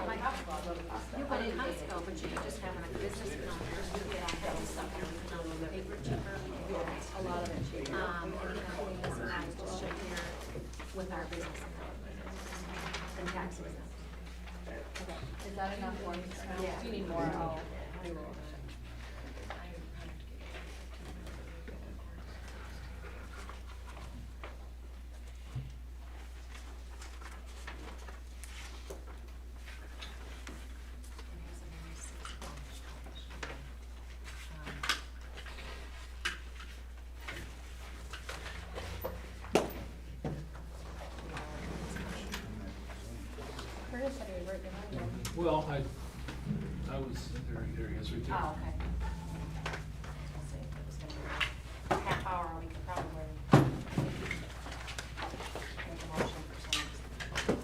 like, you went in Costco, but you could just have a business account, you get all kinds of stuff, you know, the paper cheaper. A lot of it cheaper. And you know, this and that is just show here with our business account and taxes. Okay, is that enough for you? Yeah. Do you need more? We will. Curtis said he wrote it down. Well, I was, there he is right there. Oh, okay. I'll see if it was gonna be a half hour, we could probably make a motion for some.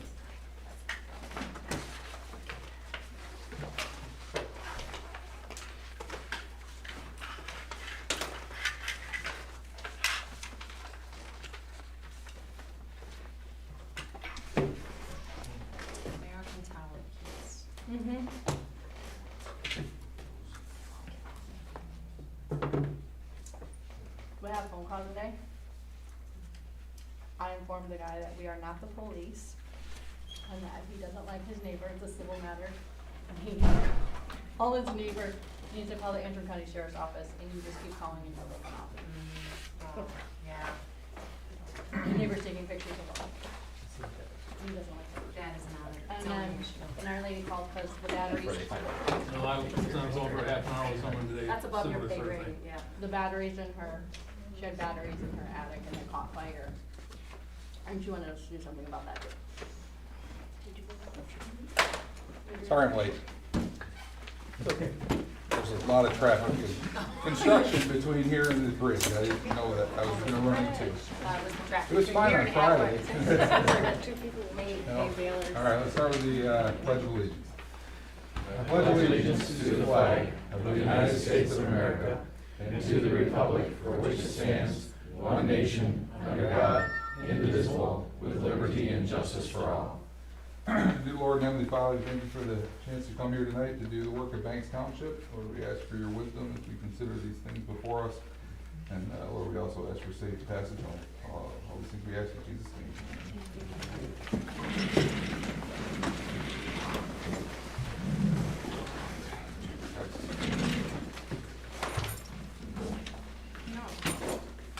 American Tower keys. Mm-hmm. We have a phone call today. I informed the guy that we are not the police and that he doesn't like his neighbor, it's a civil matter. And he, all his neighbor needs to call the Antrim County Sheriff's Office and you just keep calling until they come out. Oh, yeah, His neighbor's taking pictures of him. He doesn't like it. that is And another then, zoning issue. and our lady called because the batteries, No, I was over half an hour with someone today. That's above your similar pay sort of grade, thing. yeah. the batteries in her, she had batteries in her attic and they caught fire. And she wanted us to do something about that too. Sorry I'm late. It's okay. There's a lot of traffic and construction between here and the bridge. I didn't know that I was gonna run into. It was the traffic. It was fine on Friday. Two people made No. bailers. All right, let's start with the Pledge of Allegiance. I pledge allegiance to the flag of the United States of America and to the republic for which it stands, one nation, under God, indivisible, with liberty and justice for all. Dear Lord and Heavenly Father, thank you for the chance to come here tonight to do the work of Banks Township. Lord, we ask for your wisdom as we consider these things before us. And Lord, we also ask for safe passage on all these things we ask in Jesus' name.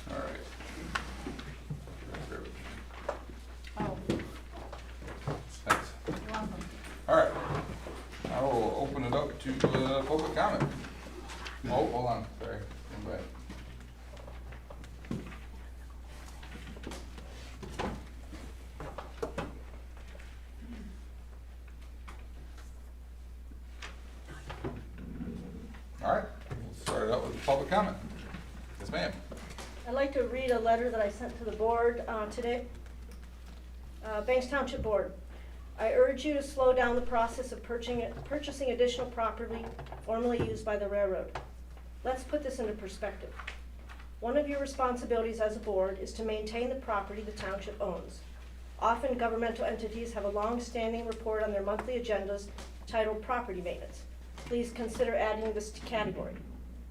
All right. Oh, Thanks. you're welcome. All right. I will open it up to public comment. Oh, hold on, sorry. Come back. All right, we'll start it out with public comment. Yes, ma'am. I'd like to read a letter that I sent to the board today. Banks Township Board, I urge you to slow down the process of purchasing additional property formerly used by the railroad. Let's put this into perspective. One of your responsibilities as a board is to maintain the property the township owns. Often governmental entities have a long-standing report on their monthly agendas titled Property Maintenance. Please consider adding this category.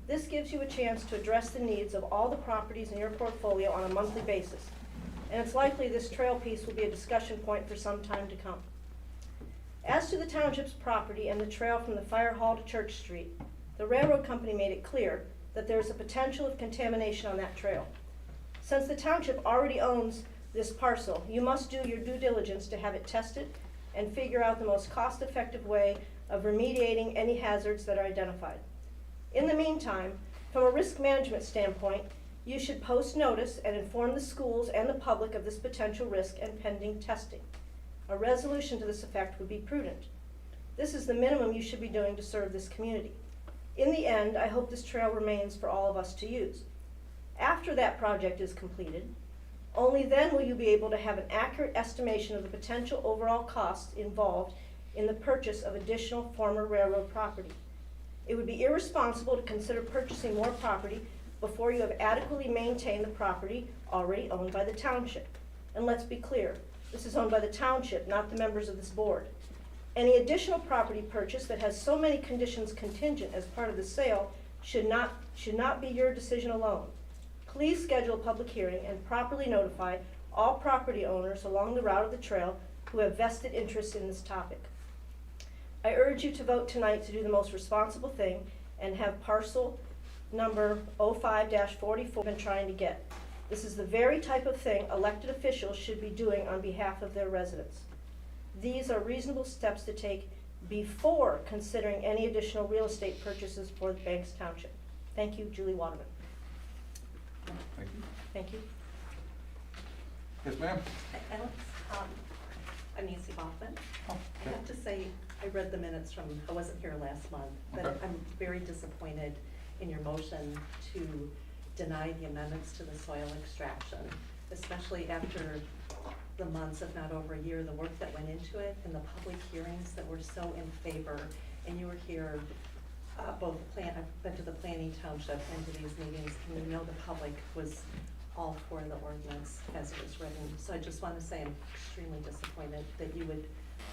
This gives you a chance to address the needs of all the properties in your portfolio on a monthly basis. And it's likely this trail piece will be a discussion point for some time to come. As to the township's property and the trail from the fire hall to Church Street, the railroad company made it clear that there is a potential of contamination on that trail. Since the township already owns this parcel, you must do your due diligence to have it tested and figure out the most cost-effective way of remediating any hazards that are identified. In the meantime, from a risk management standpoint, you should post notice and inform the schools and the public of this potential risk and pending testing. A resolution to this effect would be prudent. This is the minimum you should be doing to serve this community. In the end, I hope this trail remains for all of us to use. After that project is completed, only then will you be able to have an accurate estimation of the potential overall costs involved in the purchase of additional former railroad property. It would be irresponsible to consider purchasing more property before you have adequately maintained the property already owned by the township. And let's be clear, this is owned by the township, not the members of this board. Any additional property purchase that has so many conditions contingent as part of the sale should not be your decision alone. Please schedule a public hearing and properly notify all property owners along the route of the trail who have vested interest in this topic. I urge you to vote tonight to do the most responsible thing and have parcel number 05-44 been trying to get. This is the very type of thing elected officials should be doing on behalf of their residents. These are reasonable steps to take before considering any additional real estate purchases for the Banks Township. Thank you, Julie Waterman. Thank you. Thank you. Yes, ma'am? Alex, I'm Nancy Hoffman. Oh, I have to say, I read the minutes from, I wasn't here last month, but Okay. I'm very disappointed in your motion to deny the amendments to the soil extraction, especially after the months, if not over a year, the work that went into it and the public hearings that were so in favor. And you were here, I've been to the planning township and to these meetings, and you know the public was all for the ordinance as it was written. So I just want to say I'm extremely disappointed that you would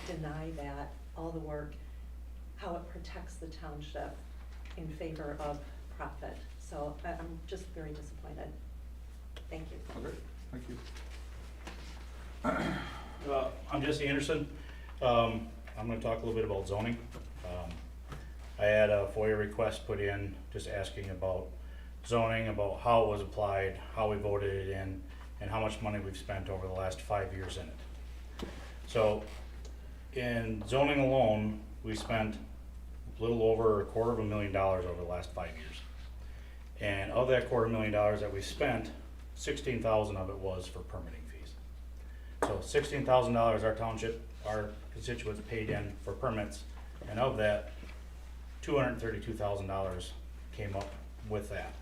deny that, all the work, how it protects the township in favor of profit. So I'm just very disappointed. Thank you. Okay, thank you. I'm Jesse Anderson. I'm going to talk a little bit about zoning. I had a FOIA request put in just asking about zoning, about how it was applied, how we voted it in, and how much money we've spent over the last 5 years in it. So in zoning alone, we spent a little over $250,000 over the last 5 years. And of that $250,000 that we spent, $16,000 of it was for permitting fees. So $16,000 our township, our constituents paid in for permits, and of that, $232,000 came up with that.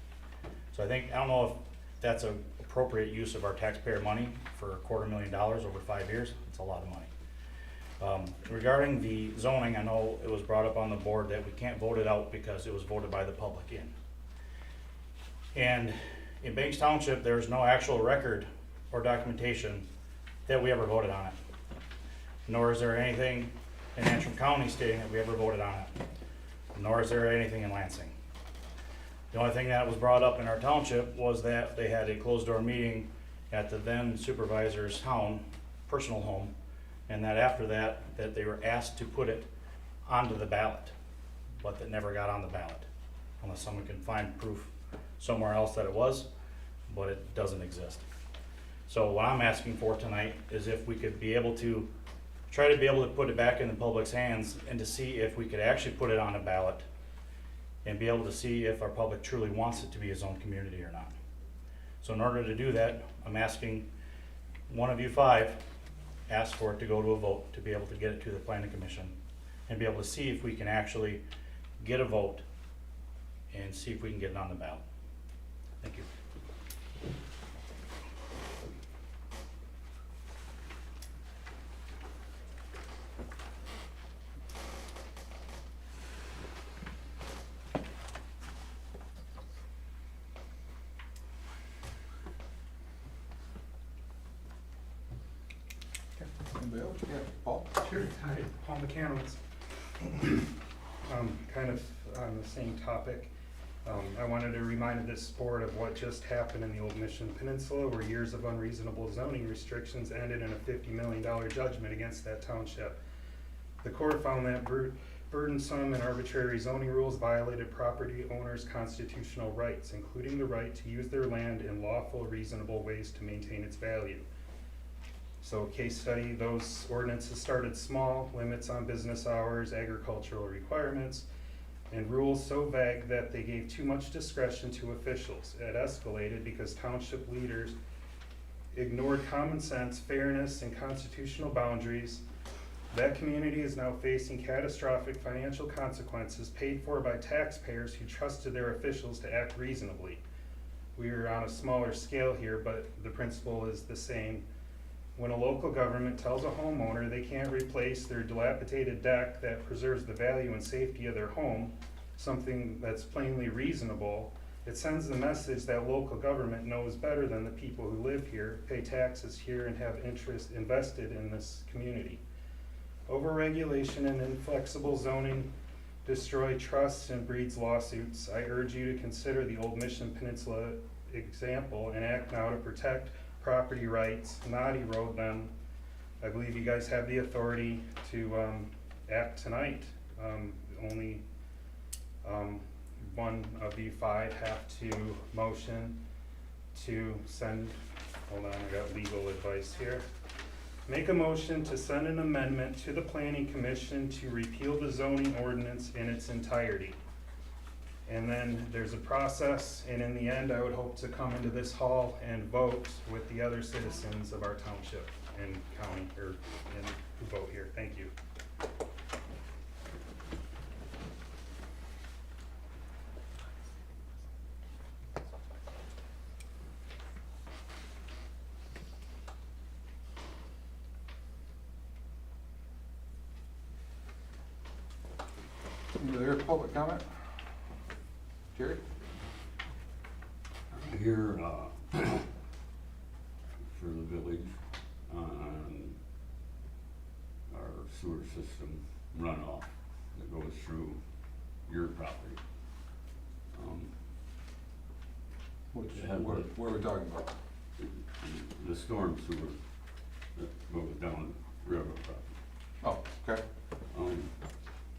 So I don't know if that's an appropriate use of our taxpayer money for $250,000 over 5 years. It's a lot of money. Regarding the zoning, I know it was brought up on the board that we can't vote it out because it was voted by the public in. And in Banks Township, there's no actual record or documentation that we ever voted on it. Nor is there anything in Antrim County stating that we ever voted on it. Nor is there anything in Lansing. The only thing that was brought up in our township was that they had a closed door meeting at the then supervisor's personal home, and that after that they were asked to put it onto the ballot, but that never got on the ballot, unless someone can find proof somewhere else that it was, but it doesn't exist. So what I'm asking for tonight is if we could be able to try to be able to put it back in the public's hands and to see if we could actually put it on a ballot and be able to see if our public truly wants it to be a zoned community or not. So in order to do that, I'm asking one of you 5 ask for it to go to a vote to be able to get it to the planning commission and be able to see if we can actually get a vote and see if we can get it on the ballot. Thank you. Anybody else? Yeah, Paul? Sure. Hi, Paul McCandless. Kind of on the same topic. I wanted to remind this board of what just happened in the Old Mission Peninsula, where years of unreasonable zoning restrictions ended in a $50 million judgment against that township. The court found that burdensome and arbitrary zoning rules violated property owners' constitutional rights, including the right to use their land in lawful, reasonable ways to maintain its value. So case study, those ordinances started small, limits on business hours, agricultural requirements, and rules so vague that they gave too much discretion to officials. It escalated because township leaders ignored common sense, fairness, and constitutional boundaries. That community is now facing catastrophic financial consequences paid for by taxpayers who trusted their officials to act reasonably. We are on a smaller scale here, but the principle is the same. When a local government tells a homeowner they can't replace their dilapidated deck that preserves the value and safety of their home, something that's plainly reasonable, it sends the message that local government knows better than the people who live here, pay taxes here, and have interest invested in this community. Overregulation and inflexible zoning destroy trusts and breeds lawsuits. I urge you to consider the Old Mission Peninsula example and act now to protect property rights, not erode them. I believe you guys have the authority to act tonight. Only one of you five have to motion to send, hold on, I got legal advice here. Make a motion to send an amendment to the planning commission to repeal the zoning ordinance in its entirety. And then there's a process, and in the end, I would hope to come into this hall and vote with the other citizens of our township and county, and who vote here. Thank you. Any other public comment? Jerry? Here, for the village on our sewer system runoff that goes through your property. Where are we talking about? The storm sewer that goes down railroad property. Oh, okay.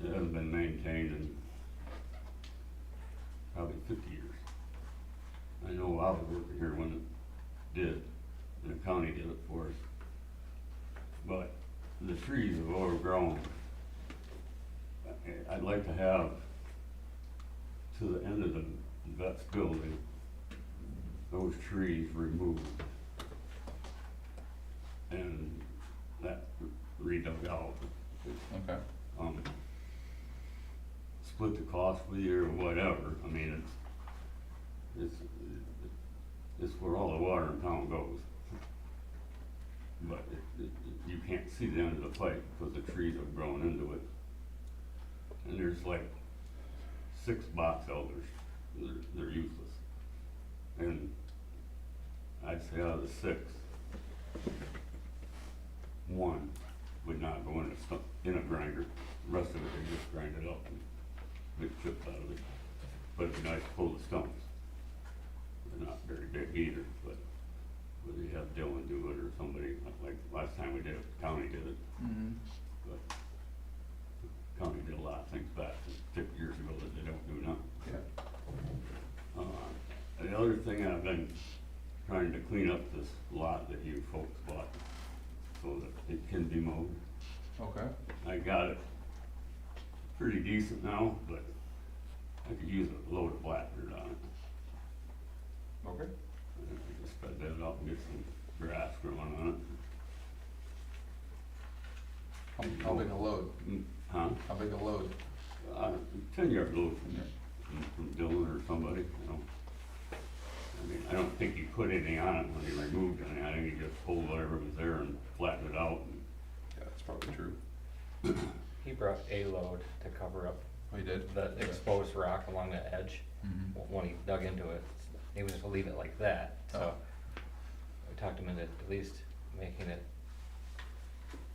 It hasn't been maintained in probably 50 years. I know I was working here when it did, and the county did it for us. But the trees have overgrown. I'd like to have to the end of the vet's building, those trees removed and that redug out. Okay. Split the cost with you or whatever. I mean, it's where all the water in town goes. But you can't see the end of the pipe because the trees have grown into it. And there's like 6 box elders. They're useless. And I'd say out of the 6, 1 would not go in a grinder. The rest of it, they just grind it up and make chips out of it. But it'd be nice to pull the stumps. They're not very big either, but whether you have Dylan do it or somebody, like last time we did it, the county did it. Mm-hmm. But the county did a lot of things back 50 years ago that they don't do now. Yeah. The other thing, I've been trying to clean up this lot that you folks bought so that it can be mowed. Okay. I got it pretty decent now, but I could use a load of black dirt on it. Okay. And I just spread that out and get some grass growing on it. How big a load? Huh? How big a load? 10-yard load from Dylan or somebody, you know. I mean, I don't think he put anything on it when he removed anything. I think he just pulled whatever was there and flattened it out. And Yeah, that's probably true. He brought a load to cover up Oh, he did? the exposed rock along the edge. Mhm. When he dug into it, he was to leave it like that, so Oh. we talked him into at least making it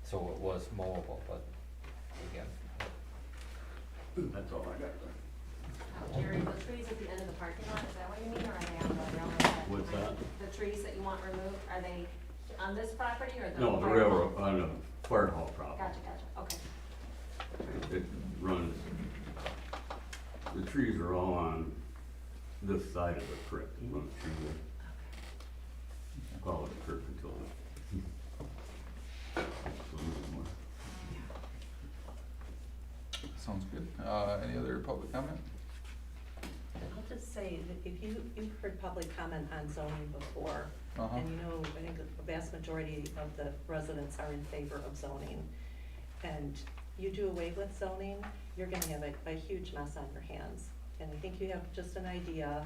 so it was mowable, but again, that's all I got there. Jerry, the trees at the end of the parking lot, is that what you mean, or are they on the railroad side? What's that? The trees that you want removed, are they on this property or the? No, the fire railroad, hall? on the fire hall property. Gotcha, okay. It runs, the trees are all on this side of the creek, it runs through the, call it the creek until Sounds good. Any other public comment? I'll just say that if you've heard public comment on zoning before, Uh-huh. and you know, I think the vast majority of the residents are in favor of zoning, and you do away with zoning, you're gonna have a huge mess on your hands. And I think you have just an idea,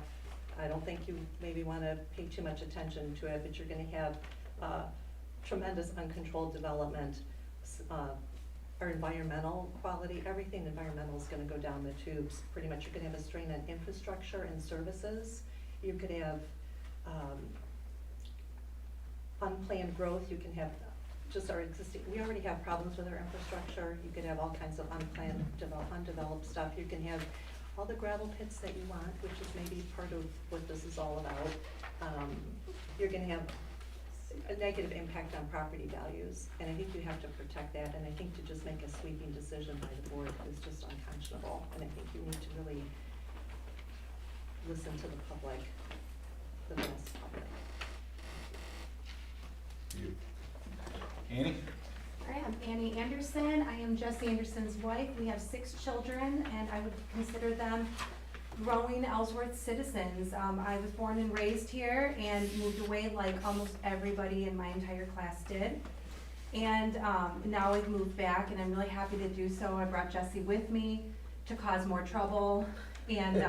I don't think you maybe wanna pay too much attention to it, but you're gonna have tremendous uncontrolled development. Our environmental quality, everything environmental is gonna go down the tubes. Pretty much you're gonna have a strain on infrastructure and services. You could have unplanned growth, you can have just our existing, we already have problems with our infrastructure. You could have all kinds of unplanned, undeveloped stuff. You can have all the gravel pits that you want, which is maybe part of what this is all about. You're gonna have a negative impact on property values, and I think you have to protect that, and I think to just make a sweeping decision by the board is just unconscionable, and I think you need to really listen to the public, the mass public. You. Annie? I am Annie Anderson. I am Jesse Anderson's wife. We have 6 children, and I would consider them growing Ellsworth citizens. I was born and raised here and moved away like almost everybody in my entire class did. And now I've moved back, and I'm really happy to do so. I brought Jesse with me to cause more trouble. And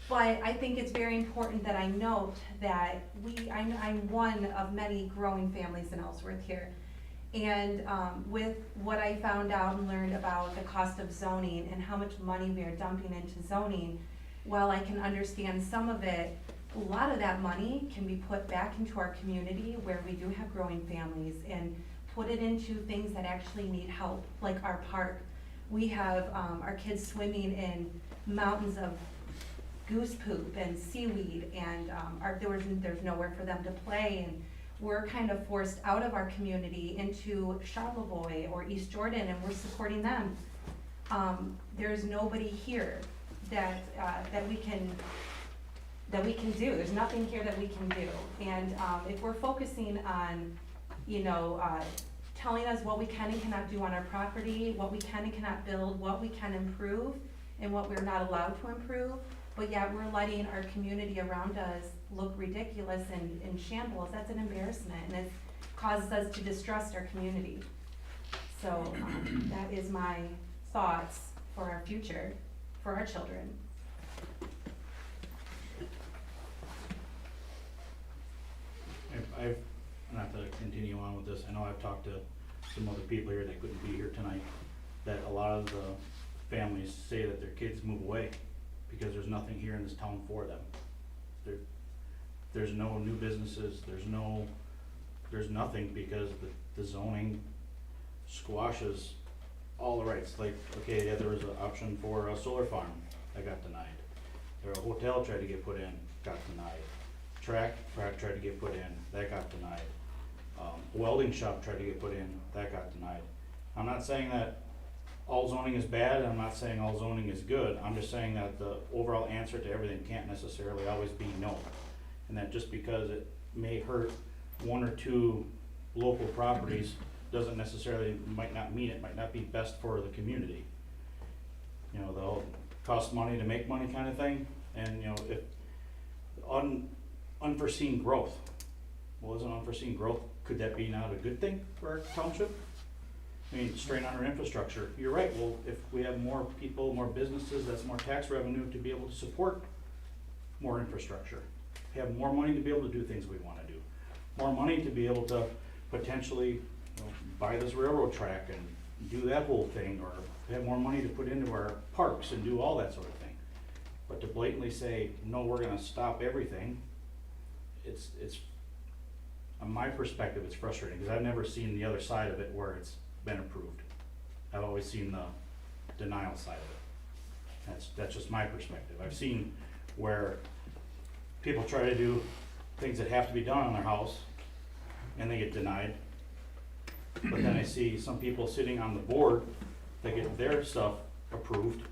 but I think it's very important that I note that I'm one of many growing families in Ellsworth here. And with what I found out and learned about the cost of zoning and how much money we are dumping into zoning, while I can understand some of it, a lot of that money can be put back into our community where we do have growing families and put it into things that actually need help, like our park. We have our kids swimming in mountains of goose poop and seaweed, and there's nowhere for them to play, and we're kind of forced out of our community into Charlevoix or East Jordan, and we're supporting them. There's nobody here that we can do. There's nothing here that we can do. And if we're focusing on, telling us what we can and cannot do on our property, what we can and cannot build, what we can improve, and what we're not allowed to improve, but yet we're letting our community around us look ridiculous and in shambles, that's an embarrassment, and it causes us to distrust our community. So that is my thoughts for our future, for our children. I've, not to continue on with this, I know I've talked to some other people here that couldn't be here tonight, that a lot of the families say that their kids move away because there's nothing here in this town for them. There's no new businesses, there's nothing because the zoning squashes all the rights. Like, okay, yeah, there was an option for a solar farm, that got denied. There, a hotel tried to get put in, got denied. Track tried to get put in, that got denied. Welding shop tried to get put in, that got denied. I'm not saying that all zoning is bad, I'm not saying all zoning is good, I'm just saying that the overall answer to everything can't necessarily always be no. And that just because it may hurt 1 or 2 local properties doesn't necessarily, might not mean it, might not be best for the community. The whole cost money to make money kind of thing, and if unforeseen growth, well, isn't unforeseen growth, could that be not a good thing for our township? I mean, strain on our infrastructure, you're right, well, if we have more people, more businesses, that's more tax revenue to be able to support more infrastructure. Have more money to be able to do things we wanna do. More money to be able to potentially buy this railroad track and do that whole thing, or have more money to put into our parks and do all that sort of thing. But to blatantly say, no, we're gonna stop everything, it's, on my perspective, it's frustrating, because I've never seen the other side of it where it's been approved. I've always seen the denial side of it. That's just my perspective. I've seen where people try to do things that have to be done on their house, and they get denied. But then I see some people sitting on the board that get their stuff approved,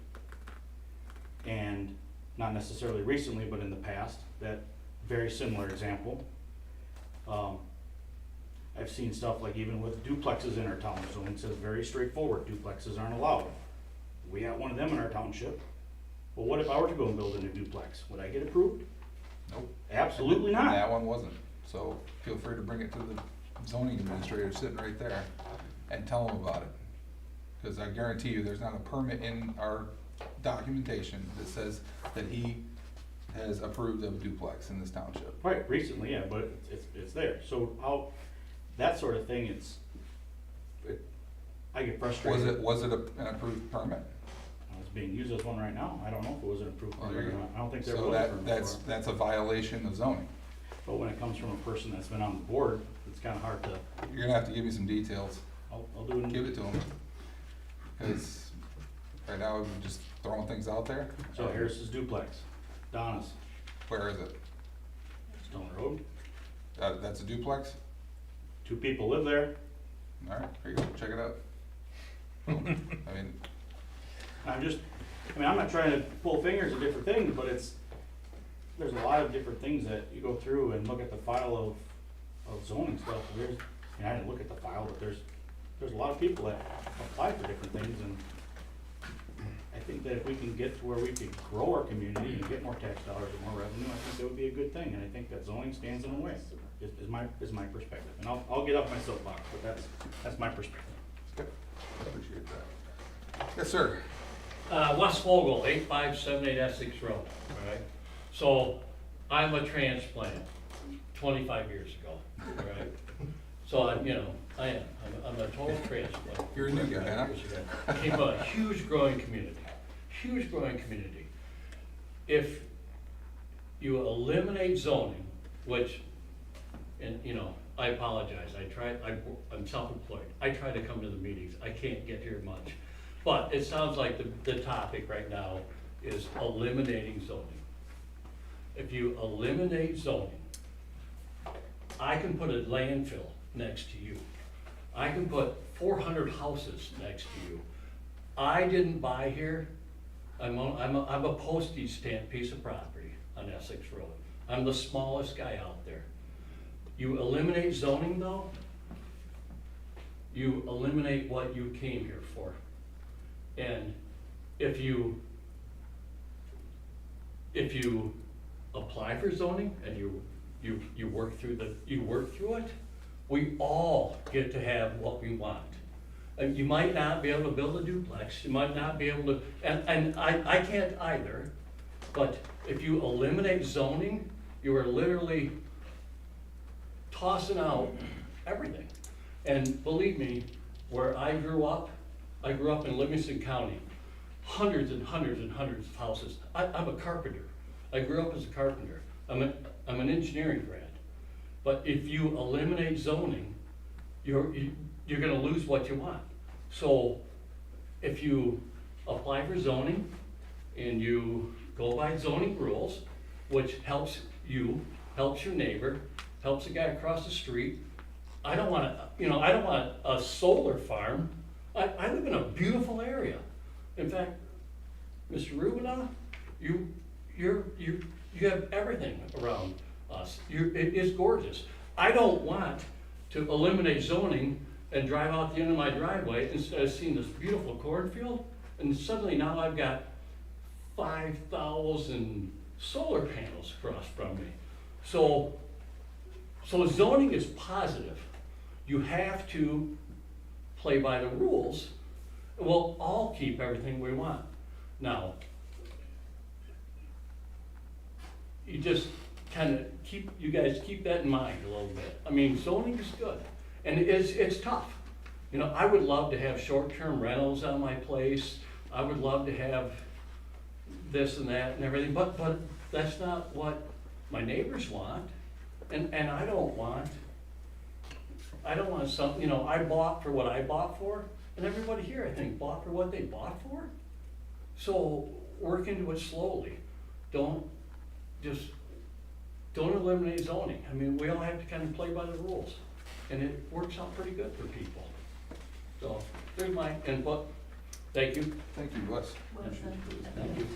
and not necessarily recently, but in the past, that very similar example. I've seen stuff like even with duplexes in our town, zoning says very straightforward, duplexes aren't allowed. We got one of them in our township. Well, what if I were to go and build a new duplex? Would I get approved? Nope. Absolutely not. That one wasn't, so feel free to bring it to the zoning administrator sitting right there and tell him about it. Cause I guarantee you, there's not a permit in our documentation that says that he has approved of a duplex in this township. Right, recently, yeah, but it's there. So how, that sort of thing, I get frustrated. Was it an approved permit? It's being used as one right now. I don't know if it was an approved Well, permit there you or go. not. I don't think there So was a permit for it. that's a violation of zoning. But when it comes from a person that's been on the board, it's kinda hard to, You're gonna have to give me some details. I'll do it. Give it to them. Cause right now, we're just throwing things out there. So here's his duplex, Donna's, Where is it? Stone Road, That's a duplex? 2 people live there. Alright, here you go, check it out. I mean, I'm not trying to pull fingers at different things, but there's a lot of different things that you go through and look at the file of zoning stuff. I didn't look at the file, but there's a lot of people that apply for different things, and I think that if we can get to where we can grow our community and get more tax dollars and more revenue, I think that would be a good thing, and I think that zoning stands in the way, is my perspective. And I'll get off my soapbox, but that's my perspective. I appreciate that. Yes, sir. Wes Fogel, 8578 Essex Road, all right? So, I'm a transplant, 25 years ago, all right? So I'm a total transplant. You're a new guy, huh? 25 years ago. Came from a huge growing community. If you eliminate zoning, which, and I apologize, I'm self-employed. I try to come to the meetings, I can't get here much. But it sounds like the topic right now is eliminating zoning. If you eliminate zoning, I can put a landfill next to you. I can put 400 houses next to you. I didn't buy here. I'm a postage stamp piece of property on Essex Road. I'm the smallest guy out there. You eliminate zoning though, you eliminate what you came here for. And if you apply for zoning and you work through it, we all get to have what we want. And you might not be able to build a duplex, you might not be able to, and I can't either, but if you eliminate zoning, you are literally tossing out everything. And believe me, where I grew up in Livingston County, hundreds and hundreds and hundreds of houses. I'm a carpenter. I grew up as a carpenter. I'm an engineering grad. But if you eliminate zoning, you're gonna lose what you want. So if you apply for zoning and you go by zoning rules, which helps you, helps your neighbor, helps the guy across the street. I don't want a solar farm. I live in a beautiful area. In fact, Mr. Rubinoff, you have everything around us. It is gorgeous. I don't want to eliminate zoning and drive out the end of my driveway instead of seeing this beautiful cornfield, and suddenly now I've got 5,000 solar panels across from me. So zoning is positive. You have to play by the rules, and we'll all keep everything we want. Now, you just kind of you guys keep that in mind a little bit. I mean, zoning is good, and it's tough. I would love to have short-term rentals on my place. I would love to have this and that and everything, but that's not what my neighbors want, and I don't want something, I bought for what I bought for, and everybody here, I think, bought for what they bought for. So work into it slowly. Don't eliminate zoning. I mean, we all have to kind of play by the rules, and it works out pretty good for people. So there's my input. Thank you. Thank you, Wes. Thank you.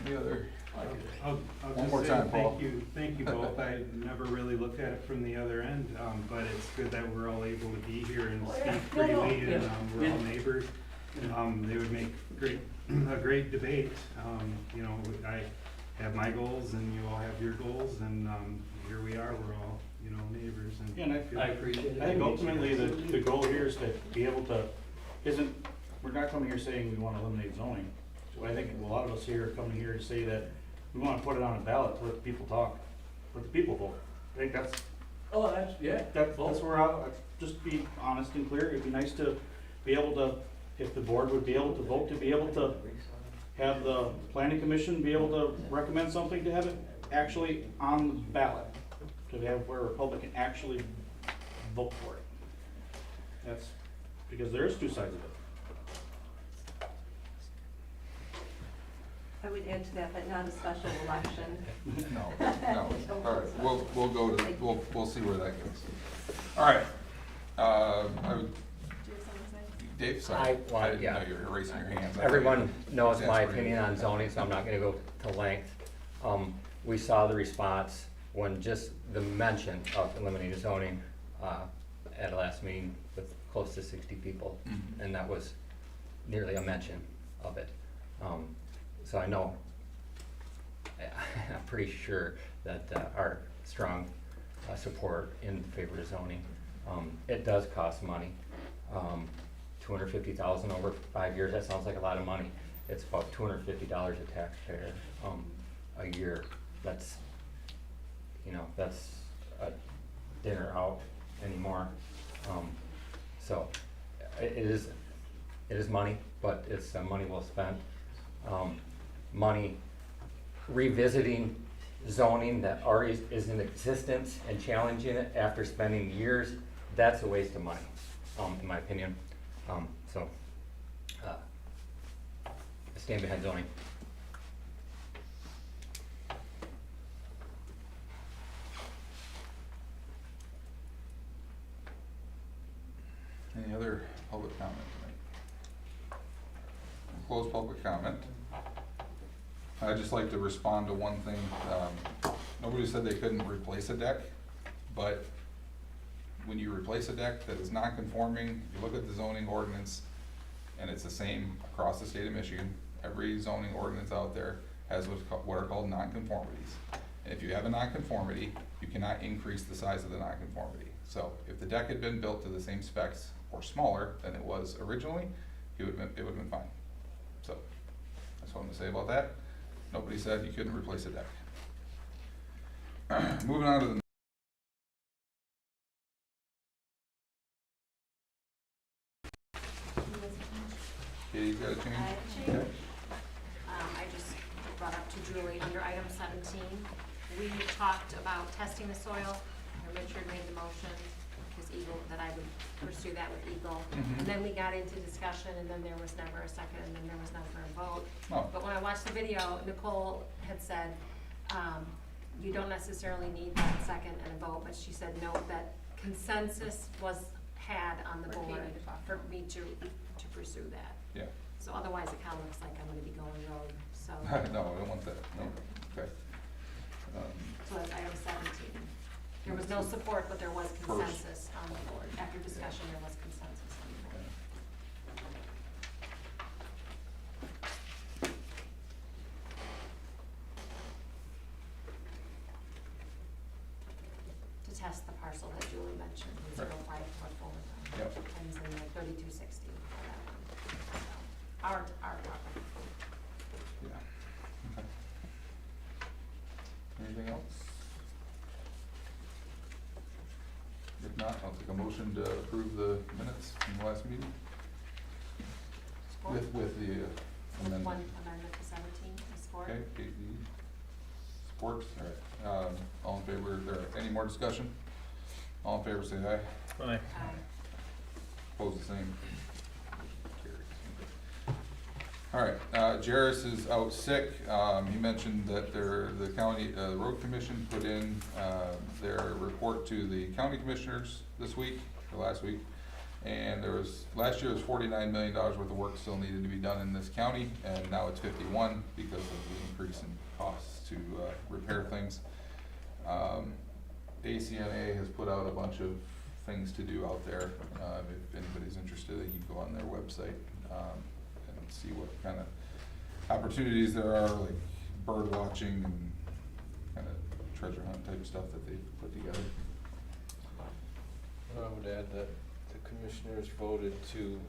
Any other? I'll One just more say time, Paul. Thank you both. I never really looked at it from the other end, but it's good that we're all able to be here and speak freely, and we're all neighbors. They would make a great debate. I have my goals and you all have your goals, and here we are, we're all, neighbors. And I appreciate it. I think ultimately the goal here is to be able to, we're not coming here saying we want to eliminate zoning. So I think a lot of us here are coming here to say that we want to put it on a ballot to let the people talk, let the people vote. I think that's where I'll just be honest and clear. It'd be nice to be able to, if the board would be able to vote, to be able to have the planning commission be able to recommend something, to have it actually on the ballot, to have where a public can actually vote for it. That's, because there is two sides of it. I would add to that, but not a special election. No, no, all right, we'll go to, we'll see where that goes. All right, I would, Dave, sorry. Well, I didn't yeah. know you were raising your hands. Everyone knows Yes, my Brady. opinion on zoning, so I'm not gonna go to length. We saw the response when just the mention of eliminating zoning, at a last meeting with close to 60 people, Mhm. and that was nearly a mention of it. So I know, I'm pretty sure that our strong support in favor of zoning. It does cost money. $250,000 over 5 years, that sounds like a lot of money. It's about $250 a taxpayer a year. That's, you know, that's a dinner out anymore. So it is money, but it's money well spent. Money revisiting zoning that already is in existence and challenging it after spending years, that's a waste of money, in my opinion. So I stand behind zoning. Any other public comment tonight? Close public comment. I'd just like to respond to one thing. Nobody said they couldn't replace a deck, but when you replace a deck that is non-conforming, you look at the zoning ordinance, and it's the same across the state of Michigan. Every zoning ordinance out there has what are called non-conformities. And if you have a non-conformity, you cannot increase the size of the non-conformity. So if the deck had been built to the same specs or smaller than it was originally, it would have been fine. So that's what I'm gonna say about that. Nobody said you couldn't replace a deck. Moving on to the Katie's got a change? Okay. I just brought up to Julie, under item 17, we talked about testing the soil, and Richard made the motion, because Eagle, that I would pursue that with Eagle. Mhm. And then we got into discussion, and then there was never a second, and then there was never a vote. Oh. But when I watched the video, Nicole had said, you don't necessarily need that second and a vote, but she said, no, that consensus was had on the For board Katie to talk. for me to pursue that. Yeah. So otherwise, it kind of looks like I'm gonna be going rogue, so. No, I don't want that, no, okay. So that's item 17. There was no support, but there was consensus on the board. After discussion, there was consensus on the board. To test the parcel that Julie mentioned, it's Right. 05.4. Yep. And it's in like 3260 for that one. So, our property. Yeah, okay. Anything else? If not, I'll take a motion to approve the minutes from the last meeting Support? with the With amendment. one amendment to 17, support? Okay, Katie, supports, all right. All in favor, any more discussion? All in favor, say aye. Aye. Opposed, the same. Carries. All right, Jairus is out sick. He mentioned that the county, the road commission put in, their report to the county commissioners this week, or last week. And there was, last year was $49 million worth of work still needed to be done in this county, and now it's 51 because of the increase in costs to, repair things. ACNA has put out a bunch of things to do out there. If anybody's interested, you can go on their website, and see what kind of opportunities there are, like bird watching and kind of treasure hunt type stuff that they put together. I would add that the commissioners voted to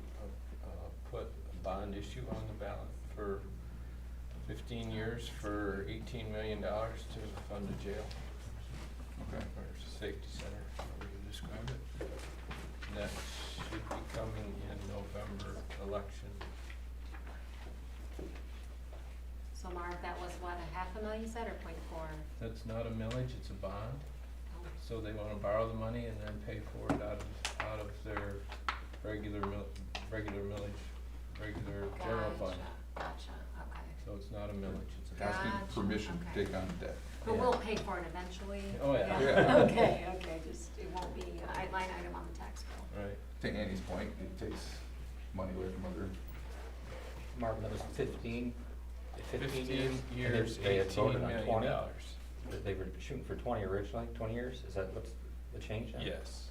put a bond issue on the ballot for 15 years for $18 million to fund a jail. Okay. Or safety center, however you describe it. And that should be coming in November election. that was what, $500,000 you said, or .4? That's not a millage, it's a bond. So they wanna borrow the money and then pay for it out of their regular millage, regular general fund. Gotcha, okay. So it's not a millage, it's a bond. Asking Gotcha, permission to okay. take on debt. But we'll pay for it eventually? Oh, yeah. Yeah. Okay, just, it won't be a line item on the tax bill. Right. To Annie's point, it takes money away from other, Marvin, that was 15 15 years? years, And they had $18 voted on million. 20. They were shooting for 20 originally, 20 years? Is that what's the change now? Yes.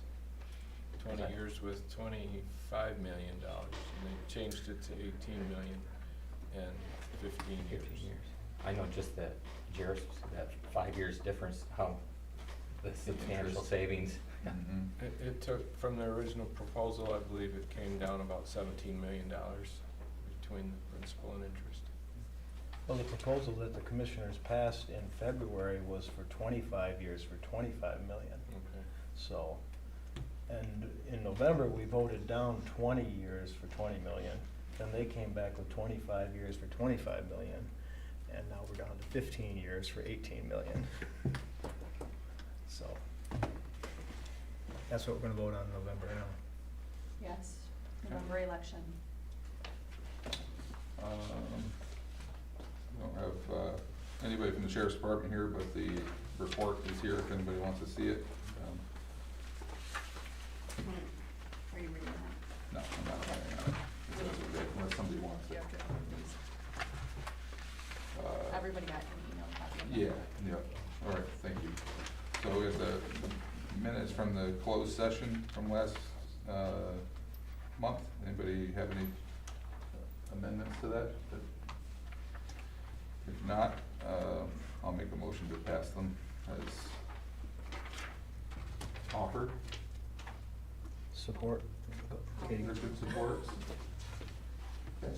20 Okay. years with $25 million, and they changed it to 18 million and 15 years. 15 years. I know just that Jared's, that 5 years difference, how the substantial interest. savings. Mhm. It took, from the original proposal, I believe it came down about $17 million between the principal and interest. Well, the proposal that the commissioners passed in February was for 25 years for 25 million. Okay. So, and in November, we voted down 20 years for 20 million. Then they came back with 25 years for 25 million. And now we're down to 15 years for 18 million. So, that's what we're gonna vote on in November now. Yes, November election. We don't have, anybody from the sheriff's department here, but the report is here if anybody wants to see it. Are you reading that? No, I'm not planning on it, unless somebody wants You it. have to approve these. Everybody got an email copy of them. Yeah, all right, thank you. So we have the minutes from the closed session from last, month. Anybody have any amendments to that? If not, I'll make a motion to pass them as offered. Support. Katie. Richard supports. Okay,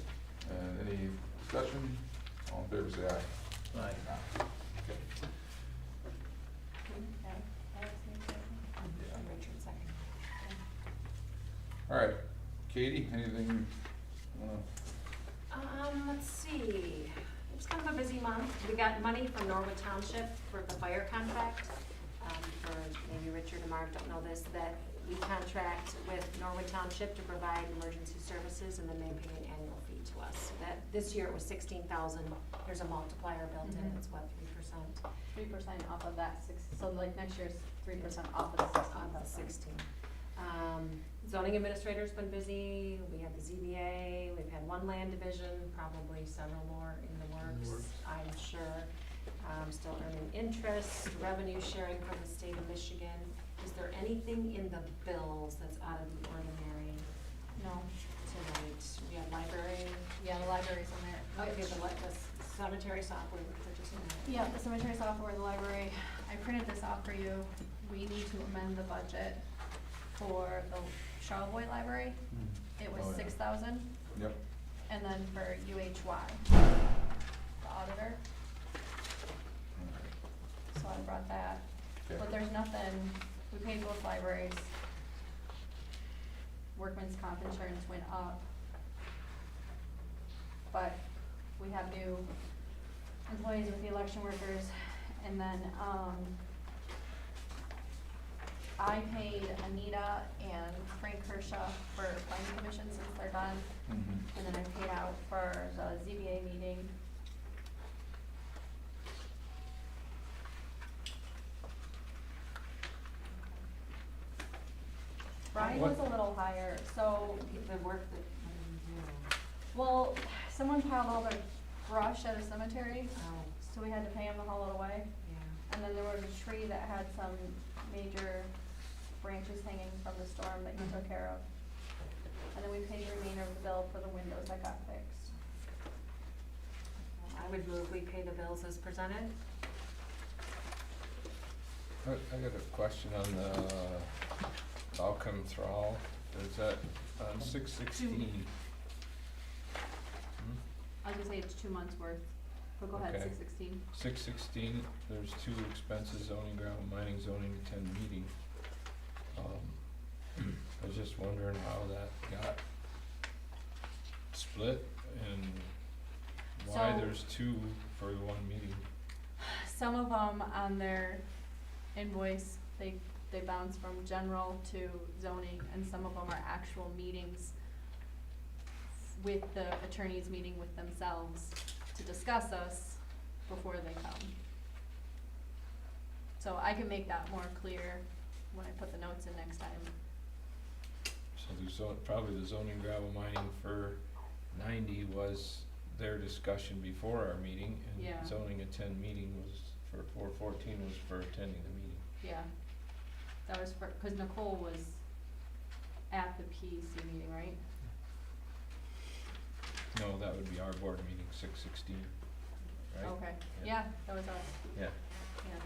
and any discussion? All in favor, say aye. Aye. Okay. Richard, second. All right, Katie, anything, Let's see, it was kind of a busy month. We got money from Norwood Township for the fire contract. For maybe Richard and Mark don't know this, that we contract with Norwood Township to provide emergency services, and then they pay an annual fee to us. So that, this year it was 16,000, there's a multiplier built in, Mhm. it's what, 3%? 3% off of that so like next year's 3% off of the 16. Off the 16. Zoning administrator's been busy, we have the ZBA, we've had one land division, probably several more in the works, I'm sure. Still earning interest, revenue sharing from the state of Michigan. Is there anything in the bills that's out of the ordinary No, tonight? We have library, yeah, the library's in there. okay, the cemetery software, we're purchasing that. Yeah, the cemetery software, the library, I printed this off for you. We need to amend the budget for the Charlevoix Library. It was Oh, yeah. 6,000, yep, and then for UHY, the auditor, so I brought that. okay. But there's nothing, we paid both libraries. Workman's comp insurance went up. But we have new employees with the election workers, and then, I paid Anita and Frank Kershaw for planning commission since they're done, Mhm. and then I paid out for the ZBA meeting. Brian was a little higher, so, The work that, well, someone piled all the brush at a cemetery, oh, so we had to pay him to haul it away. yeah. And then there was a tree that had some major branches hanging from the storm that he took care of. And then we paid the remainder of the bill for the windows that got fixed. I would move we pay the bills as presented. I got a question on the outcome thrall. Is that on 6/16? I was gonna say it's 2 months worth, but go ahead, Okay. 6/16. 6/16, there's 2 expenses, zoning, gravel, mining, zoning, attend meeting. I was just wondering how that got split and why So- there's there's two for the one meeting. Some of them on their invoice, they bounce from general to zoning, and some of them are actual meetings with the attorneys meeting with themselves to discuss us before they come. So I can make that more clear when I put the notes in next time. So probably the zoning gravel mining for 90 was their discussion before our meeting, Yeah. and zoning attend meeting was for 414 was for attending the meeting. Yeah, that was for, cause Nicole was at the PC meeting, right? No, that would be our board meeting, 616, right? Okay, Yeah. yeah, that was us, Yeah. yeah.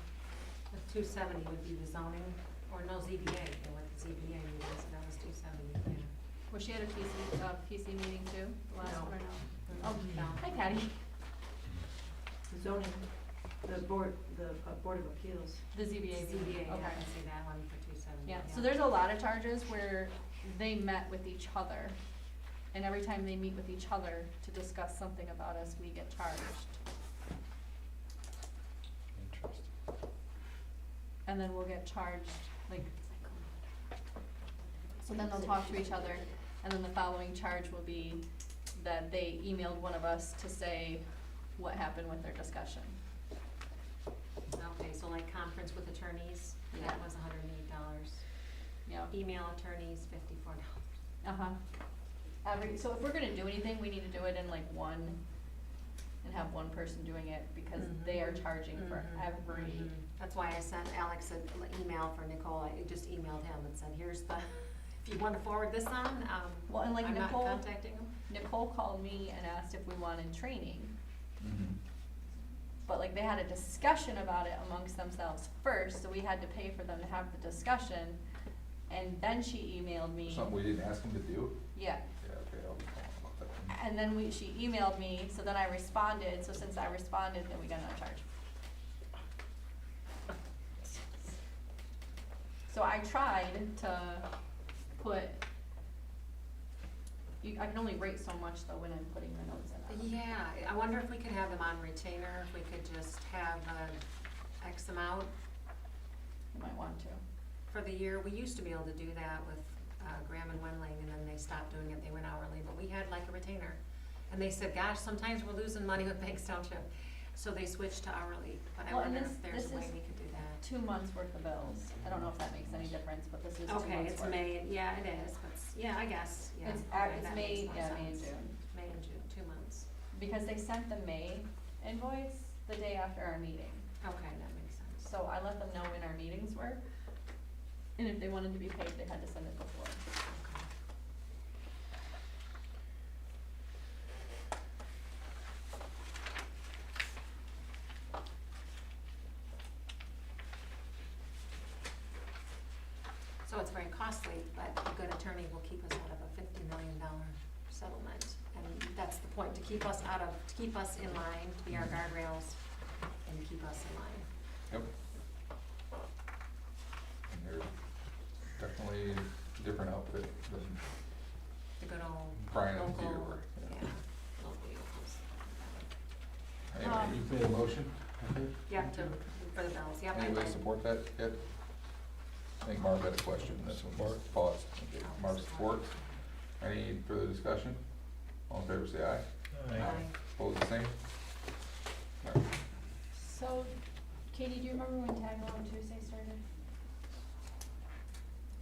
The 270 would be the zoning, or no, ZBA, they went to ZBA meeting, so that was 270, yeah. Was she at a PC meeting too, the last No. one or no? Mm, Oh, no. hi Patty, Zoning, the Board of Appeals. the ZBA meeting, ZBA, yeah, I okay. can see that one for 270. Yeah, so there's a lot of charges where they met with each other, and every time they meet with each other to discuss something about us, we get charged. Interesting. And then we'll get charged, like, so then they'll talk to each other, and then the following charge will be that they emailed one of us to say what happened with their discussion. Okay, so like conference with attorneys, that Yeah. was $108. Yeah. Email attorneys, $54. Uh-huh. So if we're gonna do anything, we need to do it in like one, and have one person doing it, because they are charging for every. That's why I sent Alex an email for Nicole, I just emailed him and said, here's the, if you wanna forward this on, Well, and like I'm not Nicole, contacting him. Nicole called me and asked if we wanted training, Mhm. but like they had a discussion about it amongst themselves first, so we had to pay for them to have the discussion, and then she emailed me. Something we didn't ask them to do? Yeah, Yeah, okay, I'll talk about that then. and then she emailed me, so then I responded, so since I responded, then we got no charge. So I tried to put, I can only rate so much though when I'm putting the notes in. Yeah, I wonder if we could have them on retainer, if we could just have X amount You might want to. for the year. We used to be able to do that with Graham and Wendling, and then they stopped doing it, they went hourly, but we had like a retainer. And they said, gosh, sometimes we're losing money with Banks Township, so they switched to hourly, but I Well, and wonder this- if there's a this way is we could do that. 2 months worth of bills. I don't know if that makes any difference, but this is 2 months worth. Okay, it's May, yeah, it is, but, yeah, I guess, yeah. It's, okay, it's that May, makes more yeah, May and sense. June. May and June, 2 months. Because they sent the May invoice the day after our meeting. Okay, that makes sense. So I let them know when our meetings were. And if they wanted to be paid, they had to send it before. Okay. So it's very costly, but a good attorney will keep us out of a $50 million settlement. And that's the point, to keep us in line, to be our guardrails, and keep us in line. Yep. And they're definitely a different outfit than The good old Brian and local, Peter were. yeah, local equals. Anyway, you made a motion? Yeah, for the bills, yep. I Anybody did. support that yet? I think Mark had a question, that's what Mark paused. Okay, Mark supports. Any further discussion? All in favor, say aye. Aye. Opposed, the same? All right. So, Katie, do you remember when Tag Along Tuesday started?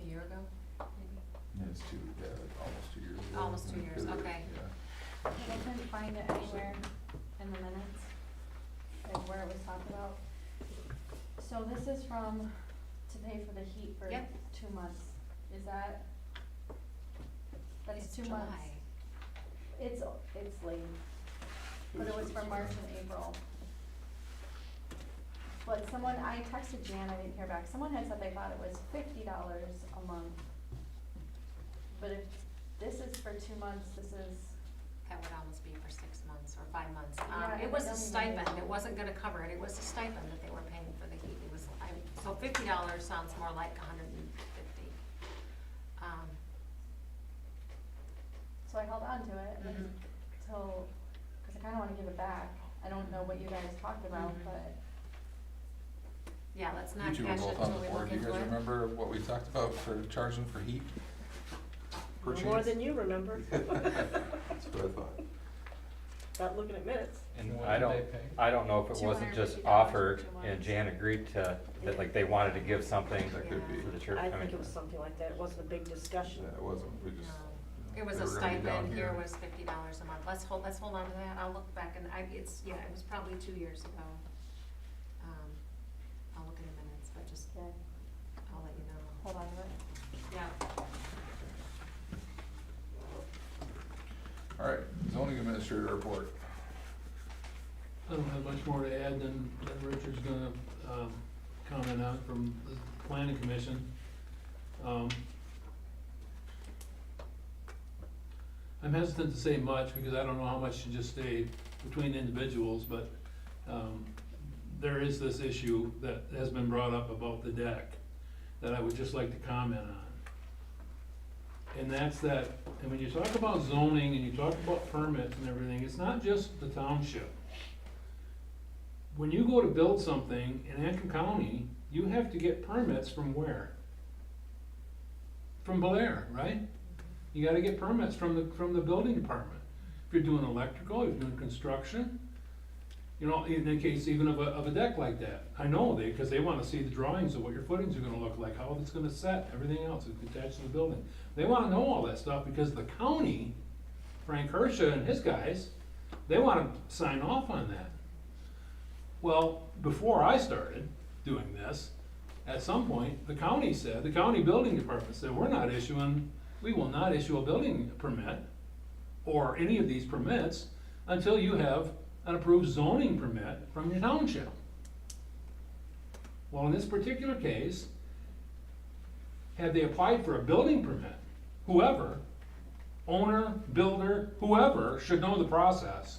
A year ago, maybe? It's like almost 2 years ago. Almost 2 years, okay. Yeah. I couldn't find it anywhere in the minutes, like where it was talked about. So this is from, to pay for the heat for Yep. 2 months. Is that? That's It's 2 months. July. It's late, but it was for March and April. But someone, I texted Jan, I didn't hear back, someone had said they thought it was $50 a month. But if this is for 2 months, this is, That would almost be for 6 months or 5 months. Yeah, It was a it doesn't stipend, even- it wasn't gonna cover it, it was a stipend that they were paying for the heat. It was, so $50 sounds more like $150. so I held on to it Mhm. until, cause I kinda wanna give it back. I don't know what you guys talked about, Mhm. but Yeah, let's You not two were cash it both on until the we board, look do you into guys it. remember what we talked about for charging for heat? Per More chance? than you remember. That's what I thought. Not looking at minutes. And What I did don't, they pay? I don't know if it wasn't just $250 offered for 2 and months. Jan agreed to, that like they wanted to give something That could be. to the church. I mean, think it was something like that. It wasn't a big discussion. Yeah, it wasn't, we just. It was they a were gonna be down stipend, here was $50 a month, let's hold on to that, I'll look back and it was probably 2 years ago. I'll look in the minutes, but just, okay, I'll let you know. hold on to it. Yeah. All right, zoning administrator report. I don't have much more to add than Richard's gonna, comment on from the planning commission. I'm hesitant to say much because I don't know how much should just stay between individuals, but, there is this issue that has been brought up about the deck that I would just like to comment on. And that's that, and when you talk about zoning and you talk about permits and everything, it's not just the township. When you go to build something in Antrim County, you have to get permits from where? From Blair, right? You gotta get permits from the building department. If you're doing electrical, if you're doing construction, you know, in the case even of a deck like that. I know because they wanna see the drawings of what your footings are gonna look like, how it's gonna set, everything else, it's attached to the building. They wanna know all that stuff because the county, Frank Hersha and his guys, they wanna sign off on that. Well, before I started doing this, at some point, the county building department said, we will not issue a building permit or any of these permits until you have an approved zoning permit from your township. Well, in this particular case, had they applied for a building permit, whoever, owner, builder, whoever should know the process.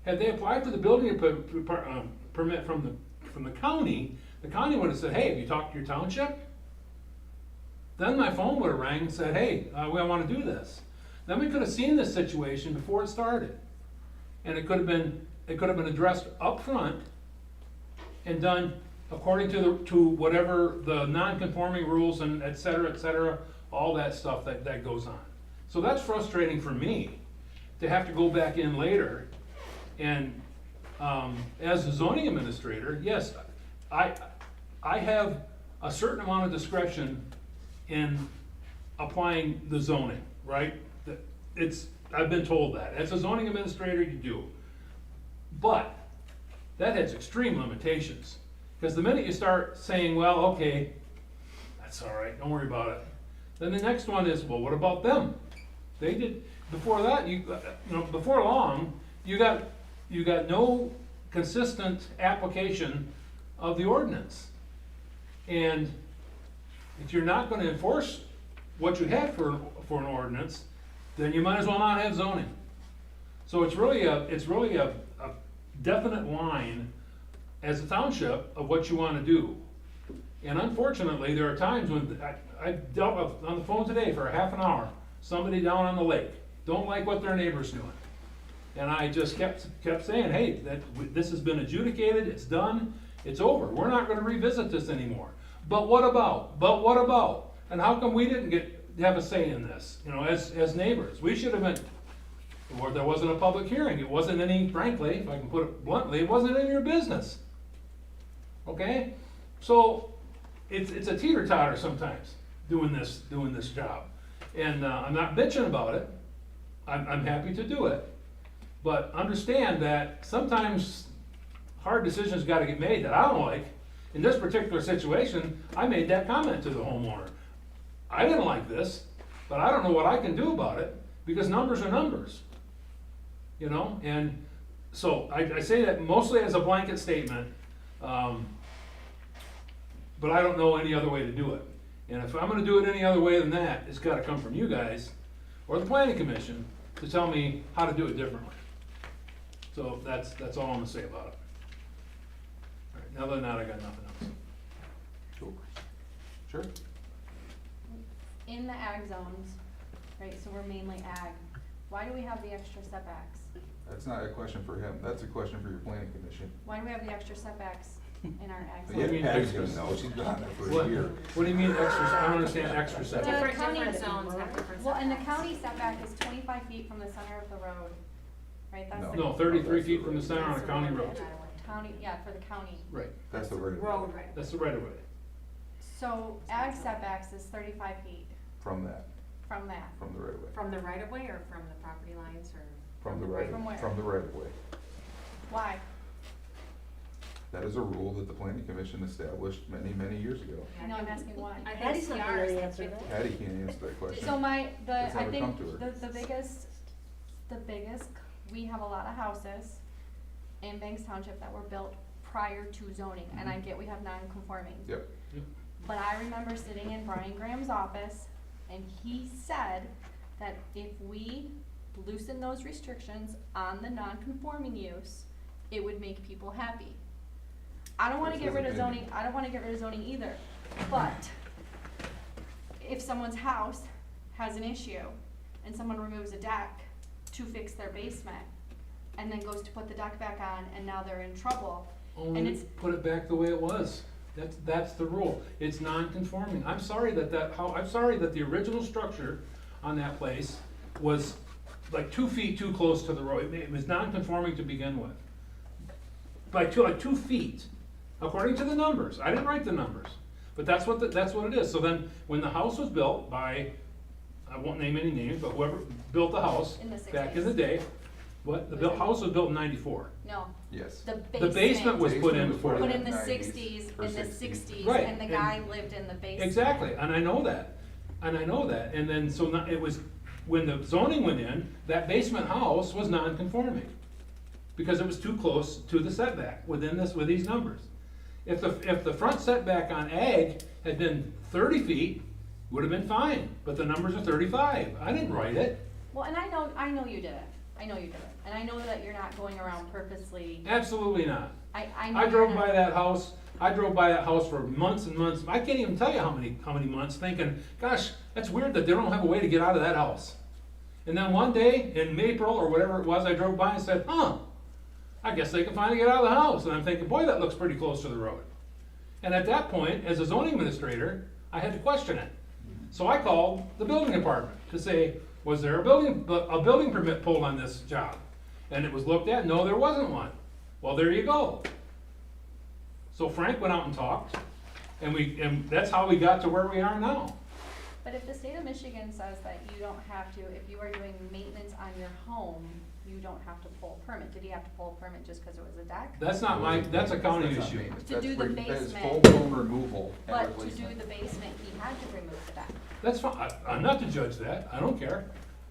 Had they applied for the building permit from the county would have said, hey, have you talked to your township? Then my phone would have rang and said, hey, we wanna do this. Then we could have seen this situation before it started. And it could have been addressed up front and done according to whatever the non-conforming rules and et cetera, all that stuff that goes on. So that's frustrating for me, to have to go back in later and, as a zoning administrator, yes, I have a certain amount of discretion in applying the zoning, right? I've been told that. As a zoning administrator, you do. But that has extreme limitations. Because the minute you start saying, well, okay, that's all right, don't worry about it. Then the next one is, well, what about them? They did, before that, before long, you got no consistent application of the ordinance. And if you're not gonna enforce what you have for an ordinance, then you might as well not have zoning. So it's really a definite line as a township of what you wanna do. And unfortunately, there are times when, I dealt with, on the phone today for a half an hour, somebody down on the lake, don't like what their neighbor's doing. And I just kept saying, hey, this has been adjudicated, it's done, it's over, we're not gonna revisit this anymore. But what about? And how come we didn't have a say in this, as neighbors? We should have been, or there wasn't a public hearing, it wasn't any, frankly, if I can put it bluntly, it wasn't in your business. Okay? So, it's a teeter-totter sometimes, doing this job. And, I'm not bitching about it, I'm happy to do it. But understand that sometimes hard decisions gotta get made that I don't like. In this particular situation, I made that comment to the homeowner. I didn't like this, but I don't know what I can do about it, because numbers are numbers. And so I say that mostly as a blanket statement, but I don't know any other way to do it. And if I'm gonna do it any other way than that, it's gotta come from you guys, or the planning commission, to tell me how to do it differently. So that's all I'm gonna say about it. All right, other than that, I got nothing else. Cool. Sure. In the ag zones, right, so we're mainly ag, Why do we have the extra setbacks? That's not a question for him, that's a question for your planning commission. Why do we have the extra setbacks in our ag? What do you mean Patty's extra? gonna know, she's been on there for What, a year. what do you mean extra, I don't understand extra setback. Different zones have different setbacks. Well, and the county setback is 25 feet from the center of the road, right? That's the No, 33 feet from the center on a county road. county, yeah, for the county. Right, That's the right Road, right. that's the right of way. So ag setbacks is 35 feet from that, from that. from the right of way. From the right of way or from the property lines or? From the right, From where? from the right of way. Why? That is a rule that the planning commission established many, many years ago. No, I'm asking why. I think Patty's not gonna CR is answer that. Patty can't answer that question. So Let's have I her think come to her. the biggest, we have a lot of houses in Banks Township that were built prior to zoning, and I get we have non-conforming. Yep, But I remember sitting in Brian Graham's office, and he said that if we loosen those restrictions on the non-conforming use, it would make people happy. I don't wanna That's get rid his of opinion. zoning, I don't wanna get rid of zoning either, but if someone's house has an issue and someone removes a deck to fix their basement and then goes to put the deck back on and now they're in trouble, and Only it's, put it back the way it was. That's the rule. It's non-conforming. I'm sorry that I'm sorry that the original structure on that place was like 2 feet too close to the road. It was non-conforming to begin with. Like 2 feet, according to the numbers. I didn't write the numbers, but that's what it is. So then, when the house was built by, I won't name any names, but whoever built the house In the back in 60s. the day, house was built in '94. no, yes. The basement was put in Basement was before put that. in the 90s sixties, or in the 60s. sixties, Right, and the and- guy lived in the basement. Exactly, and I know that, and then, so now, it was, when the zoning went in, that basement house was non-conforming. Because it was too close to the setback with these numbers. If the front setback on ag had been 30 feet, would have been fine, but the numbers are 35, I didn't write it. Well, and I know you did it, and I know that you're not going around purposely, Absolutely not. I know I you're drove not- by that house, for months and months, I can't even tell you how many months, thinking, gosh, that's weird that they don't have a way to get out of that house. And then one day, in April or whatever it was, I drove by and said, I guess they can finally get out of the house. And I'm thinking, boy, that looks pretty close to the road. And at that point, as a zoning administrator, I had to question it. So I called the building department to say, was there a building permit pulled on this job? And it was looked at, no, there wasn't one. Well, there you go. So Frank went out and talked, and that's how we got to where we are now. But if the state of Michigan says that you don't have to, if you are doing maintenance on your home, you don't have to pull a permit. Did he have to pull a permit just because it was a deck? That's a county That's not issue. maintenance. To That's do the That is basement. full-blown removal and But to do replacement. the basement, he had to remove the deck. That's fine, I'm not to judge that, I don't care.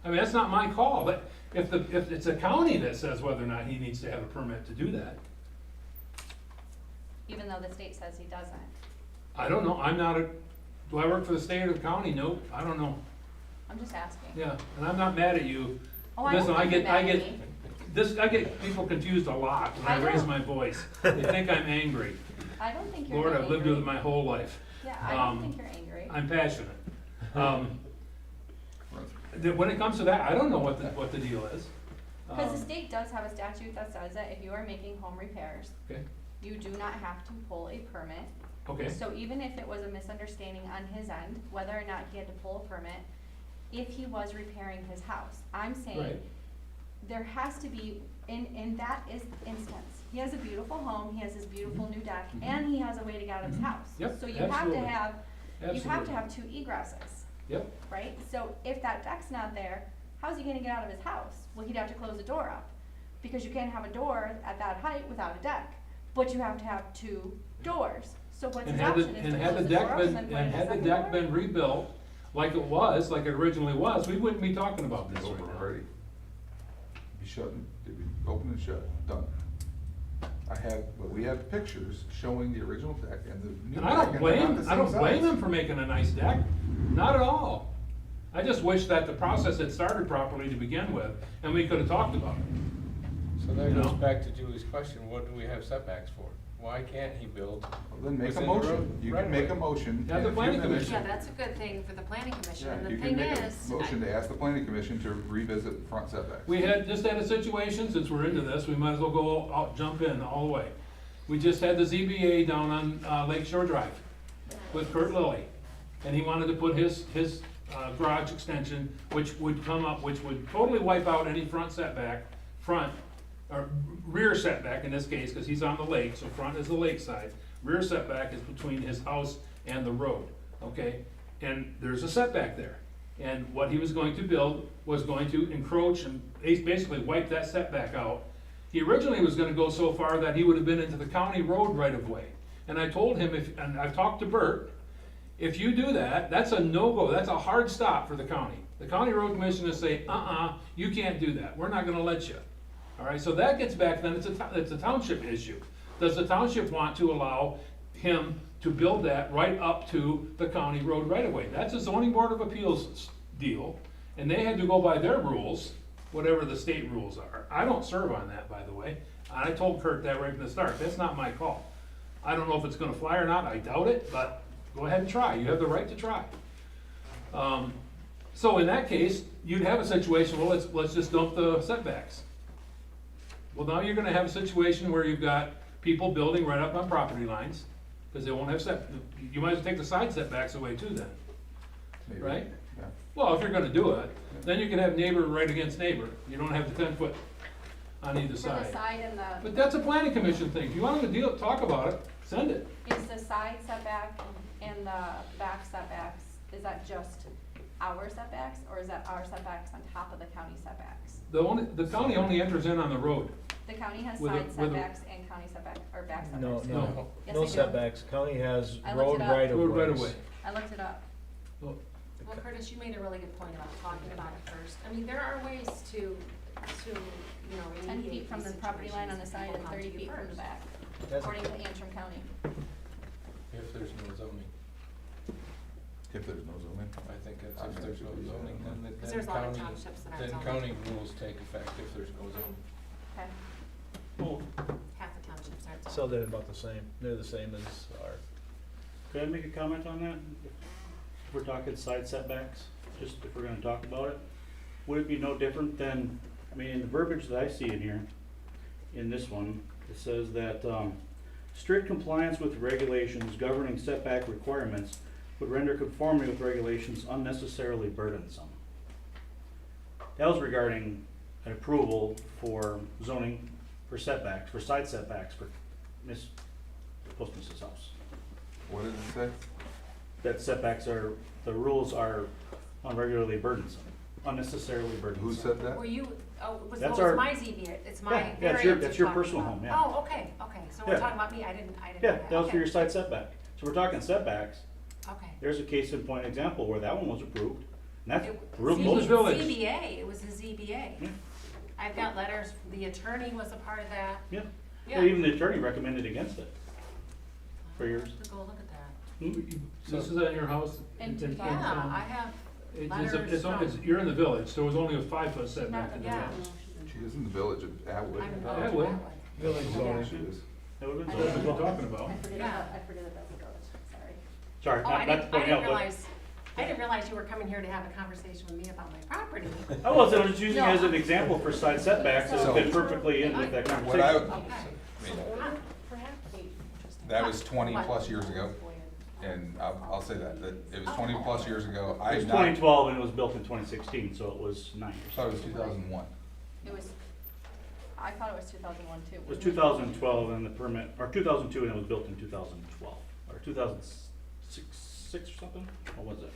I mean, that's not my call, but if it's a county that says whether or not he needs to have a permit to do that, Even though the state says he doesn't. I don't know, do I work for the state or the county? Nope, I don't know. I'm just asking. Yeah, and I'm not mad at you. Oh, I don't Listen, think you're mad at me. I get people confused a lot when I I raise know. my voice. They think I'm angry. I don't think you're Lord, angry. I've lived with it my whole life. Yeah, I don't think you're angry. I'm passionate. When it comes to that, I don't know what the deal is. Because the state does have a statute that says that if you are making home repairs, Okay, you do not have to pull a permit. okay, So even if it was a misunderstanding on his end, whether or not he had to pull a permit, if he was repairing his house, I'm saying right. there has to be, in that instance, he has a beautiful home, he has his beautiful new deck, and he has a way to get out of his house. Yep, So you have to absolutely. have, you have Absolutely. to have 2 egresses, Yep, right? So if that deck's not there, how's he gonna get out of his house? Well, he'd have to close the door up, because you can't have a door at that height without a deck, but you have to have 2 doors. So what's and his had the, option is and to had close the the door deck up been, and then put and in a had the second deck door? been rebuilt like it originally was, we wouldn't be talking about this It's right over now. already. Be shutting, it'd be open and shut, done. But we have pictures showing the original deck and the new And deck. I don't and they're blame, not the I don't same blame size. him for making a nice deck, not at all. I just wish that the process had started properly to begin with, and we could have talked about it. So that You goes know? back to Julie's question, what do we have setbacks for? why can't he build? Well, then make a within the motion. road You right can make a away? motion. Have in the a few planning minutes. commission. Yeah, that's a good thing for the planning commission, Yeah, and you the can thing make is. a motion to ask the planning commission to revisit front setbacks. We just had a situation, since we're into this, we might as well go, jump in all the way. We just had the ZBA down on, Lake Shore Drive with Kurt Lilly. And he wanted to put his garage extension, which would totally wipe out any front setback, or rear setback in this case, cause he's on the lake, so front is the lake side. Rear setback is between his house and the road, okay? And there's a setback there. And what he was going to build was going to encroach and basically wipe that setback out. He originally was gonna go so far that he would have been into the county road right of way. And I told him, and I've talked to Bert, if you do that, that's a no-go, that's a hard stop for the county. The county road commission is saying, you can't do that, we're not gonna let you. All right, so that gets back, then it's a township issue. Does the township want to allow him to build that right up to the county road right away? That's a zoning board of appeals deal, and they had to go by their rules, whatever the state rules are. I don't serve on that, by the way. I told Kurt that right from the start, that's not my call. I don't know if it's gonna fly or not, I doubt it, but go ahead and try, you have the right to try. So in that case, you'd have a situation, well, let's just dump the setbacks. Well, now you're gonna have a situation where you've got people building right up on property lines, because they won't have you might as well take the side setbacks away too then, Maybe. right? Yeah. Well, if you're gonna do it, then you can have neighbor right against neighbor, you don't have the 10-foot on either For the side. side and the, But that's a planning commission thing, if you want them to talk about it, send it. is the side setback and the back setbacks, is that just our setbacks, or is that our setbacks on top of the county setbacks? The county only enters in on the road. The county has With a- side with a- setbacks and county setback, or back No, setbacks. No. Yes, no they do. setbacks, county has I looked road it up. right of Road right ways. away. I looked it up. Well, Curtis, you made a really good point about talking about it first. I mean, there are ways to, you know, 10 remediate feet from these the property line on the situations. side and People come 30 to you feet from the first. back, That's- according to Antrim County. If there's no zoning, If there's no zoning. I think that's if there's no zoning, then Because there's a lot of county, townships that aren't then zoned. county rules take effect if there's no zoning. Okay. Well, Half the townships aren't zoned. So they're about the same, they're the same as our. could I make a comment on that? If we're talking side setbacks, just if we're gonna talk about it, would it be no different than, I mean, in the verbiage that I see in here, in this one, it says that, strict compliance with regulations governing setback requirements would render conformity with regulations unnecessarily burdensome. That was regarding an approval for zoning for setbacks, for side setbacks for Miss Postmiss's house. What did it say? That setbacks are, the rules are unregularly burdensome, unnecessarily burdensome. Who said that? Were you, That's it's our- my ZBA, it's my Yeah, variance that's you're that's your talking personal about. home, yeah. Oh, okay, so we're Yeah. talking about me, I didn't know Yeah, that. that was for Okay. your side setback. So we're talking setbacks, Okay. there's a case in point example where that one was approved, and that's It- real see, close. close. Village. ZBA, it was a ZBA. Yeah. I've got letters, the attorney was a part of that. Yeah, Yeah. well, even the attorney recommended against it. For yours. I'll have to go look at that. This is at your house? And in- in- Yeah, I have letters from. You're in the village, so it was only a 5-foot setback in the Yeah. village. She is in the village of Atwood. I'm in Yeah, Atwood. well. Village zoning. She is. That would've been That's what so. we're talking about. I forget Yeah. about, I forget about the village, sorry. Sorry, Oh, not to point out, but I didn't realize you were coming here to have a conversation with me about my property. I wasn't, I was using it No. as an example for side setbacks that So- fit perfectly in with that What I, conversation. Okay. I mean, that was 20-plus years ago, and I'll say that it was 20-plus years ago. It was 2012 and it was built in 2016, so it was 9 years. I thought it was 2001. It was, I thought it was 2001 too. It was 2012 and the permit, or 2002 and it was built in 2012, or 2006 or something? What was it?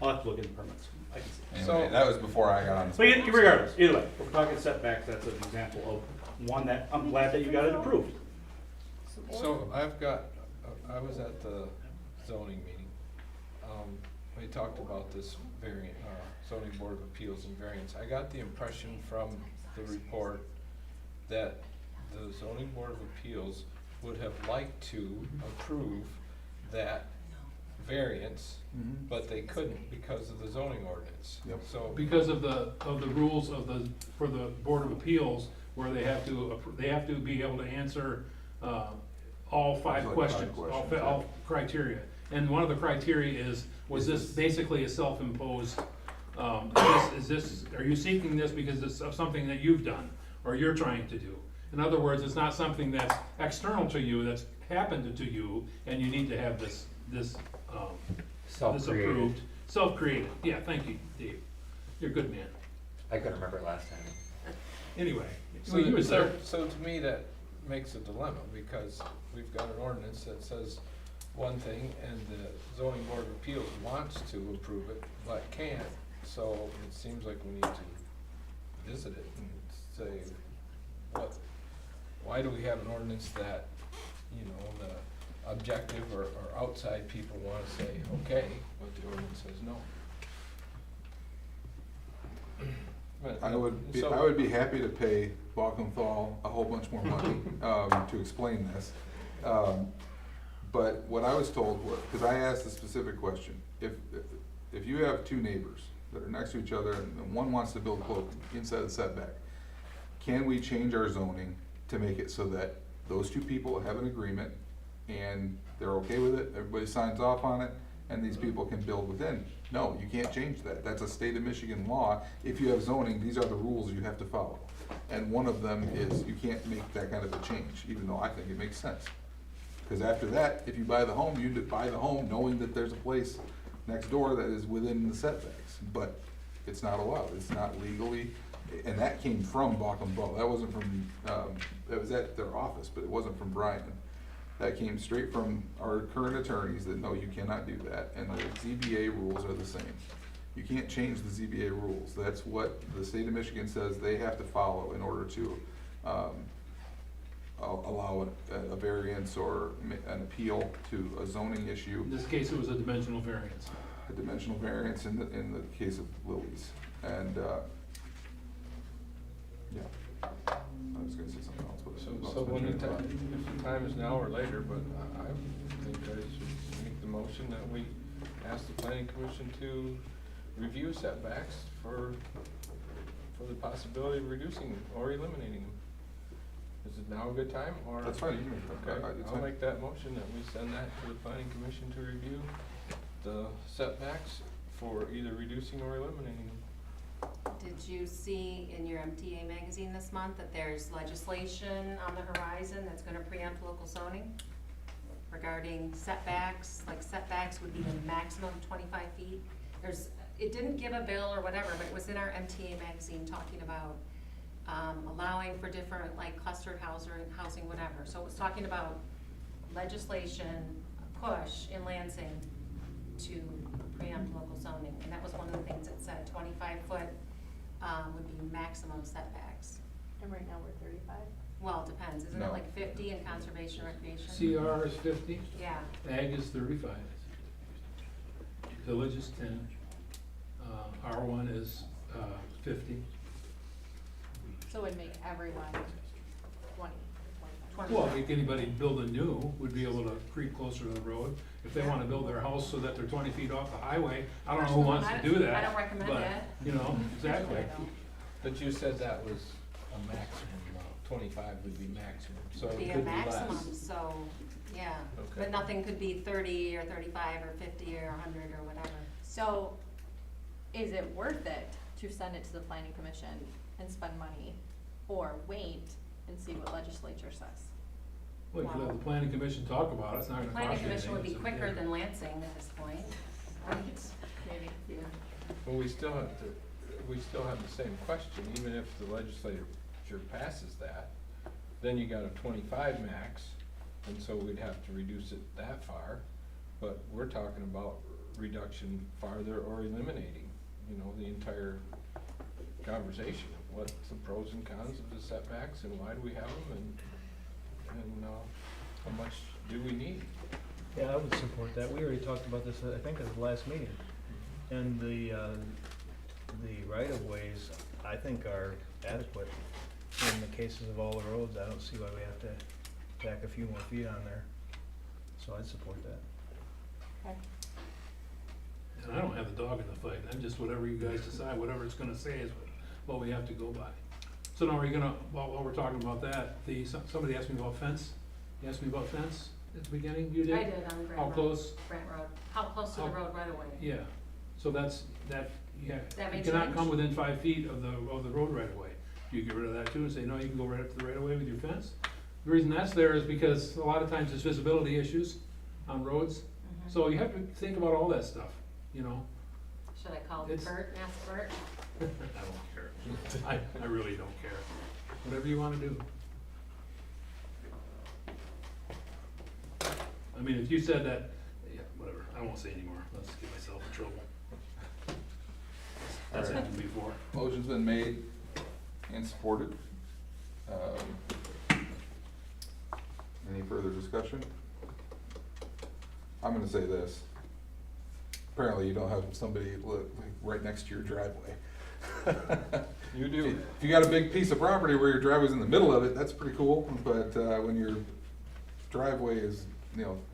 I'll have to look at the permits. I can see. Anyway, that was before I got on. But regardless, either way, if we're talking setbacks, that's an example of one that I'm glad that you got it approved. So I was at the zoning meeting. We talked about this zoning board of appeals and variance. I got the impression from the report that the zoning board of appeals would have liked to approve that variance, but they couldn't because of the zoning ordinance. Yep. So, Because of the rules for the Board of Appeals, where they have to be able to answer, all five Like questions, five all, questions, all criteria. And one of the criteria is, was Is this this- basically a self-imposed, is this, are you seeking this because it's of something that you've done, or you're trying to do? In other words, it's not something that's external to you, that's happened to you, and you need to have this, this Self-created. approved. Self-created, yeah, thank you, Dave. You're a good man. I couldn't remember it last time. Anyway, So, well, you was there. so to me, that makes a dilemma, because we've got an ordinance that says one thing, and the zoning board of appeals wants to approve it, but can't. So it seems like we need to visit it and say, why do we have an ordinance that, you know, the objective or outside people wanna say, okay, but the ordinance says no? But, I would so- be happy to pay Balkenthal a whole bunch more money, to explain this. But what I was told was, because I asked a specific question, if you have two neighbors that are next to each other and one wants to build close inside the setback, can we change our zoning to make it so that those two people have an agreement and they're okay with it, everybody signs off on it, and these people can build within? No, you can't change that. That's a state of Michigan law. If you have zoning, these are the rules you have to follow. And one of them is you can't make that kind of a change, even though I think it makes sense. Because after that, if you buy the home, you buy the home knowing that there's a place next door that is within the setbacks. But it's not allowed, it's not legally, and that came from Bach and Bow. That wasn't from, that was at their office, but it wasn't from Brian. That came straight from our current attorneys that no, you cannot do that, and the ZBA rules are the same. You can't change the ZBA rules. That's what the state of Michigan says they have to follow in order to, allow a variance or an appeal to a zoning issue. In this case, it was a dimensional variance. A dimensional variance in the case of Lily's, and, yeah. I was gonna say something else, but. So when the time, if the time is now or later, but I think I should make the motion that we ask the planning commission to review setbacks for the possibility of reducing or eliminating them. Is it now a good time, or? That's fine, you can make that. Okay, It's I'll fine. make that motion that we send that to the planning commission to review the setbacks for either reducing or eliminating them. Did you see in your MTA magazine this month that there's legislation on the horizon that's gonna preempt local zoning regarding setbacks? Like setbacks would be the maximum 25 feet. It didn't give a bill or whatever, but it was in our MTA magazine talking about allowing for different, like clustered housing, whatever. So it was talking about legislation, push in Lansing to preempt local zoning, and that was one of the things it said, 25-foot would be maximum setbacks. And right now we're 35. Well, it depends, isn't No. it like 50 in conservation recreation? CR is 50, Yeah, ag is 35, village is 10, R1 is 50. So it would make everyone 20, 25. Well, if anybody building new would be able to creep closer to the road. If they wanna build their house so that they're 20 feet off the highway, I don't know who wants to do that. I don't recommend but, it. You know, exactly. But you said that was a maximum, 25 would be maximum, so it Be could a be less. maximum, so, yeah, Okay. but nothing could be 30 or 35 or 50 or 100 or whatever. So is it worth it to send it to the planning commission and spend money, or wait and see what legislature says? Well, you could have the planning commission talk about it, it's not gonna cost you Planning anything. commission would be It's a- quicker yeah. than Lansing at this point, right? Maybe. Yeah. Well, we still have the same question, even if the legislature passes that, then you got a 25 max, and so we'd have to reduce it that far. But we're talking about reduction farther or eliminating, you know, the entire conversation of what's the pros and cons of the setbacks and why do we have them and how much do we need? Yeah, I would support that. We already talked about this, I think, at the last meeting. And the right-of-ways, I think, are adequate. In the cases of all the roads, I don't see why we have to tack a few more feet on there. So I'd support that. Okay. And I don't have a dog in the fight, I'm just whatever you guys decide, whatever it's gonna say is what we have to go by. So now are you gonna, while we're talking about that, somebody asked me about fence You asked me about fence at the beginning, you did? I did on Grant Road. How close? Grant Road. How close to the road right away? Yeah, so that, yeah, That you may cannot change. come within 5 feet of the road right away. You get rid of that too and say, no, you can go right up to the right of way with your fence? The reason that's there is because a lot of times there's visibility issues on roads. Mhm. So you have to think about all that stuff, you know? Should I call It's- Bert and ask Bert? I don't care. I really don't care. Whatever you wanna do. I mean, if you said that, yeah, whatever, I won't say anymore, let's get myself in trouble. That's Alright. happened before. Motion's been made and supported. Any further discussion? I'm gonna say this. Apparently you don't have somebody like right next to your driveway. You do. If you got a big piece of property where your driveway's in the middle of it, that's pretty cool, but, when your driveway is,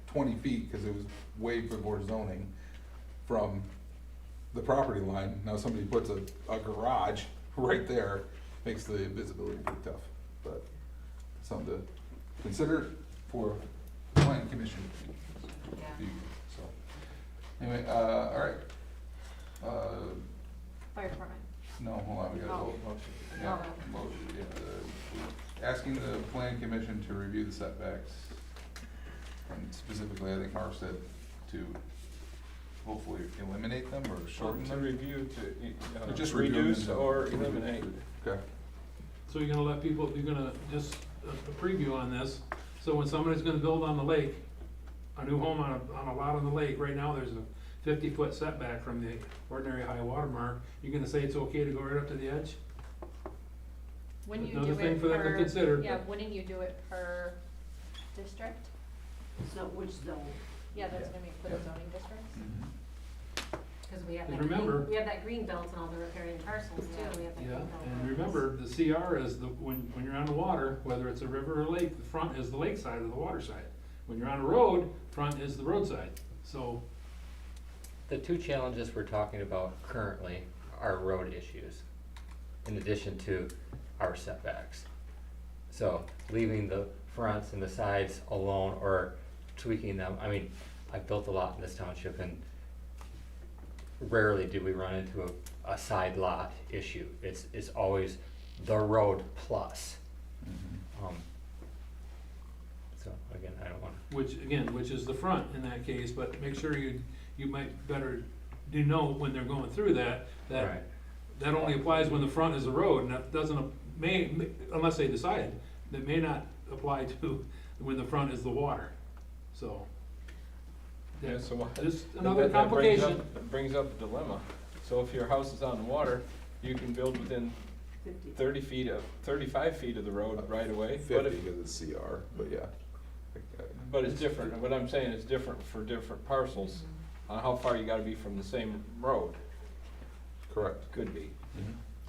20 feet, cause it was way before zoning, from the property line, now somebody puts a garage right there, makes the visibility pretty tough, but something to consider for the planning commission. Yeah. So, anyway, all right. Fire department. No, hold on, we gotta Oh. vote. Yeah, Oh. motion, asking the planning commission to review the setbacks. And specifically, I think Marv said to hopefully eliminate them or shorten To them. review, Or to just review them reduce and- or eliminate. Okay, So you're gonna let people, you're gonna, just a preview on this, so when somebody's gonna build on the lake, a new home on a lot on the lake, right now, there's a 50-foot setback from the ordinary high water mark, you're gonna say it's okay to go right up to the edge? When you Another do thing it for them to per, consider. yeah, wouldn't you do it per district? So which zone? Yeah, that's gonna be for the zoning districts. Cause we have And that green, remember- we have that green belt and all the riparian parcels too, we have that green Yeah, belt. and remember, the CR is when you're on the water, whether it's a river or lake, the front is the lake side or the water side. When you're on a road, front is the road side, so, The two challenges we're talking about currently are road issues, in addition to our setbacks. So leaving the fronts and the sides alone or tweaking them, I mean, I've built a lot in this township and rarely do we run into a side lot issue. It's always the road plus. So again, I don't wanna. which is the front in that case, but make sure you might better, when they're going through that Right. that only applies when the front is the road, and that doesn't, unless they decide, that may not apply to when the front is the water, so. Yeah, so what? Just that- another that brings complication. up- that brings up a dilemma. So if your house is on the water, you can build within 35 feet of the road right away. But 50 if, because it's CR, but yeah. but it's different, what I'm saying, it's different for different parcels, on how far you gotta be from the same road, Correct. could be.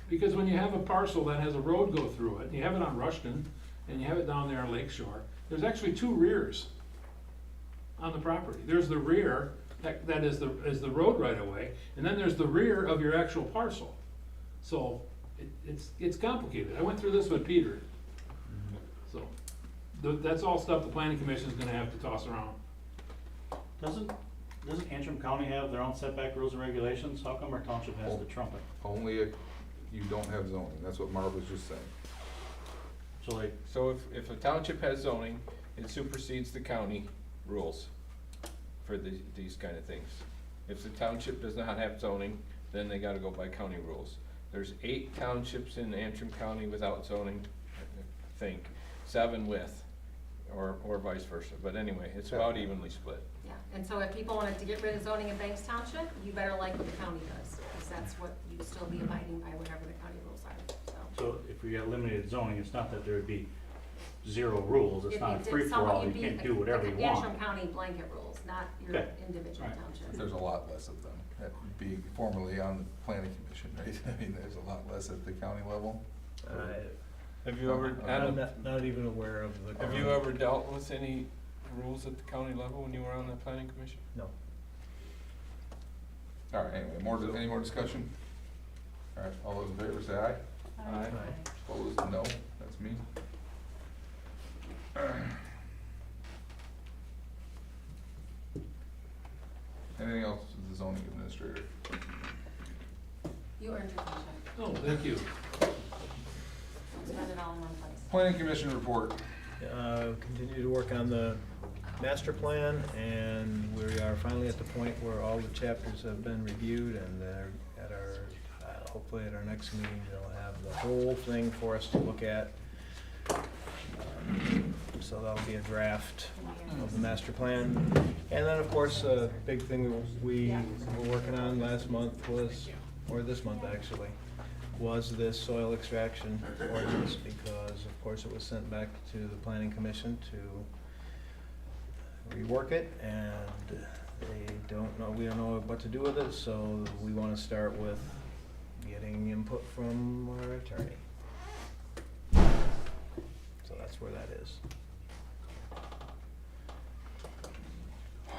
Because when you have a parcel that has a road go through it, you have it on Rushton, and you have it down there on Lake Shore, there's actually two rears on the property. There's the rear, that is the road right away, and then there's the rear of your actual parcel. So, it's complicated. I went through this with Peter. So, that's all stuff the planning commission's gonna have to toss around. Doesn't Antrim County have their own setback rules and regulations? How come our township has to trump it? Only if you don't have zoning, that's what Marv was just saying. So like, So if a township has zoning, it supersedes the county rules for these kind of things. If the township does not have zoning, then they gotta go by county rules. There's 8 townships in Antrim County without zoning, I think, 7 with, or vice versa, but anyway, it's about evenly split. Yeah, and so if people wanted to get rid of zoning in Banks Township, you better like what the county does, because that's what you still be abiding by, whatever the county rules are, so. so if we got limited zoning, it's not that there would be 0 rules, it's If not a you did free-for-all, somewhat, you you'd be can't like- do whatever you like want. Antrim County blanket rules, not your Okay. individual Right. township. There's a lot less of them, that would be formerly on the planning commission, right? I mean, there's a lot less at the county level. Have you ever, I'm not even aware of the. Have you ever dealt with any rules at the county level when you were on the planning commission? No. All right, anyway, any more discussion? All right, all those in favor say aye. Aye. Opposed, no, that's me. Anything else with the zoning administrator? You earned your paycheck. Oh, thank you. Spend it all in one place. Planning commission report. Continue to work on the master plan, and we are finally at the point where all the chapters have been reviewed, and they're at our, hopefully at our next meeting, they'll have the whole thing for us to look at. So that'll be a draft of the master plan. And then, of course, a big thing we were working on last month was, or this month actually, was this soil extraction ordinance, because of course it was sent back to the planning commission to rework it, and they don't know, we don't know what to do with it, so we wanna start with getting input from our attorney. So that's where that is.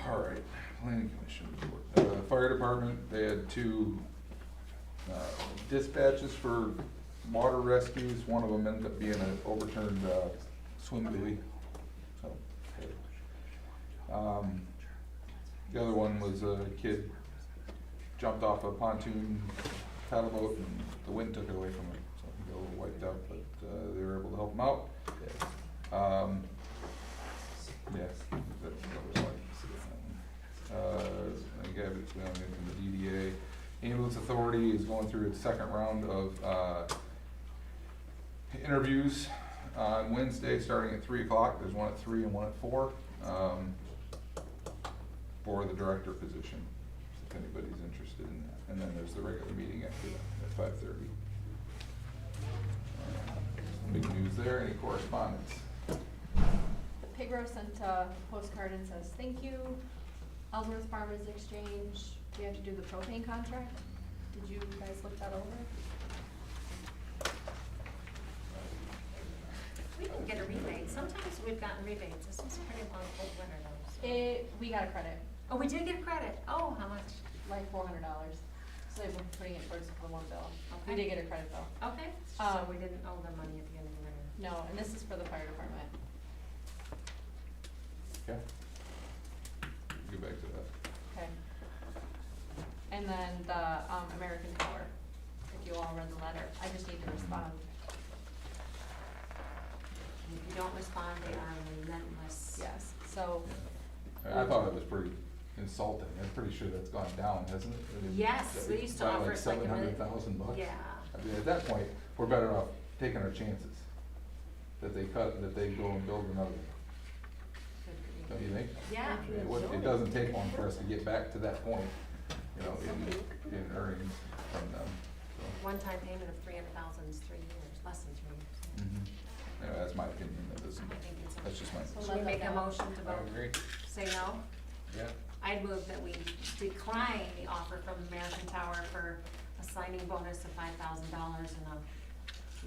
All right, planning commission report. Fire department, they had 2 dispatches for water rescues. One of them ended up being an overturned swim buoy. So, the other one was a kid jumped off a pontoon paddle boat and the wind took it away from him, so he got a little wiped out, but they were able to help him out. Yes, that's what I like to see that one. I gave it to the DDA. Ambulance Authority is going through its second round of interviews on Wednesday, starting at 3 o'clock. There's one at 3 and one at 4 for the director position, if anybody's interested in that. And then there's the regular meeting after that at 5:30. Big news there. Any correspondence? Pigro sent a postcard and says, thank you, Ellsworth Farmers Exchange. We have to do the propane contract. Did you guys look that over? We didn't get a rebate. Sometimes we've gotten rebates. This was pretty long, cold winter though. We got a credit, Oh, we did get credit. Oh, how much? like $400. So they've been putting it towards the one bill. We Okay. did get a credit though. Okay, so we didn't owe them money at the end of the winter. No, and this is for the fire department. Okay. Get back to that. Okay. And then the, American Tower, if you all read the letter, I just need to respond. And if you don't respond, they are relentless. Yes, so, I thought it was pretty insulting. I'm pretty sure that's gone down, hasn't it? I mean, Yes, they used to by offer us like a million. $700,000. Yeah. I mean, at that point, we're better off taking our chances. That they cut, that they go and build another. Don't you think? Yeah. It doesn't take long for us to get back to that point, you know, in earnings from them, so. One-time payment of $300,000 is 3 years, less than 3 years. Anyway, that's my opinion. That doesn't, I think it's. that's just my. So Should we make a motion to I vote? agree. Say no? Yeah. I'd move that we decline the offer from American Tower for a signing bonus of $5,000 and a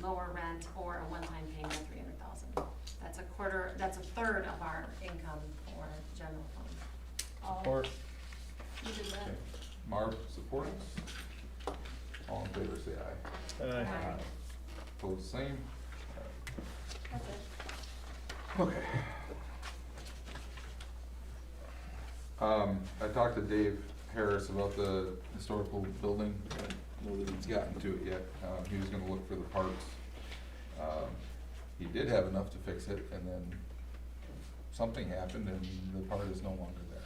lower rent or a one-time payment of $300,000. That's a third of our income for general fund. Or, you did that. Okay. Marv supports. All in favor, say aye. Aye. Opposed, same. That's it. Okay. I talked to Dave Harris about the historical building. I don't know that he's gotten to it yet. He was gonna look for the parts. He did have enough to fix it, and then something happened and the part is no longer there,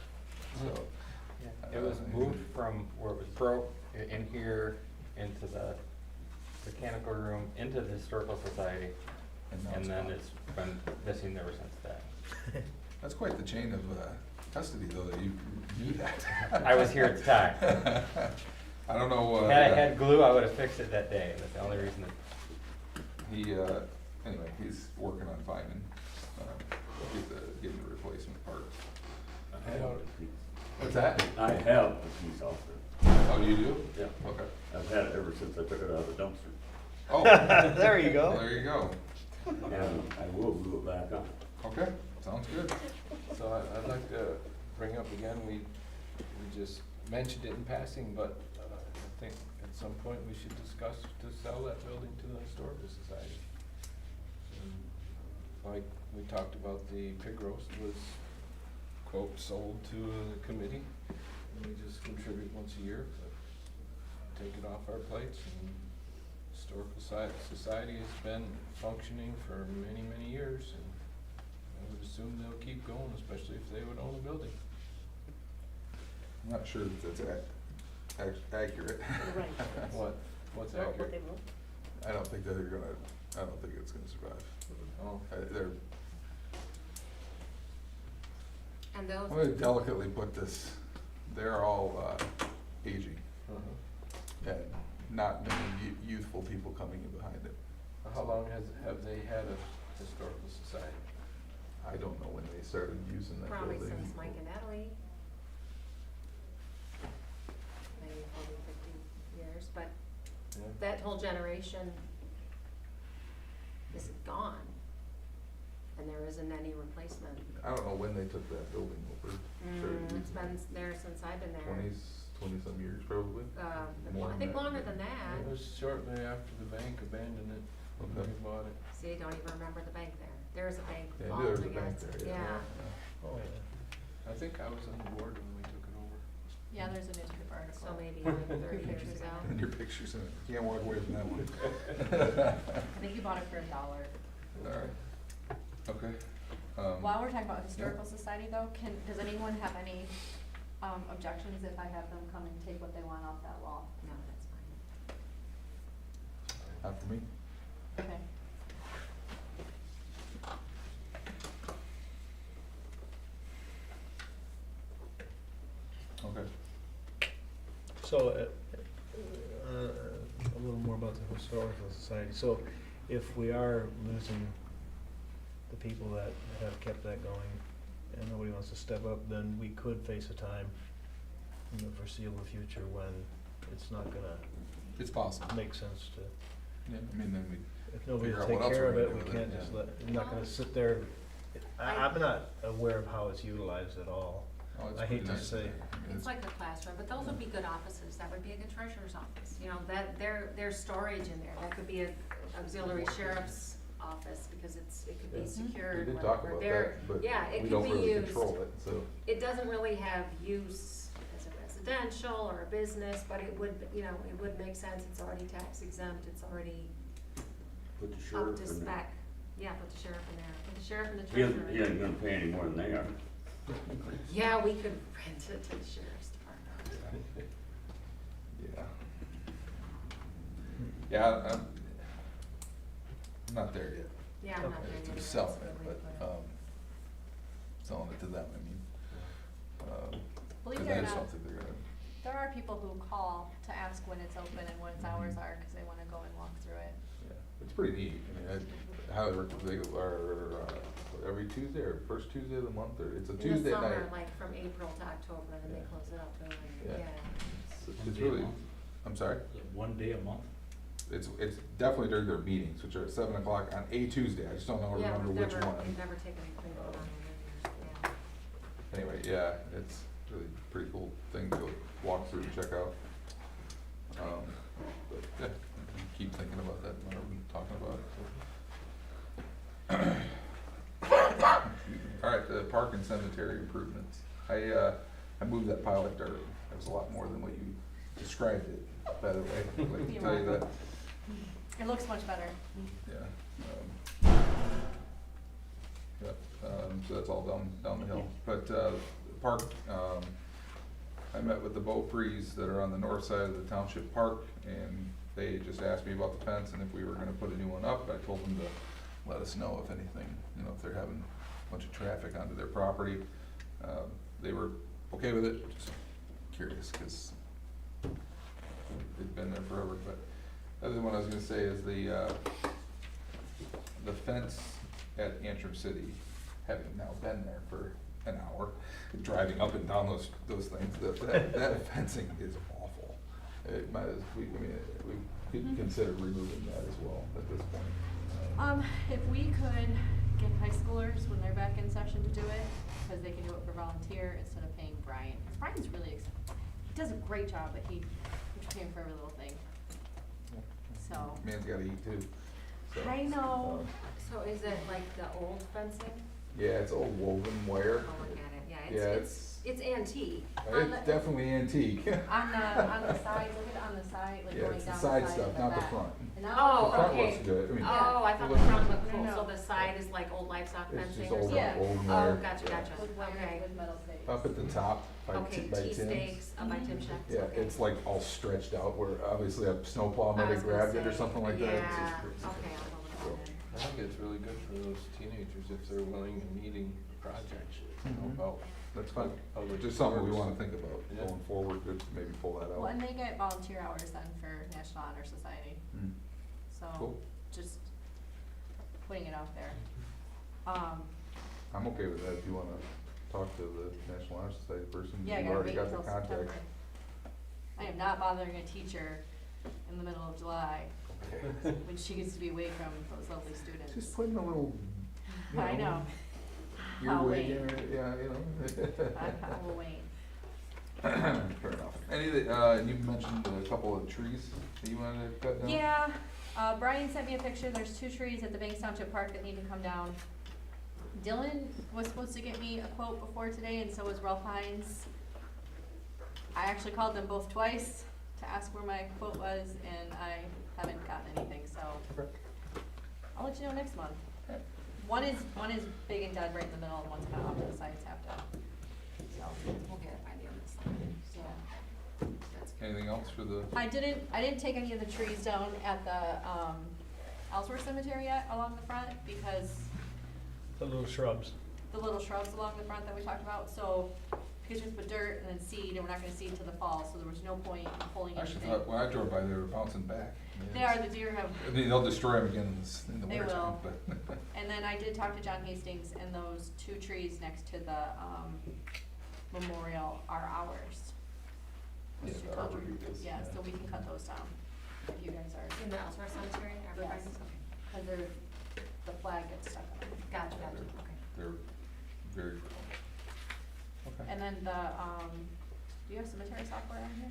so. It was moved from where it was broke, in here, into the mechanical room, into the historical society, now and it's then gone. it's been missing ever since that. That's quite the chain of custody, though, that you knew that. I was here at the time. I don't know. Had I had glue, I would've fixed it that day, that's the only reason that. He, anyway, he's working on finding, getting the replacement parts. I have a piece. What's that? I have a piece out there. Oh, you do? Yeah. Okay. I've had it ever since I took it out of the dumpster. Oh. There you go. There you go. And I will glue it back on. Okay, sounds good. So I'd like to bring up again, we just mentioned it in passing, but I think at some point we should discuss to sell that building to the Historical Society. Like we talked about, the pig roast was, quote, sold to the committee. we just contribute once a year, but take it off our plates. And Historical Society has been functioning for many, many years, and I would assume they'll keep going, especially if they would own a building. I'm not sure that that's accurate. Right. What's Well, what accurate? they will. I don't think that I don't think it's gonna survive. Oh, They're, And those, I'm gonna delicately put this, they're all, aging, uh-huh. and not many youthful people coming in behind it. How long have they had a historical society? I don't know when they started using that building. probably since Mike and Natalie. Maybe 40, 50 years, but Yeah. that whole generation is gone. And there isn't any replacement. I don't know when they took that building over. Started It's using been it. there since I've been there. 20-some years probably. More I than think that. longer than that. It was shortly after the bank abandoned it, when Okay. we bought it. See, I don't even remember the bank there. There was a bank Yeah, involved, there was I a bank guess. there, yeah. Oh, yeah. I think I was on the board when we took it over. Yeah, there's a newspaper article. So maybe like 30 years ago. And your pictures in it, you can't walk away from that one. I think you bought it for $1. Alright, okay. While we're talking about historical society though, does anyone have any, objections if I have them come and take what they want off that wall? No, that's fine. Not for me. Okay. Okay. So, a little more about the historical society. So, if we are losing the people that have kept that going, and nobody wants to step up, then we could face a time in the foreseeable future when it's not gonna It's possible. make sense to, Yeah, I mean, then we, if nobody Figure will out take what else care we're of it, gonna we do with it, can't yeah. just we're not gonna sit there. I'm not aware of how it's utilized at all. oh, it's I hate pretty to nice. say. It's like a classroom, but those would be good offices. That would be a good treasurer's office. You know, that, there's storage in there. That could be a auxiliary sheriff's office because it could be We secured, did talk whatever. about There, that, but yeah, it we could don't be really used. control it, so. It doesn't really have use as a residential or a business, but it would, you know, it would make sense. It's already tax exempt. It's already Put the up sheriff to in there. spec. Yeah, put the sheriff in there. Put the sheriff and the He treasurer. ain't gonna pay any more than they are. Yeah, we could rent it to the sheriff's department. Yeah. Yeah, I'm not there yet. Yeah, I'm not there To yet. selling That's a it, good way to but, put it. selling it to them, I mean. Believe 'Cause it or I just not, don't think they're gonna, there are people who call to ask when it's open and what its hours are, cause they wanna go and walk through it. yeah, it's pretty neat. I mean, I highly recommend, they are, every Tuesday or first Tuesday of the month, or it's a Tuesday night. In the summer, like from April to October, and then they Yeah. close it up early, Yeah. yeah. It's really, I'm sorry? Is it 1 day a month? It's definitely during their meetings, which are at 7 o'clock on a Tuesday. I just don't know, Yeah, remember we've which never, one. we've never taken a clean vote on it, yeah. Anyway, yeah, it's really a pretty cool thing to go walk through and check out. But yeah, keep thinking about that whenever we're talking about it. All right, the park and cemetery improvements. I moved that pile of dirt. It was a lot more than what you described it, by the way. I'd like to You're tell you that. welcome. It looks much better. Yeah. Yep, so that's all down the hill. But, the park, I met with the Beauprees that are on the north side of the township park, and they just asked me about the fence and if we were gonna put a new one up. I told them to let us know if anything, you know, if they're having a bunch of traffic onto their property. They were okay with it, just curious, cause they've been there forever, but the other one I was gonna say is the fence at Antrim City, having now been there for an hour, driving up and down those things, that fencing is awful. It might as, we could consider removing that as well at this point. If we could get high schoolers when they're back in session to do it, cause they can do it for volunteer instead of paying Brian. 'Cause Brian's really, he does a great job, but we're paying for every little thing, so. Man's gotta eat too. So, I know. So is it like the old fencing? Yeah, it's old woven wire. I'll look at it, yeah, Yeah, it's It's antique. On the- It's definitely antique. On the side, look at on the side, like Yeah, going it's the down side the stuff, and not the back. front. And now- Oh, The front okay. looks good, I mean. Oh, I thought the Look- front looked cool, No, no. so the side is like old livestock It's fencing just or old, something? Yeah. old Oh, wire. gotcha, gotcha, With okay. with metal stakes. Up at the top by Okay, by T Tim's. stakes, by Tim Sheck. Yeah, okay. it's like all stretched out where obviously a snowplow might I was have gonna grabbed it or say, something like that. It's just Yeah, crazy. okay, I'll go look at that. I think it's really good for those teenagers if they're willing and needing the project, you know, Mhm. about. That's fine. public Just something we works. wanna think about Yeah. going forward, to maybe pull that Well, out. and they get volunteer hours then for National Honor Society, Mm. so Cool. just putting it out there. I'm okay with that if you wanna talk to the National Honor Society person. Yeah, I You've gotta already wait got the until contact. September. I am not bothering a teacher in the middle of July Okay. when she gets to be away from those lovely students. Just putting a little, you I know. your I'll way wait. in, or- yeah, you know. I will wait. Fair enough. You mentioned a couple of trees that you wanted to cut down? Yeah, Brian sent me a picture, there's 2 trees at the Banks Township Park that need to come down. Dylan was supposed to get me a quote before today, and so was Ralph Hines. I actually called them both twice to ask where my quote was, and I haven't gotten anything, so I'll let you know next month. One is big and dead right in the middle, and one's kind of off to the sides half done. So, We'll get it by the end of the summer. yeah. That's good. Anything else for the, I didn't take any of the trees down at the, Ellsworth Cemetery yet along the front, because The little shrubs. the little shrubs along the front that we talked about, so, because we put dirt and then seed, and we're not gonna seed till the fall, so there was no point in pulling I actually anything. thought, when I drove by, they were bouncing back. They are, the deer have, I mean, they'll destroy them again in the They winter time, will. but. and then I did talk to John Hastings, and those 2 trees next to the, memorial are ours. Those Yeah, 2 the tall arborvitae trees. is, Yeah, yeah. so we can cut those down, if you guys are, In the Ellsworth Cemetery, Yes. cause they're, the flag gets stuck on them. Gotcha, gotcha, okay. They're very fertile. Okay. And then the, do you have cemetery software on here?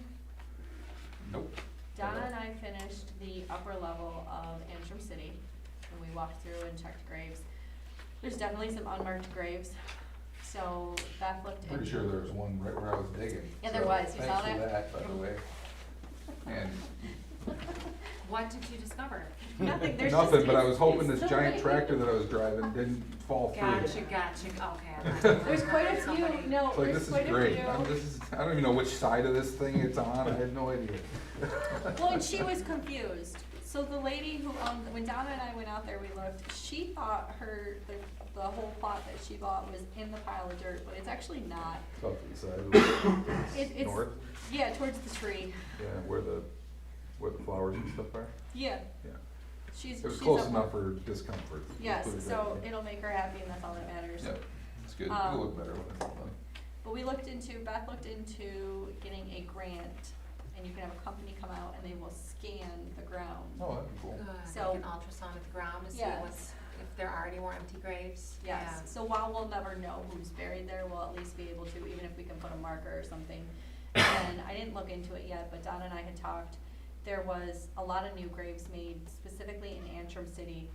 Nope. Donna and I finished the upper level of Antrim City, and we walked through and checked graves. There's definitely some unmarked graves, so Beth looked into. Pretty sure there was one right where I was digging. Yeah, there so was. You saw Thanks for that? that, by the way. And What did you discover? Nothing, there's just. nothing, but I it's- was hoping it's this still giant right. tractor that I was driving didn't fall through. Gotcha, gotcha, okay. I thought There's quite a you few, somebody- no, It's like, there's this is quite a few. great. I don't even know which side of this thing it's on. I had no idea. Well, and she was confused. So the lady who owned, when Donna and I went out there, we looked, she thought the whole plot that she bought was in the pile of dirt, but it's actually not. It's off to the side. It's, North, yeah, towards the tree. yeah, where the flowers and stuff are. Yeah, Yeah. she's. It was she's close up- enough for discomfort. let's Yes, put it that so way. it'll make her happy and that's all that matters. Yep, it's good. Um, It'll look better when it's all done. But Beth looked into getting a grant, and you can have a company come out and they will scan the ground. Oh, that'd be cool. Good, So- like an ultrasound of the ground to see Yes. what's, if there are any more empty graves. Yes, so while we'll never know who's buried there, we'll at least be able to, even if we can put a marker or something. And I didn't look into it yet, but Donna and I had talked, there was a lot of new graves made specifically in Antrim City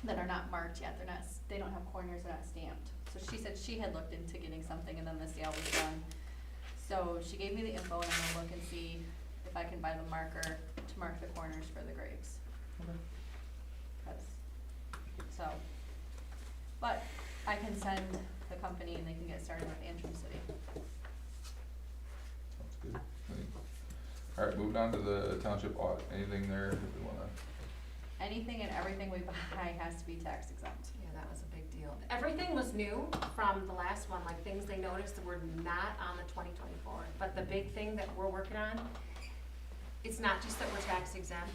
that are not marked yet, they don't have corners, they're not stamped. So she said she had looked into getting something and then the sale was done. So she gave me the info and I'm gonna look and see if I can buy the marker to mark the corners for the graves. So, but I can send the company and they can get started with Antrim City. Sounds good. All right, moving on to the township audit. Anything there that we wanna? Anything and everything we buy has to be tax exempt. Yeah, that was a big deal. Everything was new from the last one, like things they noticed that were not on the 2024. But the big thing that we're working on, it's not just that we're tax exempt,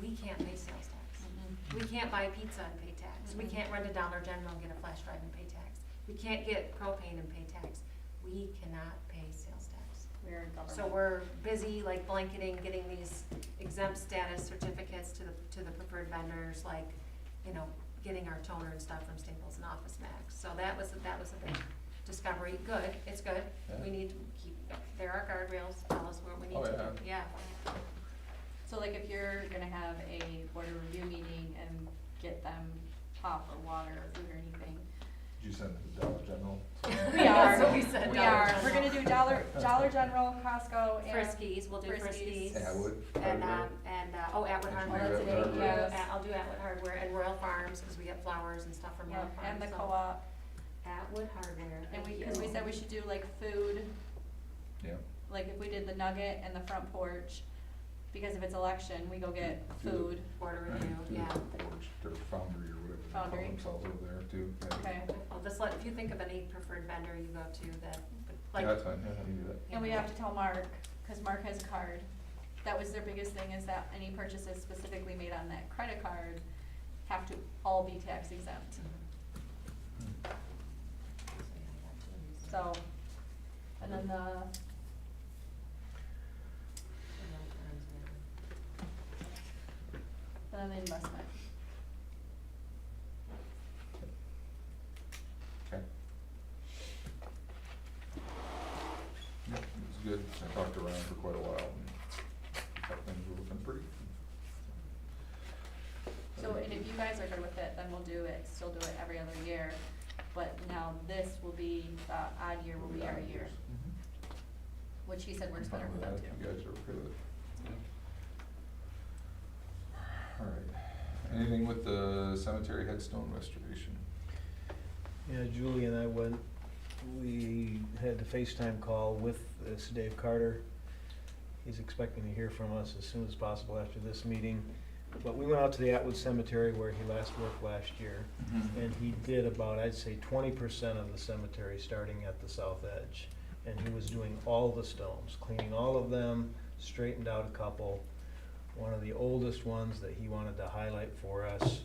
we can't pay sales tax. We can't buy pizza and pay tax. We Mhm. can't run to Dollar General and get a flash drive and pay tax. We can't get propane and pay tax. We cannot pay sales tax. We're in government. So we're busy like blanketing, getting these exempt status certificates to the preferred vendors, like, you know, getting our toner and stuff from Staples and Office Max. So that was a big discovery. Good, it's good. Yeah. We need to keep, there are guardrails, tell us where we need Oh, to, yeah. yeah. So like if you're gonna have a board of review meeting and get them pop or water or food or anything, Did you send it to Dollar General? We are, So we said we Dollar are, General. we're gonna do Dollar General, Costco, and. Friskies, we'll do Friskies. Atwood. And, Atwood Hardware. That's today, yes. I'll do Atwood Hardware and Royal Farms, cause we get flowers and stuff from Royal Yep, Farms. and the so co-op, Atwood Hardware. and we, thank cause we you. said we should do like food, Yeah. like if we did the Nugget and the front porch, because if it's election, we go get food. Board of Review, Do the yeah. porch, or Foundry or whatever they call Foundry. themselves over there too. Yeah. Okay, Well, just if you think of any preferred vendor you go to that, Yeah, like, that's fine, yeah, I can do that. and we have to tell Mark, cause Mark has a card. That was their biggest thing, is that any purchases specifically made on that credit card have to all be tax exempt. So, and then the investment. Okay. Yeah, it's good. I talked around for quite a while and thought things were looking pretty. So, and if you guys are good with it, then we'll do it, still do it every other year. But now this will be, odd year will be our year, which he said works better for them You too. guys are okay with it? Alright, anything with the cemetery headstone restoration? Yeah, Julie and I went, we had the FaceTime call with Dave Carter. He's expecting to hear from us as soon as possible after this meeting. But we went out to the Atwood Cemetery where he last worked last year, and he did about, I'd say, 20% of the cemetery starting at the south edge. And he was doing all the stones, cleaning all of them, straightened out a couple. One of the oldest ones that he wanted to highlight for us,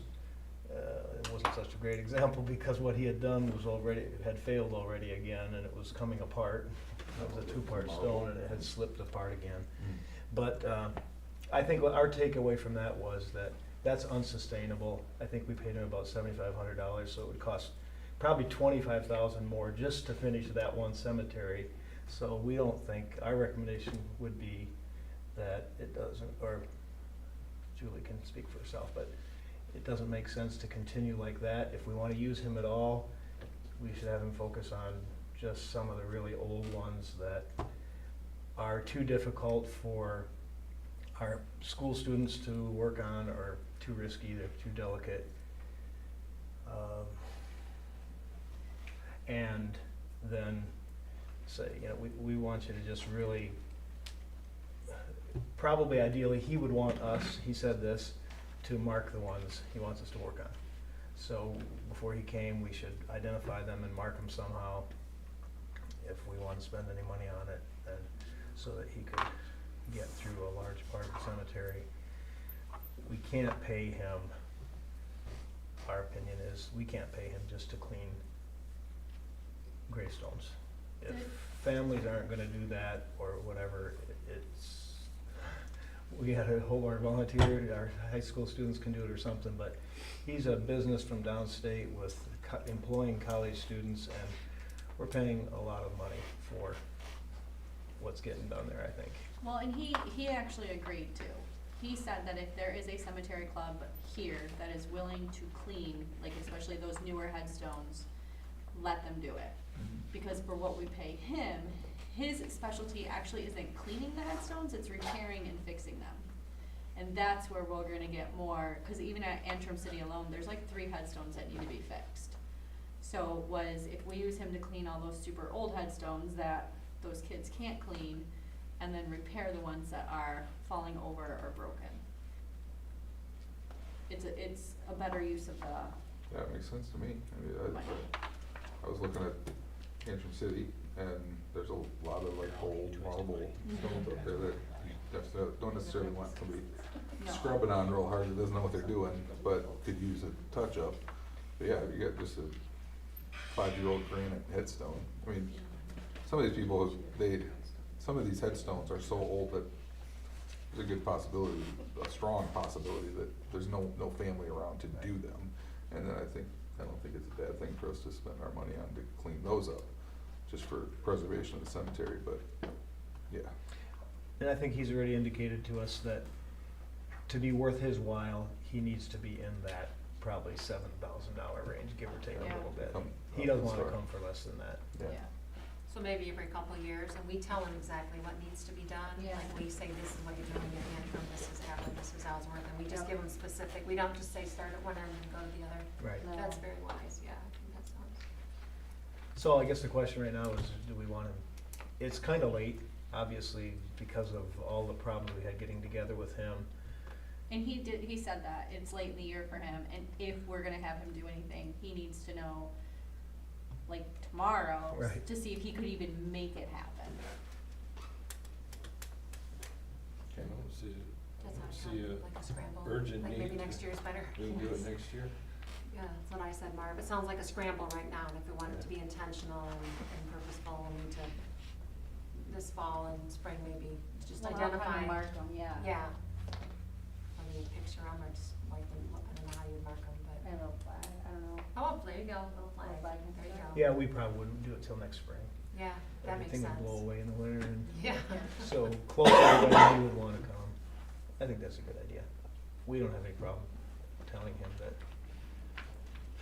it wasn't such a great example because what he had done was already, had failed already again, and it was coming apart. It was a two-part stone and it had slipped apart again. But I think what our takeaway from that was that that's unsustainable. I think we paid him about $7,500, so it would cost probably $25,000 more just to finish that one cemetery. So we don't think, our recommendation would be that it doesn't, or Julie can speak for herself, but it doesn't make sense to continue like that. If we wanna use him at all, we should have him focus on just some of the really old ones that are too difficult for our school students to work on, or too risky, they're too delicate. And then say, you know, we want you to just really, probably ideally, he would want us, he said this, to mark the ones he wants us to work on. So before he came, we should identify them and mark them somehow if we want to spend any money on it, and so that he could get through a large part of the cemetery. We can't pay him, our opinion is, we can't pay him just to clean gravestones. If families aren't gonna do that or whatever, it's, we had a whole, our volunteer, our high school students can do it or something, but he's a business from downstate with employing college students, and we're paying a lot of money for what's getting done there, I think. Well, and he actually agreed too. He said that if there is a cemetery club here that is willing to clean, like especially those newer headstones, let them do it. Because for what we pay him, his specialty actually isn't cleaning the headstones, it's repairing and fixing them. And that's where we're gonna get more, cause even at Antrim City alone, there's like 3 headstones that need to be fixed. So if we use him to clean all those super old headstones that those kids can't clean, and then repair the ones that are falling over or broken. It's a better use of the That makes sense to me. I mean, money. I was looking at Antrim City, and there's a lot of like old marble stones up there that you don't necessarily want somebody No. scrubbing on real hard that doesn't know what they're doing, but could use a touch-up. But yeah, you got just a 5-year-old granite headstone. I mean, some of these people, some of these headstones are so old that there's a good possibility, a strong possibility that there's no family around to do them. And then I don't think it's a bad thing for us to spend our money on to clean those up, just for preservation of the cemetery, but, yeah. And I think he's already indicated to us that to be worth his while, he needs to be in that probably $7,000 range, give or take a Yeah. little bit. Come He up doesn't the wanna store. come for less than that. Yeah. So maybe every couple of years, and we tell them exactly what needs to be done. Yeah. Like we say, this is what you're doing at Antrim, this is Atwood, this is Ellsworth, and we just Yep. give them specific, we don't just say start at one end and go to the other. Right. No. That's very wise, yeah, I think that sounds. So I guess the question right now is, do we want to, it's kind of late, obviously, because of all the problems we had getting together with him. And he said that, it's late in the year for him, and if we're gonna have him do anything, he needs to know, like, tomorrow, Right. to see if he could even make it happen. I don't see, I That's don't how see I a like a scramble. urgent Like maybe need next to- year's better. we can do it next year. Yeah, that's what I said, Marv. It sounds like a scramble right now, and if we want it to be intentional and purposeful, we need to, this fall and spring maybe, just Well, I'll identify. kinda mark 'em, yeah. Yeah. Whether you picture them or just like them, I don't know how you mark them, but. A little flag, I don't know. Oh, there you go, little flag. Little flag. There you go. Yeah, we probably wouldn't do it till next spring. Yeah, that makes Everything sense. would blow away in the winter, and Yeah. so closer to when he would want to come. I think that's a good idea. We don't have any problem telling him that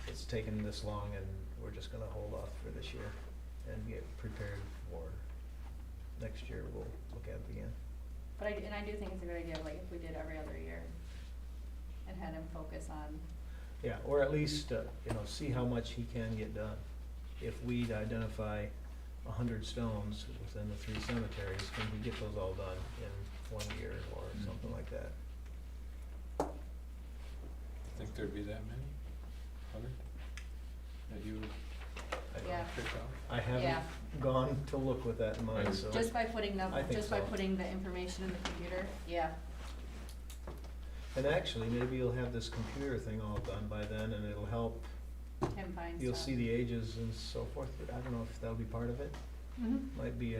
it's taken this long and we're just gonna hold off for this year and get prepared for next year. We'll look at it again. But I do think it's a good idea, like, if we did every other year and had him focus on, Yeah, or at least, see how much he can get done. If we'd identify 100 stones within the 3 cemeteries, can we get those all done in 1 year or something like that? Think there'd be that many? 100? That you would yeah, pick out? I haven't gone to look with that in mind, so. just by putting I think just by so. putting the information in the computer, yeah. And actually, maybe you'll have this computer thing all done by then, and it'll help, Him find you'll stuff. see the ages and so forth. I don't know if that'll be part of it. Mhm. Might be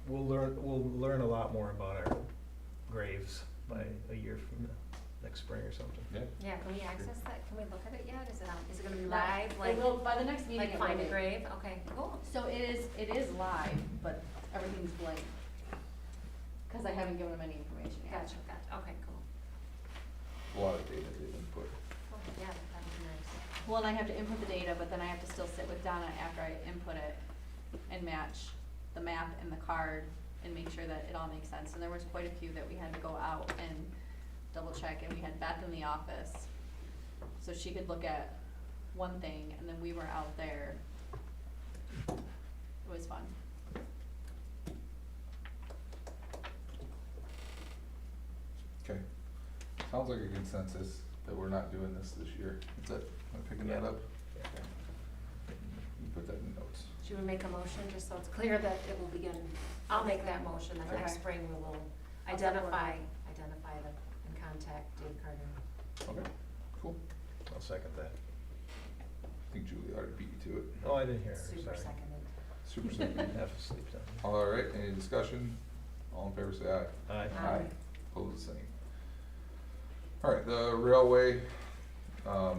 we'll learn a lot more about our graves by a year from now, next spring or something. Yeah. Yeah, can we access that? Can we look at it yet? Is it gonna be Not- live, it like, will- by the next meeting, like it will find a be. grave? Okay, cool. So it is live, but everything's blank. Cause I haven't given him any information yet. Gotcha, okay, cool. A lot of data they've input. Oh, yeah, that'd be nice. Well, and I have to input the data, but then I have to still sit with Donna after I input it and match the map and the card and make sure that it all makes sense. And there was quite a few that we had to go out and double check, and we had Beth in the office. So she could look at one thing, and then we were out there. It was fun. Okay. Sounds like a consensus that we're not doing this year. Is that, am I picking that Yeah. up? Okay. You put that in notes. Should we make a motion, just so it's clear that it will begin, I'll make that motion, that next Okay. spring we will I'll support identify it. and contact Dave Carter. Okay, cool. I'll second that. I think Julie already beat you to it. Oh, I didn't hear her, Super sorry. seconded. Super simple. Half asleep then. All right, any discussion? All in favor, say aye. Aye. Aye. Opposed, the same. All right, the railway, I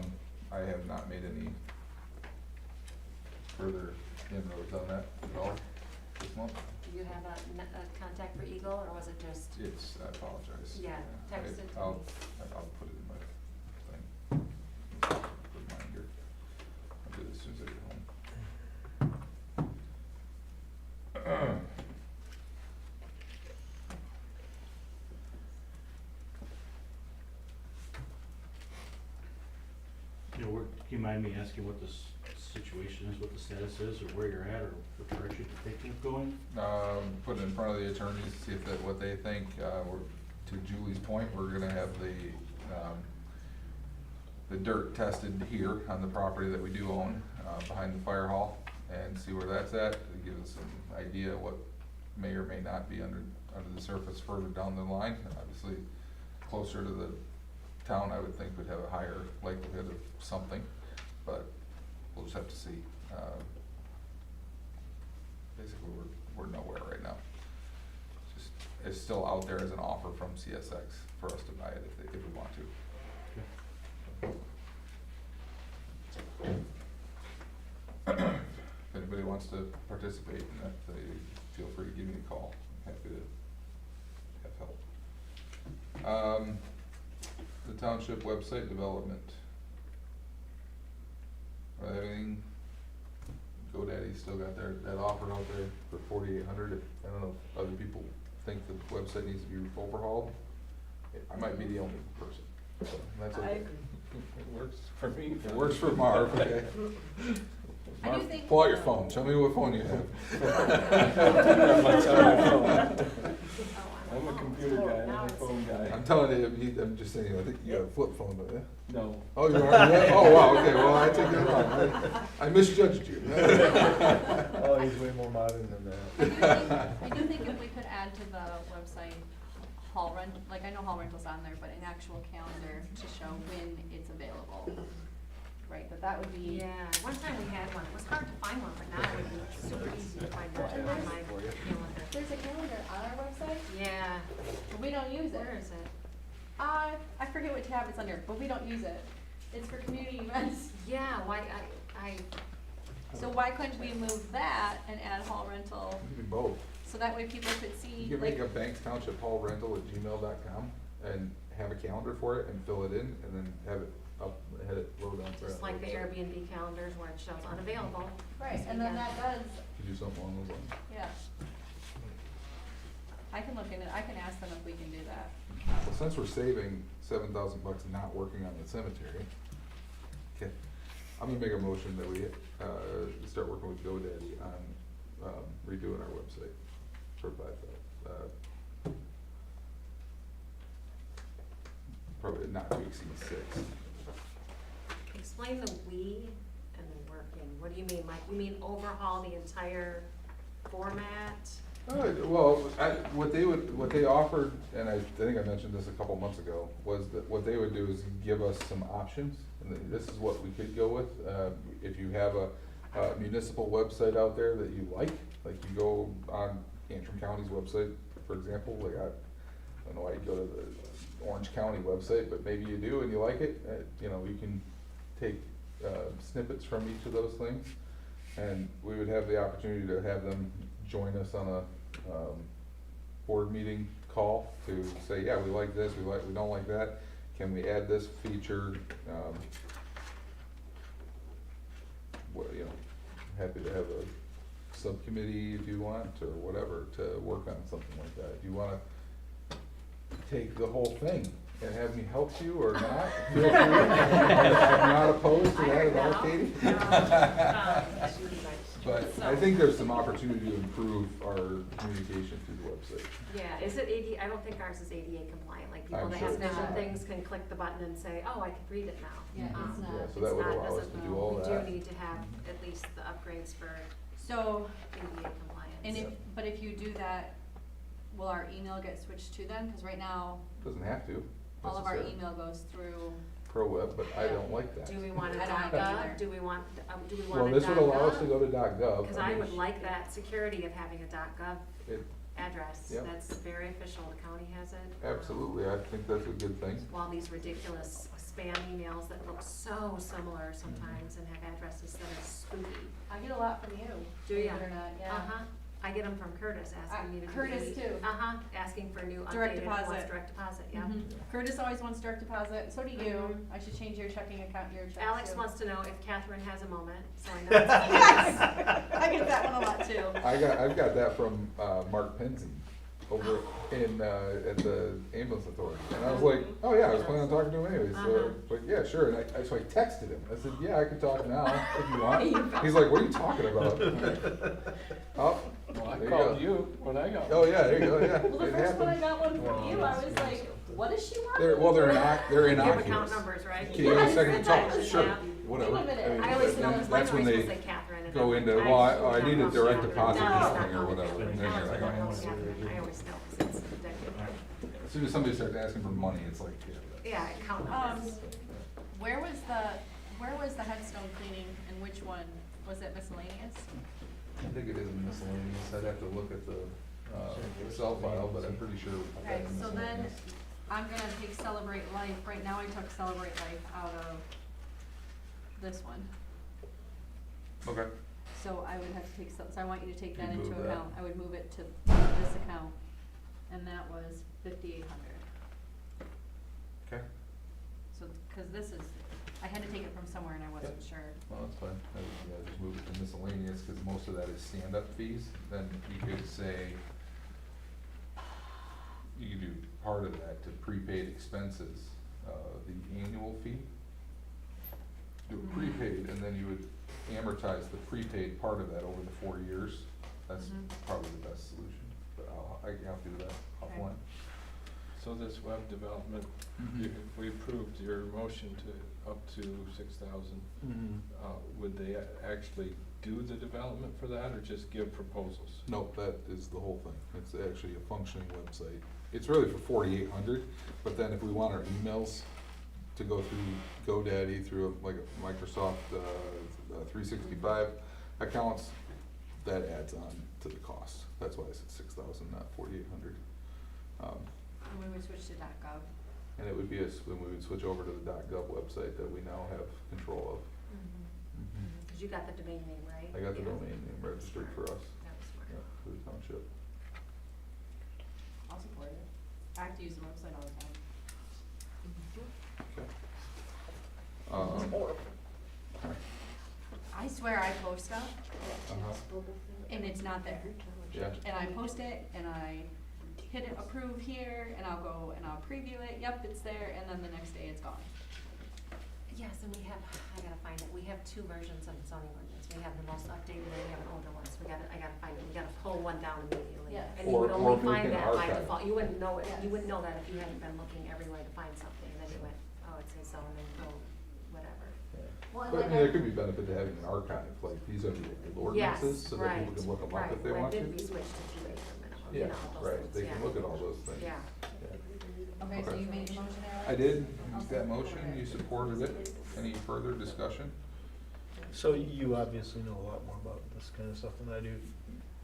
have not made any further inroads on that at all this month. Do you have a contact for Eagle, or was it just? It's, I apologize. Yeah, text it to I'll, me. I'll put it in my thing. Reminder. I'll do it as soon as I get home. Can you mind me asking what the situation is, what the status is, or where you're at, or what direction you're thinking of going? Put it in front of the attorneys, see if that, what they think, to Julie's point, we're gonna have the dirt tested here on the property that we do own, behind the fire hall, and see where that's at, to give us some idea what may or may not be under the surface further down the line. Obviously, closer to the town, I would think would have a higher likelihood of something, but we'll just have to see. Basically, we're nowhere right now. Just, it's still out there as an offer from CSX for us to buy it if we want to. If anybody wants to participate in that, they feel free to give me a call. I'm happy to have help. The township website development. still got that offer out there for 4,800. I don't know if other people think the website needs to be overhauled. I might be the only person, so that's I okay. agree. It works for me. It works for Marv, okay? I do Marv, think- pull out your phone, show me what phone you have. I'm a computer guy, not a phone guy. I'm telling you, I'm just saying, I think you have a flip phone, don't you? No. Oh, you are? Yeah? Oh, wow, okay, well, I take it wrong. I misjudged you. Oh, he's way more modern than that. I do think if we could add to the website hall rent, like I know hall rental's on there, but an actual calendar to show when it's available. Right, that would be. Yeah, one time we had one, it was hard to find one, but now it would be super easy to find one on my calendar. There's a calendar on our website, Yeah, but we don't use it. where is it? I forget what tab it's under, but we don't use it. It's for community events. Yeah, why, I, So why couldn't we move that and add hall rental, You can do both. so that way people could see, You can like, make a Banks Township Hall rental at gmail.com and have a calendar for it and fill it in and then have it up, have it load on. just like the Airbnb calendars where it shows unavailable. right, and then that does, You do something along those lines. yeah. I can look in it, I can ask them if we can do that. Well, since we're saving $7,000 not working on the cemetery, okay, I'm gonna make a motion that we, start working with GoDaddy on, redoing our website for probably not to exceed 6. Explain the we and then working, what do you mean, like, you mean overhaul the entire format? Well, what they offered, and I think I mentioned this a couple months ago, was that what they would do is give us some options. And this is what we could go with. If you have a municipal website out there that you like you go on Antrim County's website, for example, like I don't know why you go to the Orange County website, but maybe you do and you like it, you know, you can take snippets from each of those things. And we would have the opportunity to have them join us on a board meeting call to say, yeah, we like this, we don't like that. Can we add this feature? Well, you know, happy to have a subcommittee if you want, or whatever, to work on something like that. If you wanna take the whole thing and have me help you or not, feel free. I'm not opposed to that at all, Katie. But I think there's some opportunity to improve our communication through the website. Yeah, is it I don't think ours is ADA compliant, like people I'm that sure have it's vision not. things can click the button and say, oh, I can read it now. Yeah, it's not. Yeah, so that would allow us to do all that. We do need to have at least the upgrades for So, ADA compliance. and but if you do that, will our email get switched to them? Cause right now, Doesn't have to. all of our necessarily. email goes through, ProWeb, but I don't like that. Do we want a I don't like that either. .gov? Do we want a Well, this would allow us to go to .gov. Cause I would like that security of having a .gov It- address. Yep. That's very official, the county has it. Absolutely, I think that's a good thing. All these ridiculous spam emails that look so similar sometimes and have addresses that are spooky. I get a lot from you. Do believe ya? it or not, yeah. Uh-huh. I get them from Curtis asking me to. Curtis too. Uh-huh, asking for new Direct updated ones, deposit. direct deposit, yeah. Mhm. Curtis always wants direct deposit, so do you. Mhm. I should change your checking account, your checks Alex too. wants to know if Catherine has a moment, so I know. Yes! I get that one a lot too. I've got that from, Mark Penzi over in, at the ambulance authority. And I was like, oh yeah, I was planning on talking to him anyway, so, but yeah, sure. And so I texted him. I said, yeah, I can talk now if you want. He's like, what are you talking about? Oh, Well, I there called go. you when I got. Oh, yeah, there you go, yeah. Well, the It first one I happened. got one from you, I was like, what does she want? They're You have innocuous. account numbers, right? Can you give me a second to talk? Yes. Sure, Yeah. whatever. Wait a minute. I always know, That's mine's when always they supposed to say Catherine. and go I'm into, like, well, I need a don't know direct Catherine. deposit No, this it's thing not or whatever. Catherine. And then you're like, I oh. always know Catherine. I always know, 'cause it's ridiculous. As soon as somebody starts asking for money, it's like, yeah. Yeah, account numbers. Where was the headstone cleaning and which one? Was it miscellaneous? I think it is miscellaneous. I'd have to look at the, Excel file, but I'm pretty sure. Okay, that's so then, miscellaneous. I'm gonna take Celebrate Life, right now I took Celebrate Life out of this one. Okay. So I would have to take, so I want you to take that You'd into move that. account, I would move it to this account, and that was 5,800. Okay. So, cause this is, I had to take it from somewhere and I wasn't sure. Well, that's fine, yeah, just move it to miscellaneous, cause most of that is stand-up fees, then you could say, you could do part of that to prepaid expenses, the annual fee. Do it prepaid, and then you would amortize the prepaid part of that over the 4 years, that's probably the best solution, but I can help you with that offline. So this web development, if we approved your motion to up to 6,000, would they actually do the development for that, or just give proposals? Nope, that is the whole thing, it's actually a functioning website. It's really for 4,800, but then if we want our emails to go through GoDaddy, through like a Microsoft 365 accounts, that adds on to the cost. That's why I said 6,000, not 4,800. And we would switch to .gov. And it would be when we would switch over to the .gov website that we now have control of. Cause you got the domain name, right? I got the domain name registered for us, That was smart. yeah, for the township. I'll support it. I have to use the website all the time. Okay. I swear I post stuff Uh-huh. and it's not there. Yeah. And I post it and I hit it, approve here, and I'll go and I'll preview it, yep, it's there, and then the next day it's gone. Yes, and we have, I gotta find it, we have 2 versions of the zoning ordinance, we have the most updated and we have an older one, so I gotta find it, we gotta pull one down immediately. Yes. And you would Or only if we find can that by archive. default, you wouldn't know it, Yes. you wouldn't know that if you hadn't been looking everywhere to find something, and then you went, oh, it says zoning, oh, whatever. Well, But I mean, there could be benefit to having an archive, like these are the ordinances, so that people can look them up if they want to. Right, when did we switch to 2 acre minimum, you Yeah, know, those right, things, they yeah. can look at all those things. Yeah. Okay, so Okay. you made the motion, Alex? I did, I'll use that support motion, it. you supported it, any further discussion? So you obviously know a lot more about this kind of stuff than I do.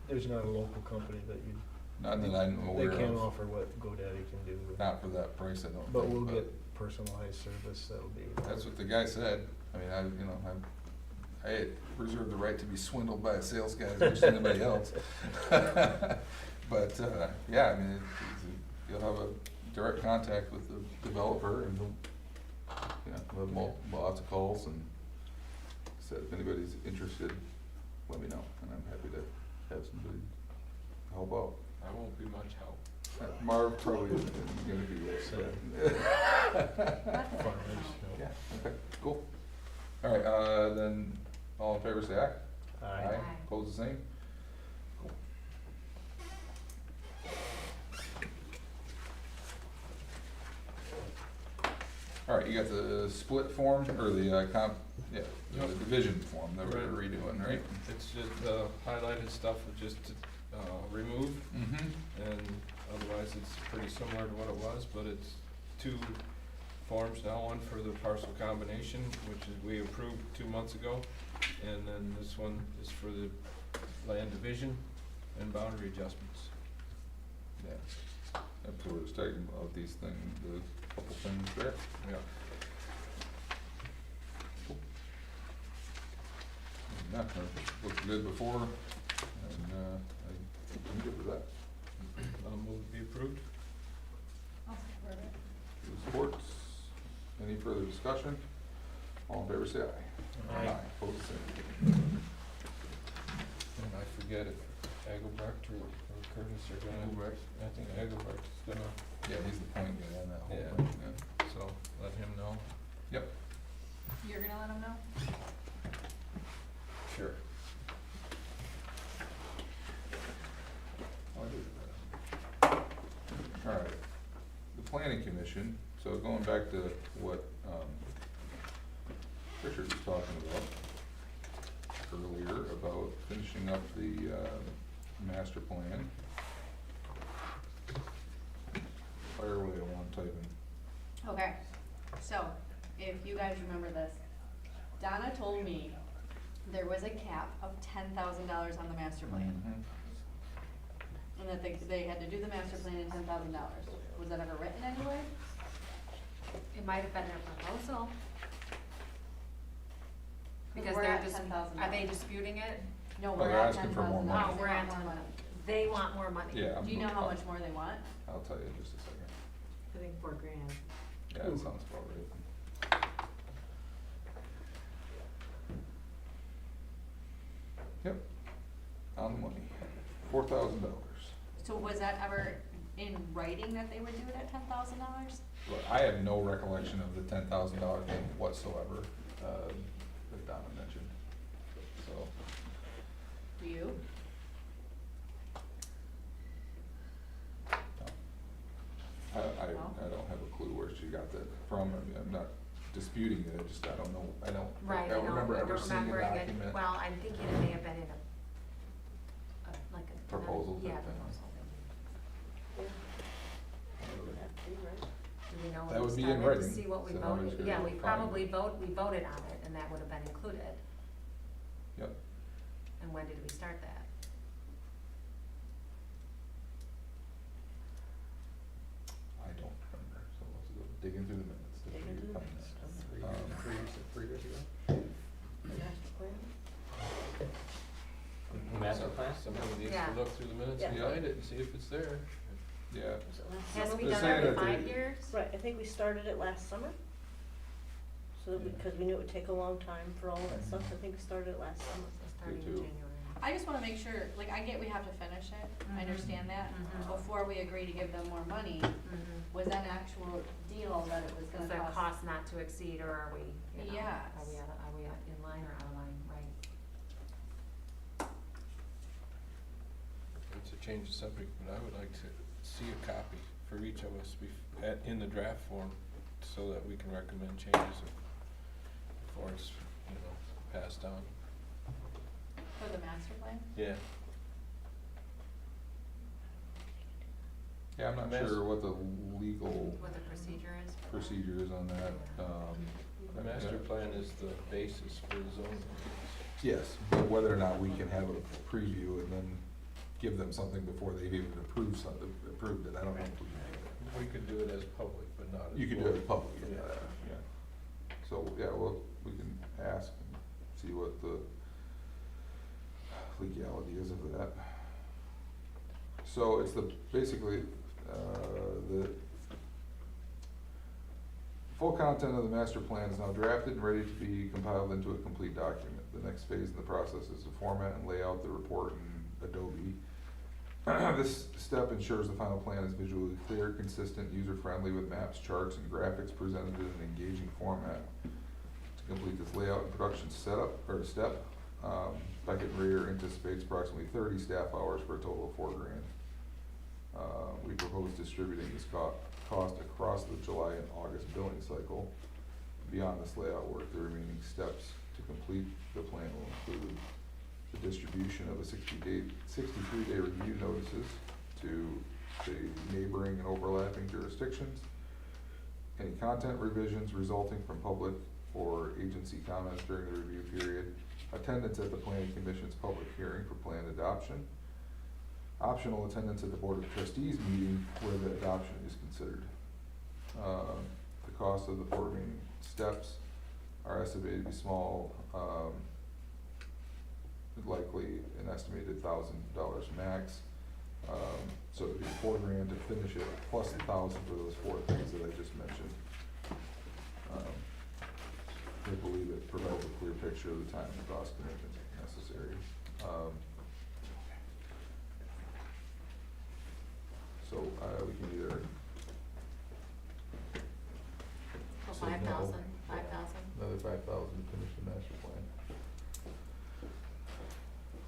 There's not a local company that you, Not that I'm they aware can't of, offer what GoDaddy can do. not for that price, I don't think. But we'll get personalized service, that'll be. That's what the guy said, I mean, I reserve the right to be swindled by a sales guy as much as anybody else. But, yeah, I mean, you'll have a direct contact with the developer and he'll, we'll have lots of calls and said, if anybody's interested, let me know, and I'm happy to have somebody help out. I won't be much help. Marv probably isn't gonna be there, so. Yeah, okay, cool. All right, then, all in favor say aye. Aye. Pose the same. Cool. All right, you got the split form, or the the division form that we're redoing, right? It's just the highlighted stuff is just remove, and otherwise it's pretty similar to what it was, but it's 2 forms now, one for the parcel combination, which is we approved 2 months ago, and then this one is for the land division and boundary adjustments. Yeah, that's what we're talking about, these things, the couple things there. Yeah. Cool. Yeah, that looked good before, and, I'm good with that. I'll move to be approved. I'll support it. Two supports, any further discussion? All in favor say aye. Aye. Pose the same. And I forget if Agobrecht or Curtis are gonna. Agobrecht. I think Agobrecht is gonna, Yeah, he's the point guy on that whole Yeah. thing, yeah. so let him know. Yep. You're gonna let them know? Sure. All right, the planning commission, so going back to what, Richard was talking about earlier, about finishing up the, master plan. Fire away, I want typing. Okay, so, if you guys remember this, Donna told me there was a cap of $10,000 on the master plan. And that they had to do the master plan in $10,000. Was that ever written anywhere? It might have been their proposal. Because We're they're at just, $10,000. are they disputing it? No, Oh, we're they're at asking for $10,000. more money. Oh, we're at They want more 10. money. They want more money. Yeah. Do you know how much more they want? I'll tell you in just a second. I think $4,000. Yeah, that sounds about right. Yep, on the money, $4,000. So was that ever in writing that they would do it at $10,000? Look, I have no recollection of the $10,000 thing whatsoever, that Donna mentioned, so. Do you? I don't have a clue where she got that from. I mean, I'm not disputing it, I don't know, I don't Right, remember ever seeing a remembering it. document. Well, I'm thinking it may have been in like a. Proposal Yeah, type thing. proposal. Do we know That when we would be in started to writing, see what we so I'm voted? just Yeah, gonna we find probably it. voted on it, and that would have been included. Yep. And when did we start that? I don't remember, so let's go digging through the minutes. to Digging see through the find minutes. that. 3 years ago? The master plan? Master plan? Somebody needs Yeah. to look through the minutes Yeah. behind it and see if it's there. Yeah, Was it last Has to summer? be They're done saying every that 5 they- years? Right, I think we started it last summer. So that Yeah. because we knew it would take a long time for all that stuff, I think we started it last summer. So starting in too. January. I just wanna make sure, like, I get we have to finish it, Mhm. I understand that. Mhm. Before we agree to give them more money, Mhm. was that an actual deal that it was Is gonna there cost? cost not to exceed, or are we, you know, Yes. are we in line or out of line, right? It's a change of subject, but I would like to see a copy for each of us in the draft form, so that we can recommend changes before it's, passed on. For the master plan? Yeah. yeah, I'm not Mas- sure what the legal What the procedure is for that? procedure is on that. The master Yeah. plan is the basis for the zoning. Yes, but whether or not we can have a preview and then give them something before they've even approved it, I don't know if we can do that. We could do it as public, but not as. You can do it as board. public, Yeah. yeah. So, yeah, well, we can ask and see what the legality is of that. So it's basically, the full content of the master plan is now drafted and ready to be compiled into a complete document. The next phase in the process is to format and lay out the report in Adobe. This step ensures the final plan is visually clear, consistent, user-friendly, with maps, charts, and graphics presented in an engaging format. To complete this layout and production step, Beckett and Rear anticipates approximately 30 staff hours for a total of $4,000. We propose distributing this cost across the July and August billing cycle. Beyond this layout work, the remaining steps to complete the plan will include the distribution of a 63-day review notices to the neighboring and overlapping jurisdictions, any content revisions resulting from public or agency comments during the review period, attendance at the planning commission's public hearing for plan adoption, optional attendance at the board of trustees meeting where the adoption is considered. The cost of the 4 remaining steps are estimated to be small, likely an estimated $1,000 max. So it'd be $4,000 to finish it, plus $1,000 for those 4 things that I just mentioned. I believe it provides a clear picture of the time and cost commitment necessary. So, we can either. So say no, 5,000, yeah, 5,000? Another 5,000 to finish the master plan.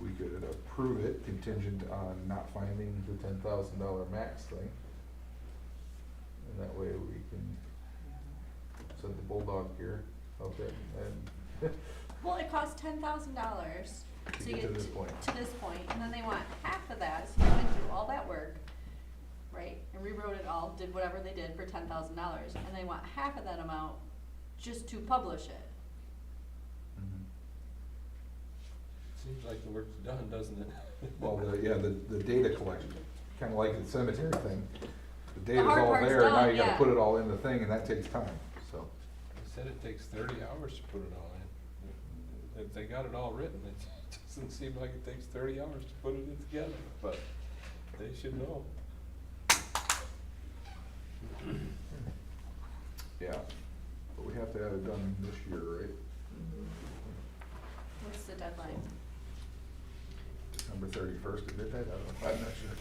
We could approve it contingent on not finding the $10,000 max thing. And that way we can send the bulldog here out there and Well, it costs $10,000 to get to this point. to this point, and then they want half of that, so you went through all that work, right, and rewrote it all, did whatever they did for $10,000, and they want half of that amount just to publish it. Mhm. Seems like the work's done, doesn't it? Well, the data collection, kinda like the cemetery thing. The data's hard all part's there, now done, you gotta yeah. put it all in the thing, and that takes time, so. They said it takes 30 hours to put it all in. If they got it all written, it doesn't seem like it takes 30 hours to put it together, but they should know. Yeah, but we have to have it done this year, right? What's the deadline? thirty-first at midnight, I don't know, I'm not sure.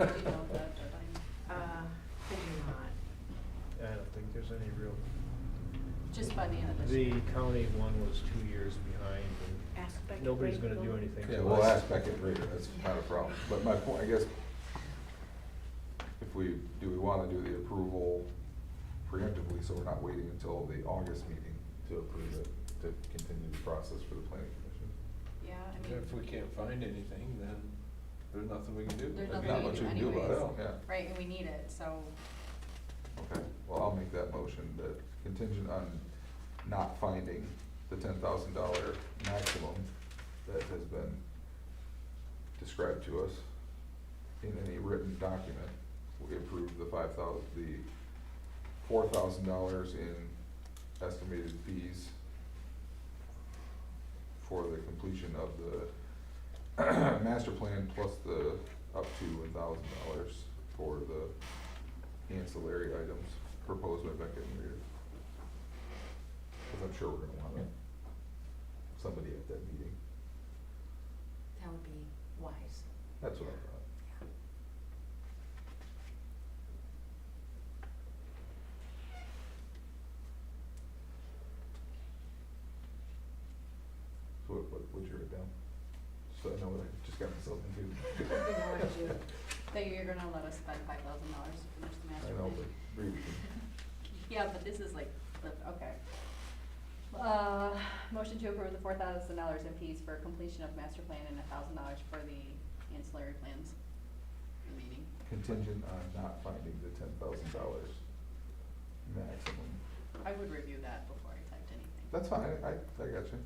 Do you know the deadline? Could you not? I don't think there's any real, Just by the end of this year. the county one was 2 years behind, and Ask Becky nobody's Brady gonna do Bill. anything. Yeah, to we'll us. ask Beckett Rader, that's not a problem, but my point, I guess, if we, do we wanna do the approval preemptively, so we're not waiting until the August meeting to approve it, to continue the process for the planning commission? Yeah, I mean, If we can't find anything, then there's nothing we can do. there's There's nothing not we much can we do can do about it, anyways. yeah. Right, and we need it, so, Okay, well, I'll make that motion, that contingent on not finding the $10,000 maximum that has been described to us in any written document, we approve the $4,000 in estimated fees for the completion of the master plan plus the up to $1,000 for the ancillary items proposed by Beckett and Reader. Cause I'm sure we're gonna want somebody at that meeting, That would be wise. that's what I thought. So what'd you write down? So I know what I just got myself into. that you're gonna let us spend $5,000 to finish the master I plan. know, but read it. Yeah, but this is like, okay. Motion to approve the $4,000 in fees for completion of master plan and $1,000 for the ancillary plans for the meeting. Contingent on not finding the $10,000 maximum. I would review that before I typed anything. That's fine, I got you.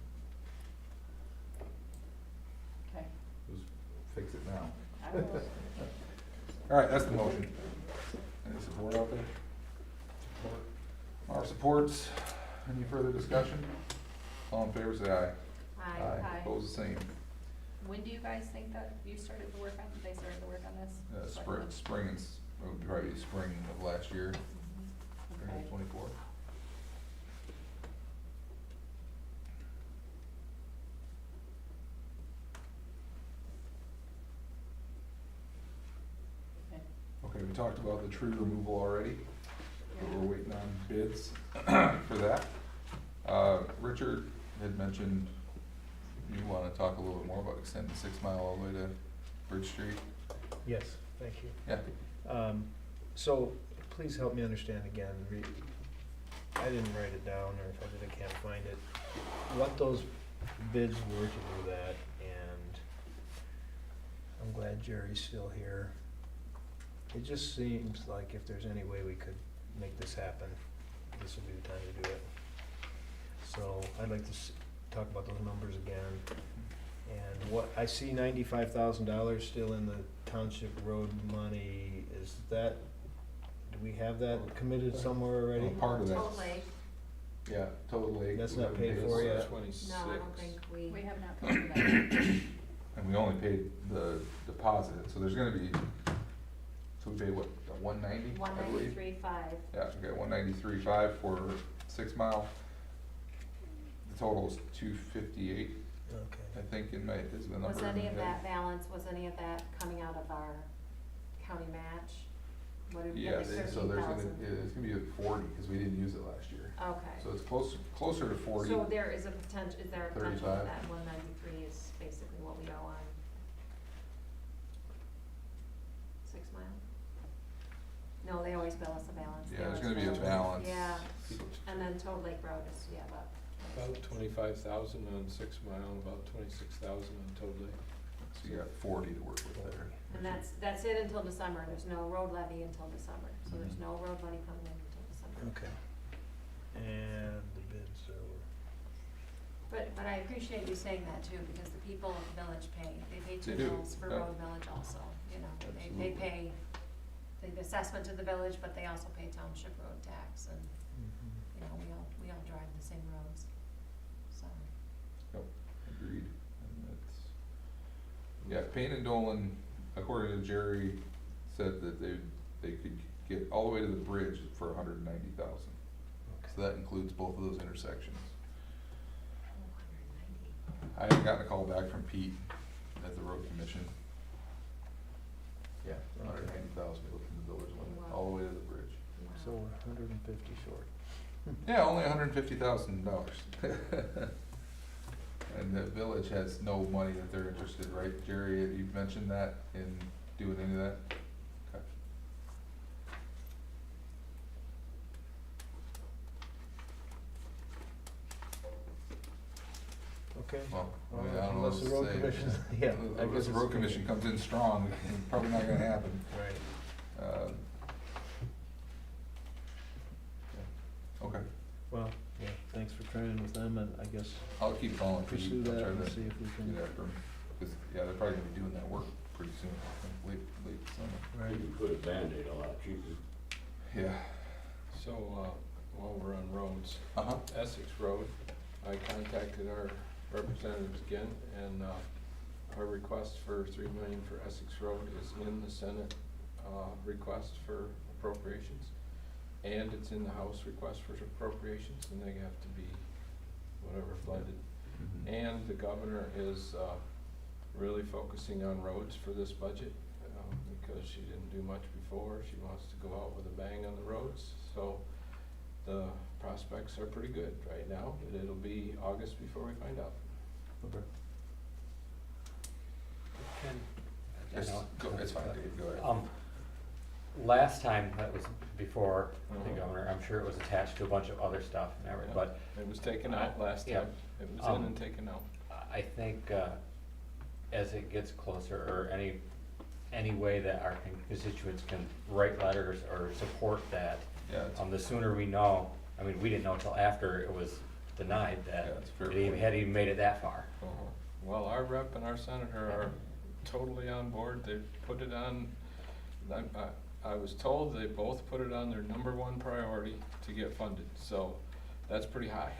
Okay. Just fix it now. I will. All right, that's the motion. Any support out there? Support. Our supports, any further discussion? All in favor, say aye. Aye. Aye. Opposed, the same. When do you guys think that you started to work on, they started to work on this? So I can look- Spring, it would probably be spring of last year, spring Okay. of 24. Okay. Okay, we talked about the tree removal already, but we're waiting on bids for that. Richard had mentioned you wanna talk a little bit more about extending 6 Mile all the way to Bridge Street. Yes, thank you. Yeah, So, please help me understand again, I didn't write it down, or if I did, I can't find it, what those bids were to do that, and I'm glad Jerry's still here. It just seems like if there's any way we could make this happen, this would be the time to do it. So, I'd like to talk about those numbers again. And what, I see $95,000 still in the township road money, is that, do we have that committed somewhere already? Well, part of that. Total Lake, yeah, Total Lake. That's we not haven't paid for yet? 26. no, I don't think We have not paid for that. And we only paid the deposit, so there's gonna be, so we paid what, 190, I believe? 193.5. Yeah, we got 193.5 for 6 Mile. The total is 258, Okay. I think, in May, is the number. Was in any my of head. that balance, was any of that coming out of our county match? What did we Yeah, get, so there's gonna, 13,000? yeah, it's gonna be at 40, cause we didn't use it last year. Okay. So it's closer to 40. So there is a potential, is there a potential 35. that 193 is basically what we owe on 6 Mile? No, they always bill us a balance. They Yeah, there's always gonna be a bill us. balance. Yeah, and then Toad Lake Road is, yeah, About 25,000 on 6 Mile, about 26,000 on Toad Lake. So you got 40 to work with there. and that's it until December. There's no road levy until December, so there's no road money coming in until December. Okay. And the bids are, But I appreciate you saying that too, because the people of the village pay, they pay They two do, mills for yeah. road millage also, you know, they Absolutely. pay the assessment to the village, but they also pay township road tax, and, you know, we all drive the same roads, so. Yep, agreed. And that's, yeah, Payne and Dolan, according to Jerry, said that they could get all the way to the bridge for 190,000. So that includes both of those intersections. I haven't gotten a call back from Pete at the road commission, Yeah, 190,000 to go from the village limit, Wow. all the way to the bridge. So we're 150 short. Yeah, only $150,000. And the village has no money that they're interested, right, Jerry? You mentioned that in doing any of that? Okay. Okay. Well, I mean, I don't know Unless the what road to say. commission, yeah. I Unless guess the it's- road commission comes in strong, it's probably not gonna happen. Right. Okay, Well, yeah, thanks for trying with them, and I guess I'll keep calling for you. pursue I'll that try and to see if we can. get after 'em. 'Cause, yeah, they're probably gonna be doing that work pretty soon, I think, late summer. Right. You can put a Band-Aid a lot cheaper. Yeah. So, while we're on roads, Uh-huh. Essex Road, I contacted our representatives again, and, our request for $3 million for Essex Road is in the Senate, request for appropriations. And it's in the House request for appropriations, and they have to be whatever blended. Mhm. And the governor is, really focusing on roads for this budget, because she didn't do much before. She wants to go out with a bang on the roads, so the prospects are pretty good right now, but it'll be August before we find out. Okay. I know- It's fine, Dave, go ahead. Last time, that was before the Mhm. governor, I'm sure it was attached to a bunch of other stuff and everything, but It was taken out last Yeah. time. It was in and taken out. I think, as it gets closer, or any way that our constituents can write letters or support that, Yeah, it's- the sooner we know, I mean, we didn't know till after it was denied Yeah, that it's a fair it even point. had even made it that far. Well, our rep and our senator are totally on board. They put it on, I was told they both put it on their #1 priority to get funded, so that's pretty high.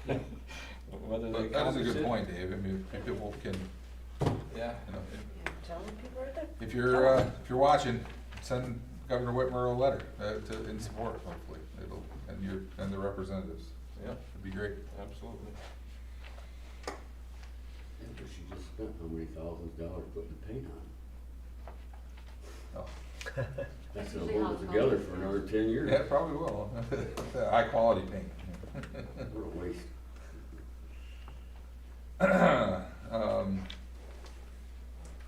Whether they But that is a accomplish good it- point, Dave, I mean, if people can, Yeah. you know, Telling people right there. if you're watching, send Governor Whitmer a letter, in support, hopefully, and the representatives. Yeah, It'd be great. absolutely. Yeah, but she just spent how many thousands of dollars putting paint on? Oh. That's gonna usually hold how it it together goes. for another 10 years. Yeah, it probably will. High quality paint. What a waste.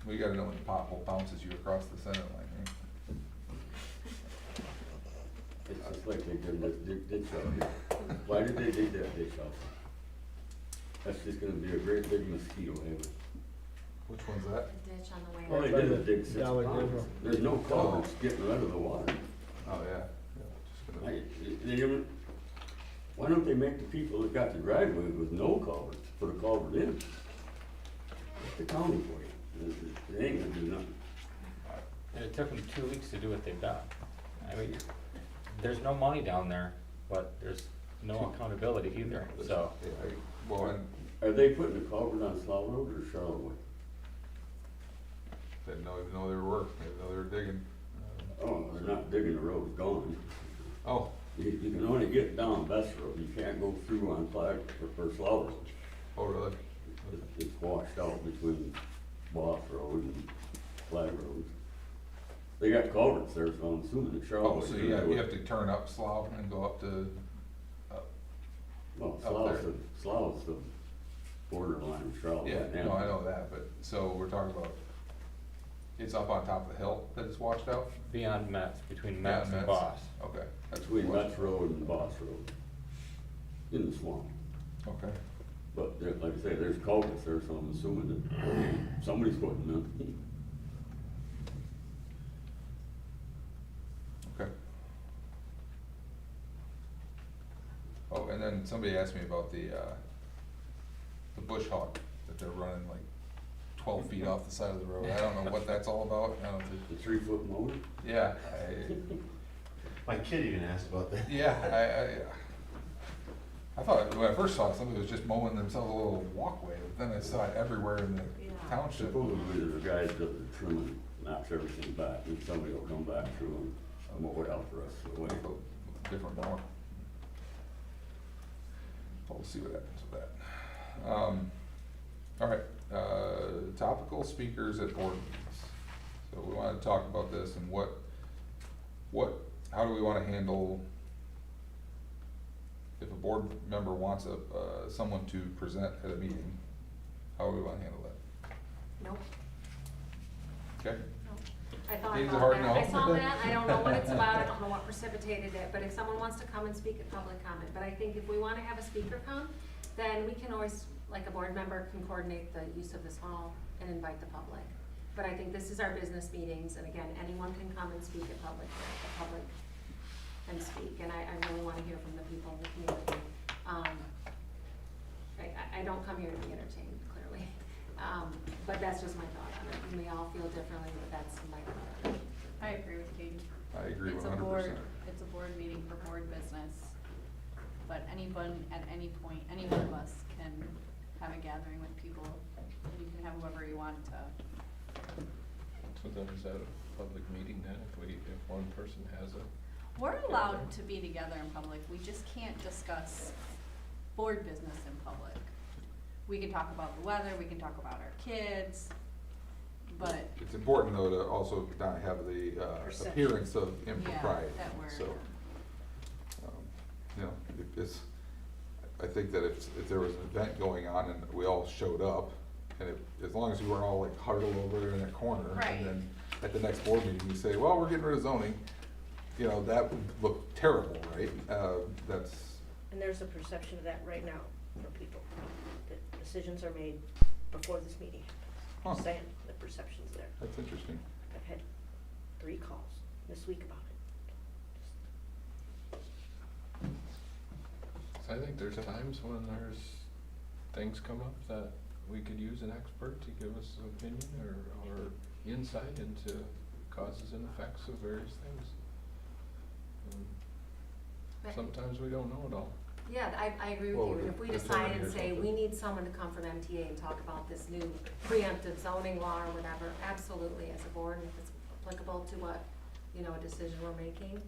We gotta know when the pothole bounces you across the center line, right? It's just like they did this ditch out here. Why did they dig that ditch out? That's just gonna be a great big mosquito haven. Which one's that? A ditch on the way. Well, they out. did a dig 6 Dollar ponds. General. There's no culverts getting rid of the water. Oh, yeah. Just gonna- They don't- Why don't they make the people that got the driveway with no culverts, put a culvert in? It's the county for you. They ain't gonna do nothing. And it took them 2 weeks to do what they've done. I mean, there's no money down there, but there's no accountability either, so. Well, and Are they putting a culvert on Slough Road or Charlotte? didn't even know there were, didn't know they were digging. Oh, they're not digging the road, it's gone. Oh, You can only get down Best Road, you can't go through on Flag or Slough Road. oh, really? It's washed out between Boss Road and Flag Road. They got culverts there, so I'm assuming the Charlotte. Oh, so you have to turn up Slough and go up to, Well, up there. Slough's the borderline of Charlotte. yeah, right now. no, I know that, but, so we're talking about, it's up on top of the hill that it's washed out? Beyond Metz, between Yeah, Metz and Metz. Boss. Okay. That's Between washed- Metz Road and Boss Road. In the swamp. Okay. But there, like I say, there's culverts there, so I'm assuming that somebody's putting them in. Okay. Oh, and then somebody asked me about the bush hog that they're running like 12 feet off the side of the road. I don't know what that's all about. I don't think, The 3-foot motor? yeah, My kid even asked about that. I thought, when I first saw it, somebody was just mowing themselves a little walkway, but then I saw it everywhere in the Yeah. township. Supposedly there's a guy that does the trimming, knocks everything back, and somebody will come back through and mow it out the rest of the way. Different mower. Well, we'll see what happens with that. All right, topical speakers at board meetings. So we wanna talk about this and how do we wanna handle if a board member wants someone to present at a meeting, how do we wanna handle that? Nope. Okay? I thought Needs a about hard that. no. I saw that, I don't know what it's about, I don't know what precipitated it, but if someone wants to come and speak at public comment, but I think if we wanna have a speaker come, then we can always, like a board member can coordinate the use of this hall and invite the public. But I think this is our business meetings, and again, anyone can come and speak at public and speak, and I really wanna hear from the people in the community. I don't come here to be entertained, clearly, but that's just my thought on it. You may all feel differently, but that's my thought on it. I agree with Katie. I agree It's 100%. it's a board meeting for board business, but anyone, at any point, any one of us can have a gathering with people. You can have whoever you want to. So then is that a public meeting then, if one person has a? We're allowed to be together in public, we just can't discuss board business in public. We can talk about the weather, we can talk about our kids, but. It's important though to also not have the appearance of impropriety, that we're. so. You know, I think that if there was an event going on and we all showed up, and as long as we weren't all like huddled over there in a corner, Right. and then at the next board meeting, we say, well, we're getting rid of zoning, you know, that would look terrible, right? That's, And there's a perception of that right now for people, that decisions are made before this meeting. Huh. Just saying, the perception's there. that's interesting. I've had 3 calls this week about it. I think there's times when there's things come up that we could use an expert to give us an opinion or insight into causes and effects of various things. But- Sometimes we don't know it all. Yeah, I agree Well, with you, and if we that's decide what I and hear say, something. we need someone to come from MTA and talk about this new preemptive zoning law or whatever, absolutely, as a board, and if it's applicable to what, you know, a decision we're making,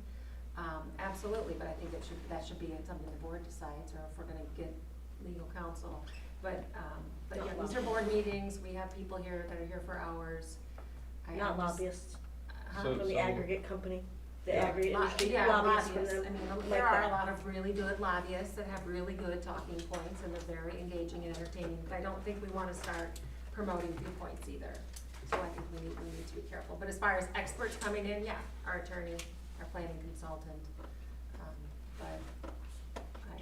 absolutely, but I think that should be something the board decides, or if we're gonna get legal counsel. But yeah, these are board meetings, we have people here that are here for hours. Not I'm just- lobbyists, So- from the so- aggregate company, the Yeah. aggregate industry, Yeah, lobbyists from lobbyists, them. I mean, like there are a that. lot of really good lobbyists that have really good talking points and they're very engaging and entertaining, but I don't think we wanna start promoting viewpoints either. So I think we need to be careful, but as far as experts coming in, yeah, our attorney, our planning consultant, but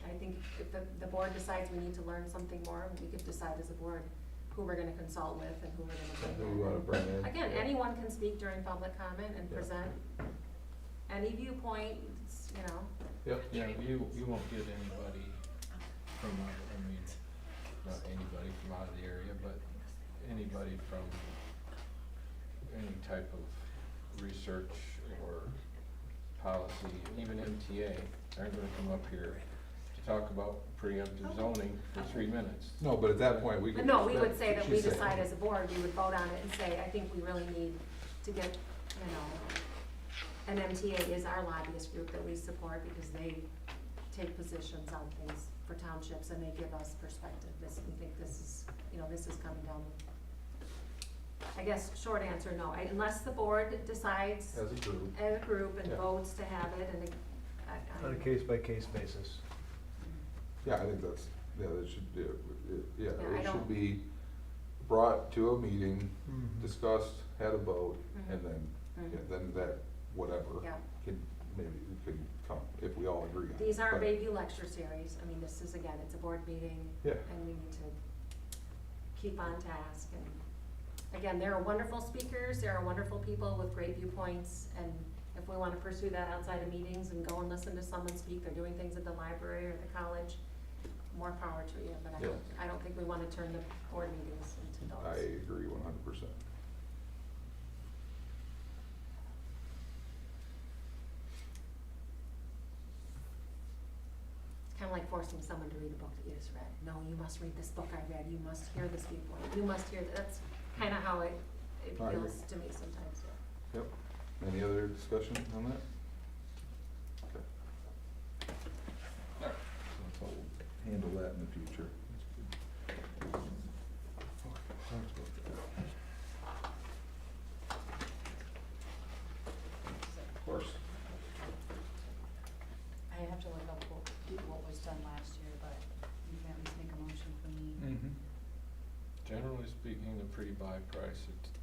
I think if the board decides we need to learn something more, we could decide as a board who we're gonna consult with and who we're gonna bring in. Who we wanna bring in. Again, Yeah. anyone can speak during public comment and Yeah. present any viewpoint, you know. Yep. Yeah, you won't get anybody from, I mean, not anybody from out of the area, but anybody from any type of research or policy, even MTA, aren't gonna come up here to talk about preemptive zoning for 3 minutes. No, but at that point, we could. No, we would say that we she's saying. decide as a board, we would vote on it and say, I think we really need to get, you know, and MTA is our lobbyist group that we support because they take positions on things for townships and they give us perspective. We think this is, you know, this is coming down. I guess, short answer, no, unless the board decides As a group. and Yeah. votes to have it and On a case-by-case basis. Yeah, I think that's, that should be, Yeah, I it don't- should be brought to a meeting, Mhm. discussed, had a vote, Mhm. and then, Mhm. yeah, then that, whatever, Yeah. maybe it could come, if we all agree on it. these aren't But- Bayview lecture series. I mean, this is, again, it's a board meeting. Yeah. And we need to keep on task. And again, there are wonderful speakers, there are wonderful people with great viewpoints. And if we wanna pursue that outside of meetings and go and listen to someone speak, they're doing things at the library or the college, more power to you. But Yeah. I don't think we wanna turn the board meetings into I those. agree 100%. It's kinda like forcing someone to read a book that you just read. No, you must read this book I read, you must hear this viewpoint, you must hear, that's kinda how it I agree. feels to me sometimes, yeah. Yep. Any other discussion on that? Okay. Alright, so we'll handle that in the future. That's good. Okay, talked about that. Generally speaking, the pre-buy price,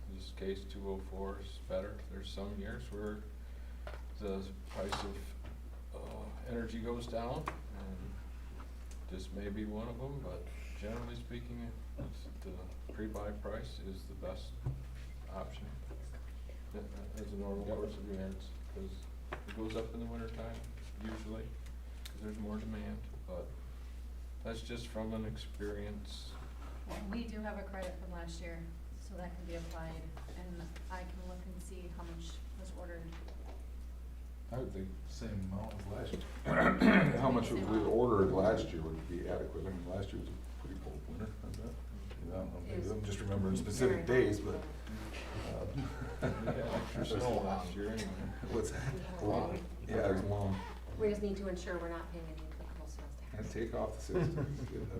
in this case, 204 is better. There's some years where the price of energy goes down, and this may be one of them, but generally speaking, the pre-buy price is the best option as a normal course of events, because it goes up in the wintertime, usually, because there's more demand, but that's just from an experience. We do have a credit from last year, so that can be applied, and I can look and see how much was ordered. I would think same amount as last year. How much we ordered last year would be adequate. I mean, last year was a pretty cold winter, I bet. I don't know, maybe I'm just remembering specific days, but. We had extra snow last year anyway. What's that? Long. Yeah, it was long. We just need to ensure we're not paying any applicable sales tax. And take off the sales tax.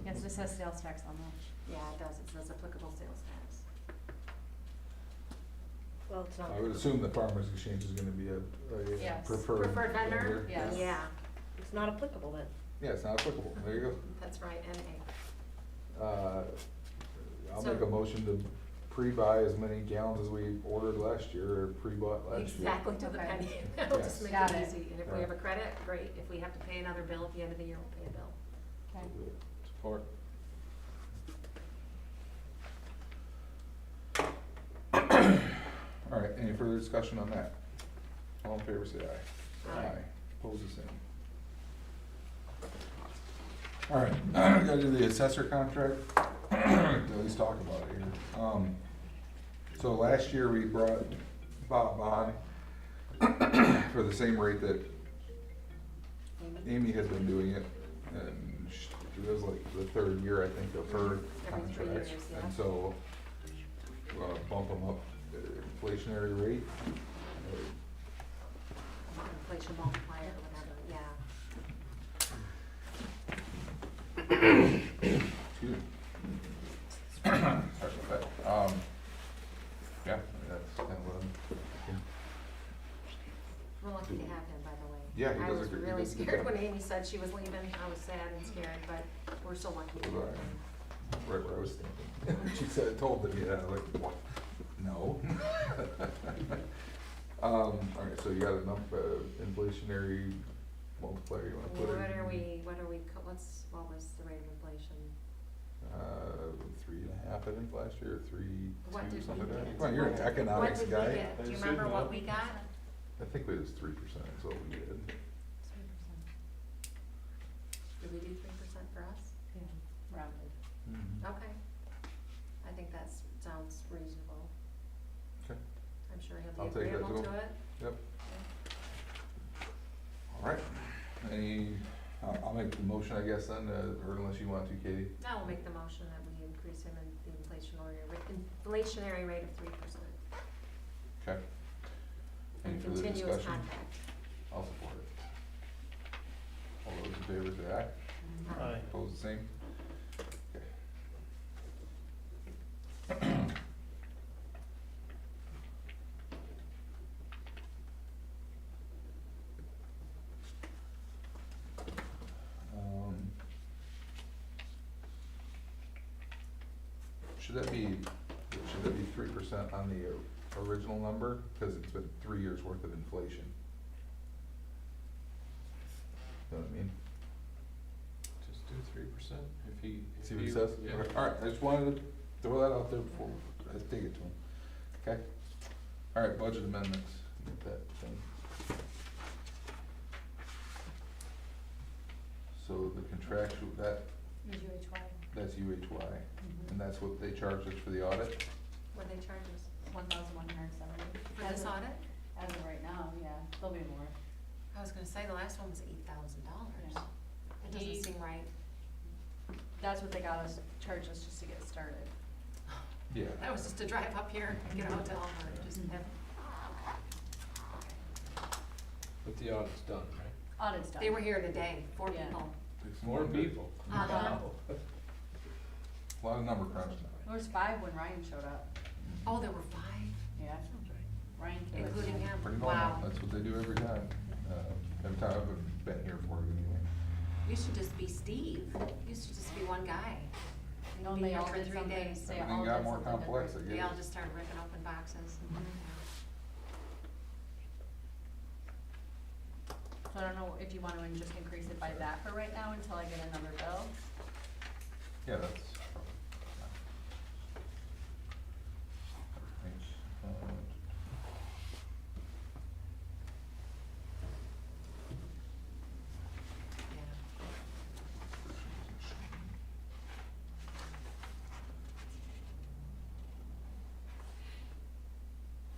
Yes, it says sales tax on that. Yeah, it does, it says applicable sales tax. Well, it's not. I would assume the farmer's exchange is gonna be a Yes. preferred. Preferred vendor? Yes. Yeah, It's not applicable then. Yeah, it's not applicable. There you go. that's right, NA. I'll So- make a motion to pre-buy as many gallons as we ordered last year, or pre-bought last year. Exactly to the Okay. penny. We'll just Yes. make Got it it. easy, and if we have a credit, great. If we have to pay another bill at the end of the year, we'll pay a bill. Okay. Support. All right, any further discussion on that? All in favor, say aye. Aye. Opposed, the same. All right, gotta do the assessor contract, at least talk about it here. So last year we brought Bob on for the same rate that Amy has been doing it, and it was like the third year, I think, of her Every 3 contract. years, yeah. And so, we're gonna bump them up at inflationary rate. Inflation multiplier or whatever, yeah. Excuse me. Sorry about that. Yeah, I mean, that's kind of what I'm thinking. We're lucky to have him, by the way. Yeah, he I does a was good- he really does a good scared job. when Amy said she was leaving. I was sad and scared, but we're so lucky to Was have him. Right where I was thinking. When she said, told me, I was like, what? No. All right, so you got enough, inflationary multiplier you wanna put in? What was the rate of inflation? 3.5, I think, last year, or 3.2, What did we something like that. get? Come on, you're an economics What guy. did we get? Do you remember what we got? I think it was 3%, is what we did. 3%. Did we do 3% for us? Yeah, rounded. Okay. I think that sounds reasonable. Okay, I'm sure he'll I'll be take that agreeable to to him. it. yep. All right, I'll make the motion, I guess, then, or unless you want to, Katie. I will make the motion that we increase him in the inflationary rate of 3%. Okay. Any And further continue his discussion? contract. I'll support it. All those in favor say aye. Aye. Opposed, the same? Okay. Should that be 3% on the original number? Cause it's been 3 years worth of inflation. You know what I mean? Just do 3% if he. See what he says? Yeah. Okay. All right, I just wanted to throw that out there before I take it to him. Okay? All right, budget amendments, get that thing. So the contractual, Use UHY. that's UHY, and that's what they charge us for the audit? What do they charge us? 1,170. For this audit? As of right now, yeah, there'll be more. I was gonna say, the last one was $8,000. Yeah. It doesn't seem right. That's what they got us, charged us just to get started. Yeah. That was just to drive up here and get a hotel or just have. But the audit's done, right? Audit's done. They were here today, 4 Yeah. people. More people. Uh-huh. A lot of number crunching. There was 5 when Ryan showed up. Oh, there were 5, Yeah. Ryan came. including him. Pretty Wow. normal, that's what they do every time. Every time I've been here for it anyway. Used to just be Steve. Used to just be one guy. No, be they here all for did 3 something, days. they Everything all got did more something complex, different. I They get all it. just started ripping open boxes. Mhm. So I don't know if you want to just increase it by that for right now until I get another bill. Yeah, that's. Thanks.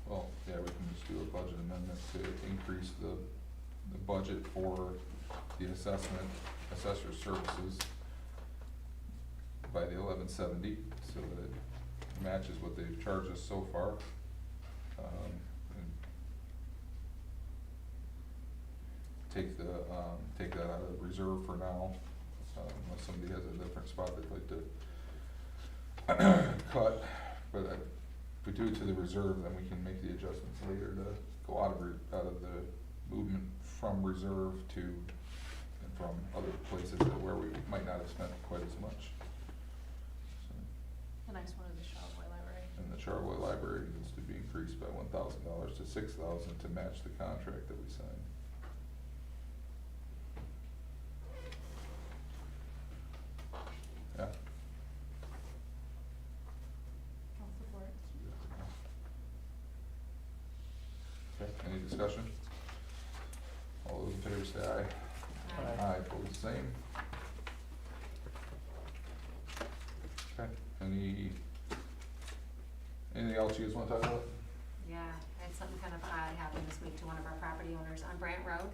Well, yeah, we can just do a budget amendment to increase the budget for the assessor services by the 1170, so that it matches what they've charged us so far. And take that out of reserve for now, unless somebody has a different spot they'd like to cut, but if we do it to the reserve, then we can make the adjustments later to go out of the movement from reserve to, and from other places where we might not have spent quite as much. So, The next one is the Charlevoix Library. and the Charlevoix Library needs to be increased by $1,000 to $6,000 to match the contract that we signed. Yeah. I'll support. Okay, any discussion? All those in favor say aye. Aye. Aye, opposed, same. Okay, anything else you guys wanna talk about? Yeah, I had something kind of odd happen this week to one of our property owners on Brant Road.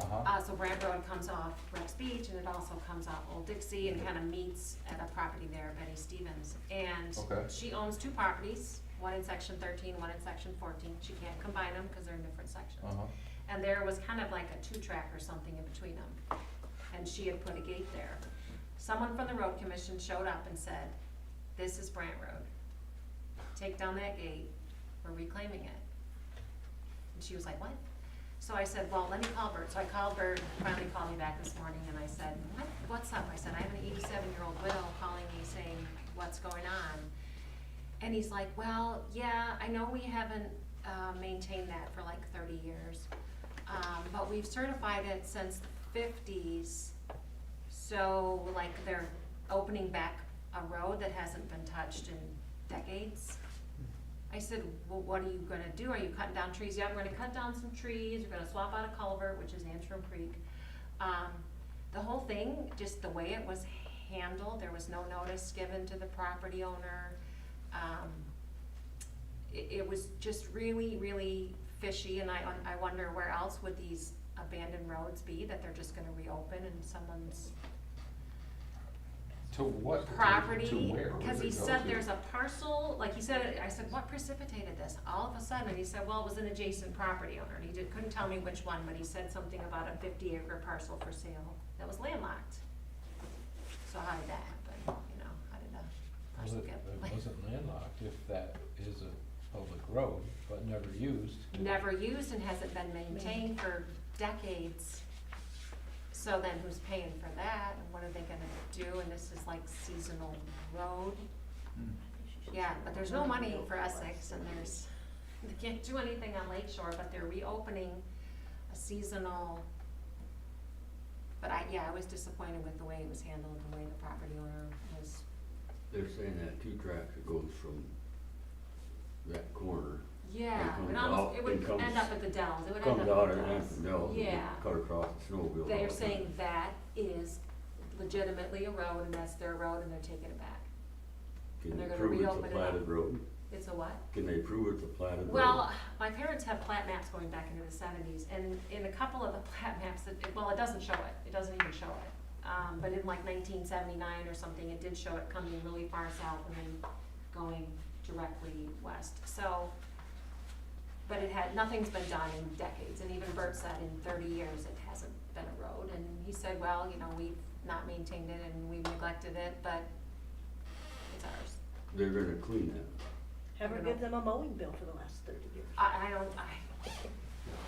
Uh-huh. So Brant Road comes off Rex Beach, and it also comes off Old Dixie, and kind of meets at a property there, Betty Stevens. And Okay. she owns 2 properties, one in section 13, one in section 14. She can't combine them because they're in different sections. Uh-huh. And there was kind of like a 2-track or something in between them, and she had put a gate there. Someone from the road commission showed up and said, "This is Brant Road. Take down that gate, we're reclaiming it." And she was like, "What?" So I said, "Well, let me call Bert." So I called Bert, finally called me back this morning, and I said, what's up?" I said, "I have an 87-year-old widow calling me saying, what's going on?" And he's like, "Well, yeah, I know we haven't maintained that for like 30 years, but we've certified it since the 50s. So like they're opening back a road that hasn't been touched in decades." I said, "Well, what are you gonna do? Are you cutting down trees?" "Yeah, we're gonna cut down some trees, we're gonna swap out a culvert," which is Antrim Creek. The whole thing, just the way it was handled, there was no notice given to the property owner. It was just really, really fishy, and I wonder where else would these abandoned roads be that they're just gonna reopen in someone's To what? property? To where? Where Cause did he it go said to? there's a parcel, like he said, I said, "What precipitated this?" All of a sudden, and he said, "Well, it was an adjacent property owner," and he couldn't tell me which one, but he said something about a 50-acre parcel for sale that was landlocked. So how did that happen, you know, how did the parcel get? It wasn't landlocked if that is a public road, but never used. Never used and hasn't been maintained for decades. So then who's paying for that, and what are they gonna do, and this is like seasonal road? Yeah, but there's no money for Essex, and they can't do anything on Lake Shore, but they're reopening a seasonal. But I was disappointed with the way it was handled, the way the property owner was. They're saying that 2 tracks that goes from that corner. Yeah, comes it almost, out it would and comes- end up at the Dells, it would end Comes up out at and the then Dells. from Dells, Yeah. cut across the snowmobile. They're all the saying time. that is legitimately a road, and that's their road, and they're taking it back. Can they're they gonna prove it's a reopen it up. platted road? It's a what? Can they prove it's a platted road? Well, my parents have plat maps going back into the 70s, and in a couple of the plat maps, it doesn't show it, it doesn't even show it. But in like 1979 or something, it did show it coming really far south and then going directly west. So, but nothing's been done in decades, and even Bert said in 30 years it hasn't been a road, and he said, well, you know, we've not maintained it and we've neglected it, but it's ours. They're gonna clean that. Have her give them a mowing bill for the last 30 years.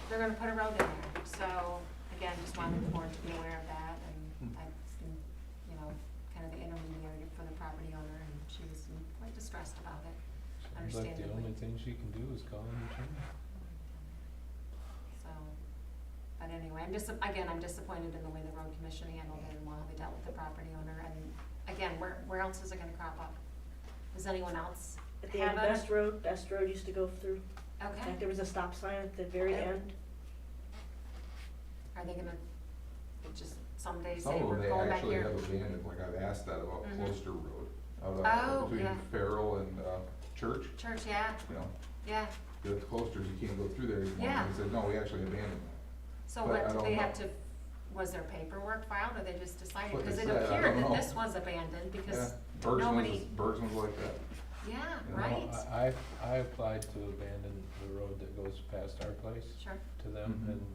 They're gonna put a road in there, so, again, just wanted the board to be aware of that, and I've been, you know, kind of the intermediary for the property owner, and she was quite distressed about it, Seems like the only understandably. thing she can do is call an attorney. So, but anyway, I'm disappointed in the way the road commission handled it and how they dealt with the property owner, and again, where else is it gonna crop up? Does anyone else At the end have of Best Road used to go through. In Okay, fact, there was a stop sign at the very Yep. end. are they gonna, just someday Some say of we're them, they going back actually here? have abandoned, like I've asked that about Mhm. Cloister Road, Oh, out between yeah. Farrell and, Church, Church, yeah, you know, yeah, the Cloisters, you can't go through there anymore. Yeah. And they said, no, we actually abandoned that. so But what, I did don't they know. have to, was there paperwork filed, or they just decided? What they Because it said, I appeared don't that know. this was abandoned, Yeah, because Bergsman's, Bergsman's like that. yeah, You know, right, I applied to abandon the road that goes past our place sure, to them,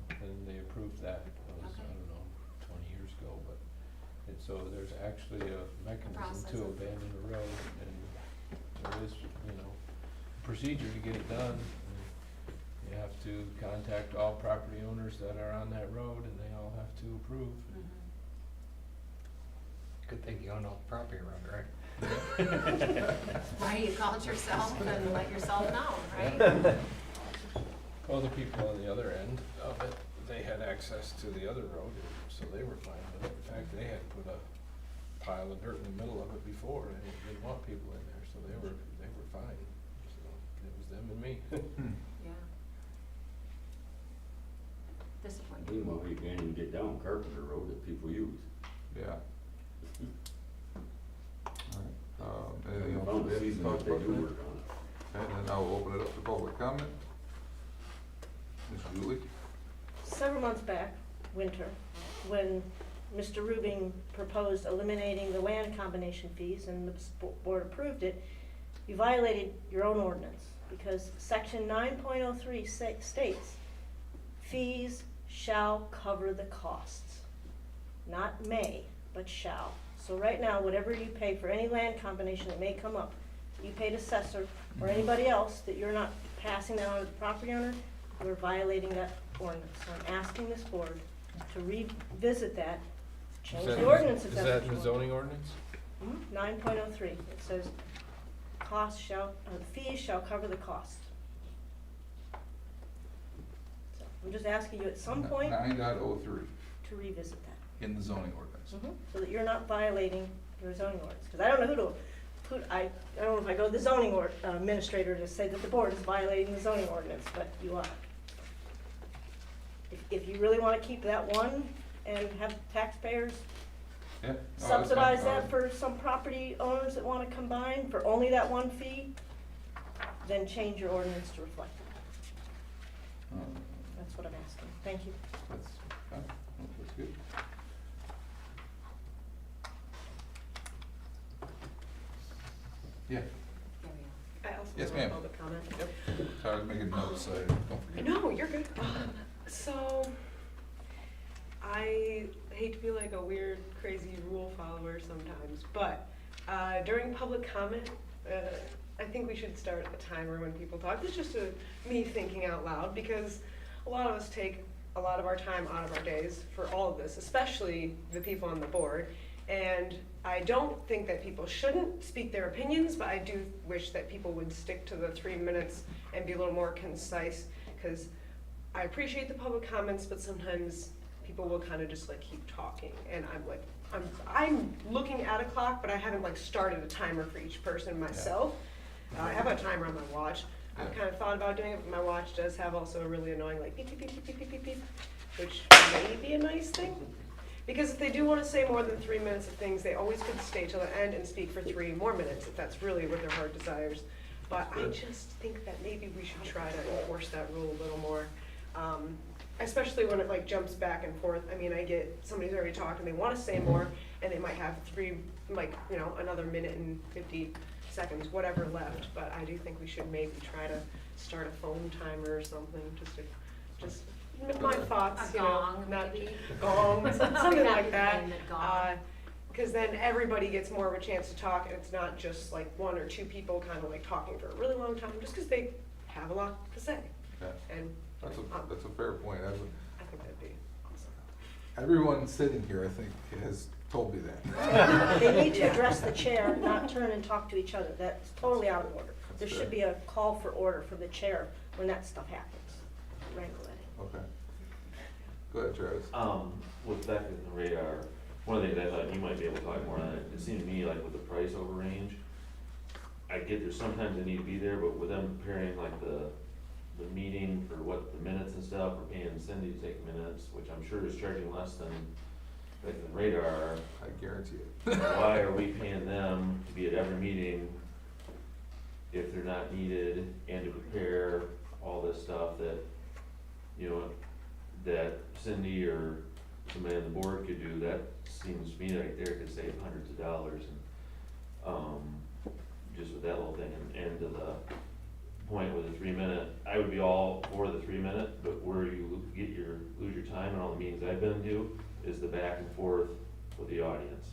Mhm. and they approved that. It was, I Okay. don't know, 20 years ago, but, and so there's actually a mechanism process to of- abandon a road, and there is, you know, procedure to get it done. And you have to contact all property owners that are on that road, and they all have to approve. mhm. Good thing you own all the property around, right? Right, you called yourself and let yourself know, right? Well, the people on the other end of it, they had access to the other road, so they were fine with it. In fact, they had put a pile of dirt in the middle of it before, and they didn't want people in there, so they were fine. So it was them and me. Yeah. Disappointing. Meanwhile, you can't even get down Carpenter Road that people use. Yeah. All right, anything else? Found the Any season thoughts that they about do that? work on it. And then I will open it up to public comment. Ms. Julie? Several months back, winter, when Mr. Rubing proposed eliminating the land combination fees and the board approved it, you violated your own ordinance, because section 9.03 states, fees shall cover the costs. Not may, but shall. So right now, whatever you pay for any land combination that may come up, you paid assessor or anybody else that you're not passing that on to the property owner, you're violating that ordinance. So I'm asking this board to revisit that, change the ordinance if Is that's that what in you the want. zoning ordinance? 9.03, it says, the fees shall cover the cost. So I'm just asking you at some point 9.03 to revisit that. in the zoning ordinance. So that you're not violating your zoning ordinance, because I don't know I don't know if I go to the zoning administrator to say that the board is violating the zoning ordinance, but you are. If you really wanna keep that one and have taxpayers Yeah. no, that's fine. subsidize that for some property owners that wanna combine for only that one fee, then change your ordinance to reflect that. That's what I'm asking. Thank you. That's fine. No, that's good. Yeah. There we go. I also Yes, want ma'am. public comment. Yep. Sorry, I was making notes, so I don't forget. No, you're good. So, I hate to be like a weird, crazy rule follower sometimes, but during public comment, I think we should start a timer when people talk. This is just me thinking out loud, because a lot of us take a lot of our time out of our days for all of this, especially the people on the board. And I don't think that people shouldn't speak their opinions, but I do wish that people would stick to the 3 minutes and be a little more concise, because I appreciate the public comments, but sometimes people will kind of just like keep talking, and I'm like, I'm looking at a clock, but I haven't like started a timer for each person myself. I have a timer on my watch. I've kind of thought about doing it, but my watch does have also a really annoying like beep, beep, beep, beep, beep, beep, beep, which may be a nice thing. Because if they do want to say more than 3 minutes of things, they always could stay till the end and speak for 3 more minutes, if that's really what their heart desires. But I just think that maybe we should try to enforce that rule a little more. Especially when it like jumps back and forth. I mean, I get somebody's already talked and they want to say more, and they might have another minute and 50 seconds, whatever left. But I do think we should maybe try to start a phone timer or something, just my thoughts, A gong, not maybe? gong, something like that. Name it gong. Because then everybody gets more of a chance to talk, and it's not just like 1 or 2 people kind of like talking for a really long time, just because they have a lot to say. Yeah. And That's a fair point. I think that'd be awesome. Everyone sitting here, I think, has told me that. They need to address the chair, not turn and talk to each other. That's totally out of order. There fair. should be a call for order for the chair when that stuff happens. Wrangle it. Okay. Go ahead, Travis. With Beck and the radar, one of the things I thought you might be able to talk more on, it seemed to me like with the price over range, I get there's sometimes they need to be there, but with them preparing like the meeting for what the minutes and stuff, we're paying Cindy to take minutes, which I'm sure is charging less than like the radar. I guarantee it. Why are we paying them to be at every meeting if they're not needed, and to prepare all this stuff that, you know, that Cindy or somebody on the board could do? That seems to me like there could save hundreds of dollars, and just with that little thing. And to the point with the 3 minute, I would be all for the 3 minute, but where you lose your time in all the meetings I've been to is the back and forth with the audience.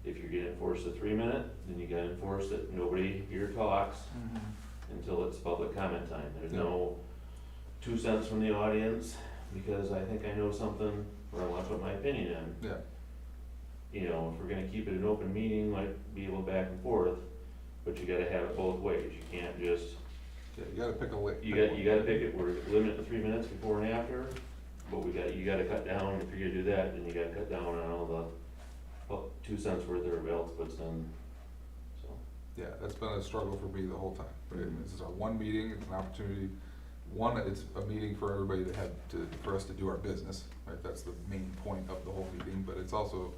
If you're getting forced a 3 minute, then you gotta enforce that nobody here talks until it's public comment time. There's no 2 cents from the audience because I think I know something or I want to put my opinion in. Yeah. You know, if we're gonna keep it an open meeting, like be able back and forth, but you gotta have it both ways. You can't just, Yeah, you gotta pick a way. you gotta pick it, we're limiting to 3 minutes before and after, but you gotta cut down, if you're gonna do that, then you gotta cut down on all the 2 cents worth of belts puts in, so. Yeah, that's been a struggle for me the whole time, right? This is our one meeting, it's an opportunity, it's a meeting for everybody for us to do our business, right? That's the main point of the whole meeting, but it's also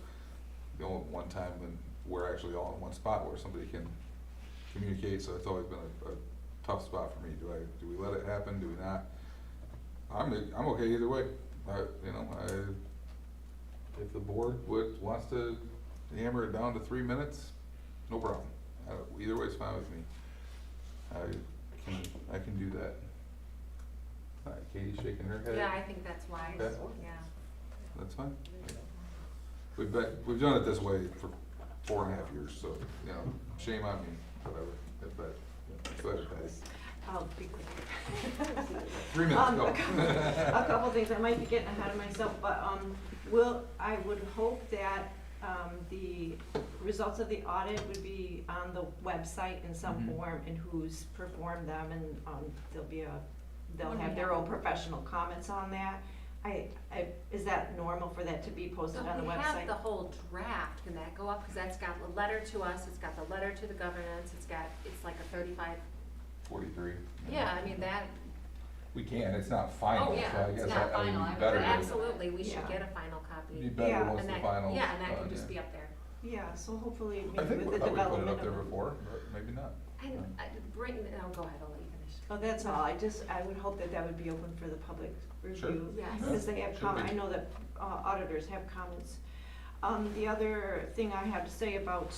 the only one time when we're actually all in one spot where somebody can communicate, so it's always been a tough spot for me. Do we let it happen, do we not? I'm okay either way. If the board wants to hammer it down to 3 minutes, no problem. Either way is fine with me. I can do that. Katie's shaking her head. Yeah, I think that's wise, Okay. yeah. That's fine. We've done it this way for 4.5 years, so, you know, shame on me, whatever. Go ahead, Patty. I'll be quick. 3 minutes, go. A couple things, I might be getting ahead of myself, but, I would hope that, the results of the audit would be on the website in some form and who's performed them, and, they'll have their own professional comments on that. Is that normal for that to be posted on the We website? have the whole draft, can that go up? Cause that's got the letter to us, it's got the letter to the governance, it's like a 35. 43. Yeah, I mean that, We can, it's not final, oh yeah, so I it's guess not I would final, be but better. absolutely, we should Yeah. get a final copy. Be better Yeah. once And the that- final. Yeah, and that can yeah. just be up there. Yeah, so hopefully I maybe think with I the thought we put it development up there of. before, but maybe not. Go ahead, I'll let you finish. Oh, that's all, I would hope that would be open for the public review. Yes. Because they have Should be. I know that auditors have comments. The other thing I have to say about,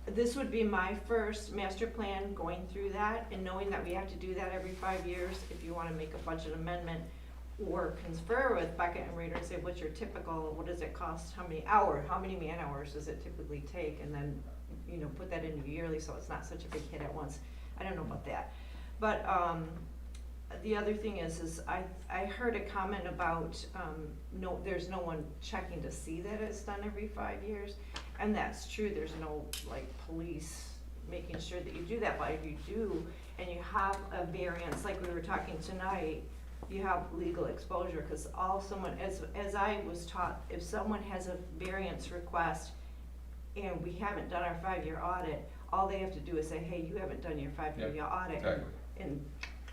this would be my first master plan going through that, and knowing that we have to do that every 5 years, if you wanna make a budget amendment, or confer with Becca and Raider and say, what's your typical, what does it cost, how many man hours does it typically take, and then, put that into yearly, so it's not such a big hit at once. I don't know about that. But, the other thing is I heard a comment about, there's no one checking to see that it's done every 5 years, and that's true, there's no, police making sure that you do that, but if you do, and you have a variance, like we were talking tonight, you have legal exposure, cause as I was taught, if someone has a variance request, and we haven't done our 5-year audit, all they have to do is say, hey, you haven't done your 5-year audit. Exactly. And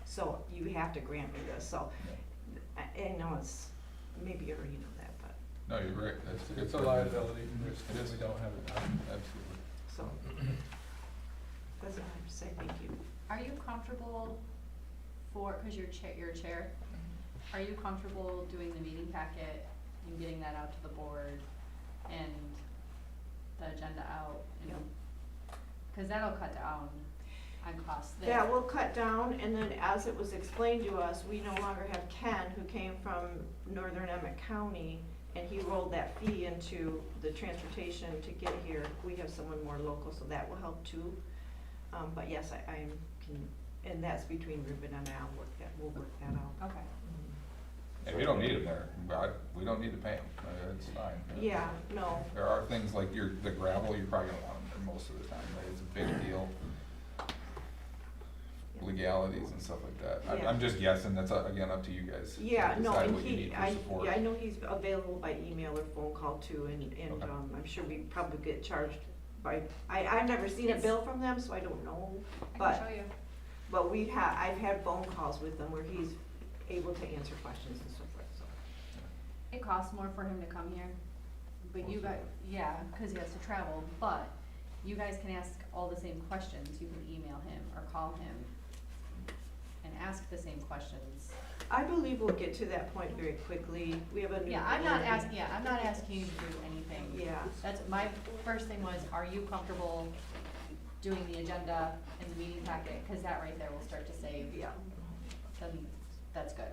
so you have to grant me this, so, I know maybe you already know that, but, No, you're right. It's a liability, if we don't have it done, absolutely. so. That's all I have to say, thank you. Are you comfortable cause you're chair, are you comfortable doing the meeting packet and getting that out to the board and the agenda out? Cause that'll cut down on costs there. That will cut down, and then as it was explained to us, we no longer have Ken, who came from northern Emmett County, and he rolled that fee into the transportation to get here. We have someone more local, so that will help too. But yes, and that's between Ruben and I, we'll work that out. Okay. If you don't need them there, we don't need to pay them, it's fine. Yeah, no. There are things like the gravel, you're probably gonna want them there most of the time, right? It's a big deal. Legalities and stuff like that. Yeah. I'm just guessing, that's again up to you guys. to Yeah, no, decide and what you need for I support. know he's available by email or phone call too, and, Okay. I'm sure we probably get charged by, I've never seen a bill from them, so I don't know, I but. can show you. But I've had phone calls with them where he's able to answer questions and so forth, so. It costs more for him to come here, but you guys, yeah, cause he has to travel, but you guys can ask all the same questions, you can email him or call him and ask the same questions. I believe we'll get to that point very quickly. We have a new. Yeah, I'm not asking you to do anything. Yeah. That's, my first thing was, are you comfortable doing the agenda and the meeting packet, cause that right there will start to save, Yeah. then that's good.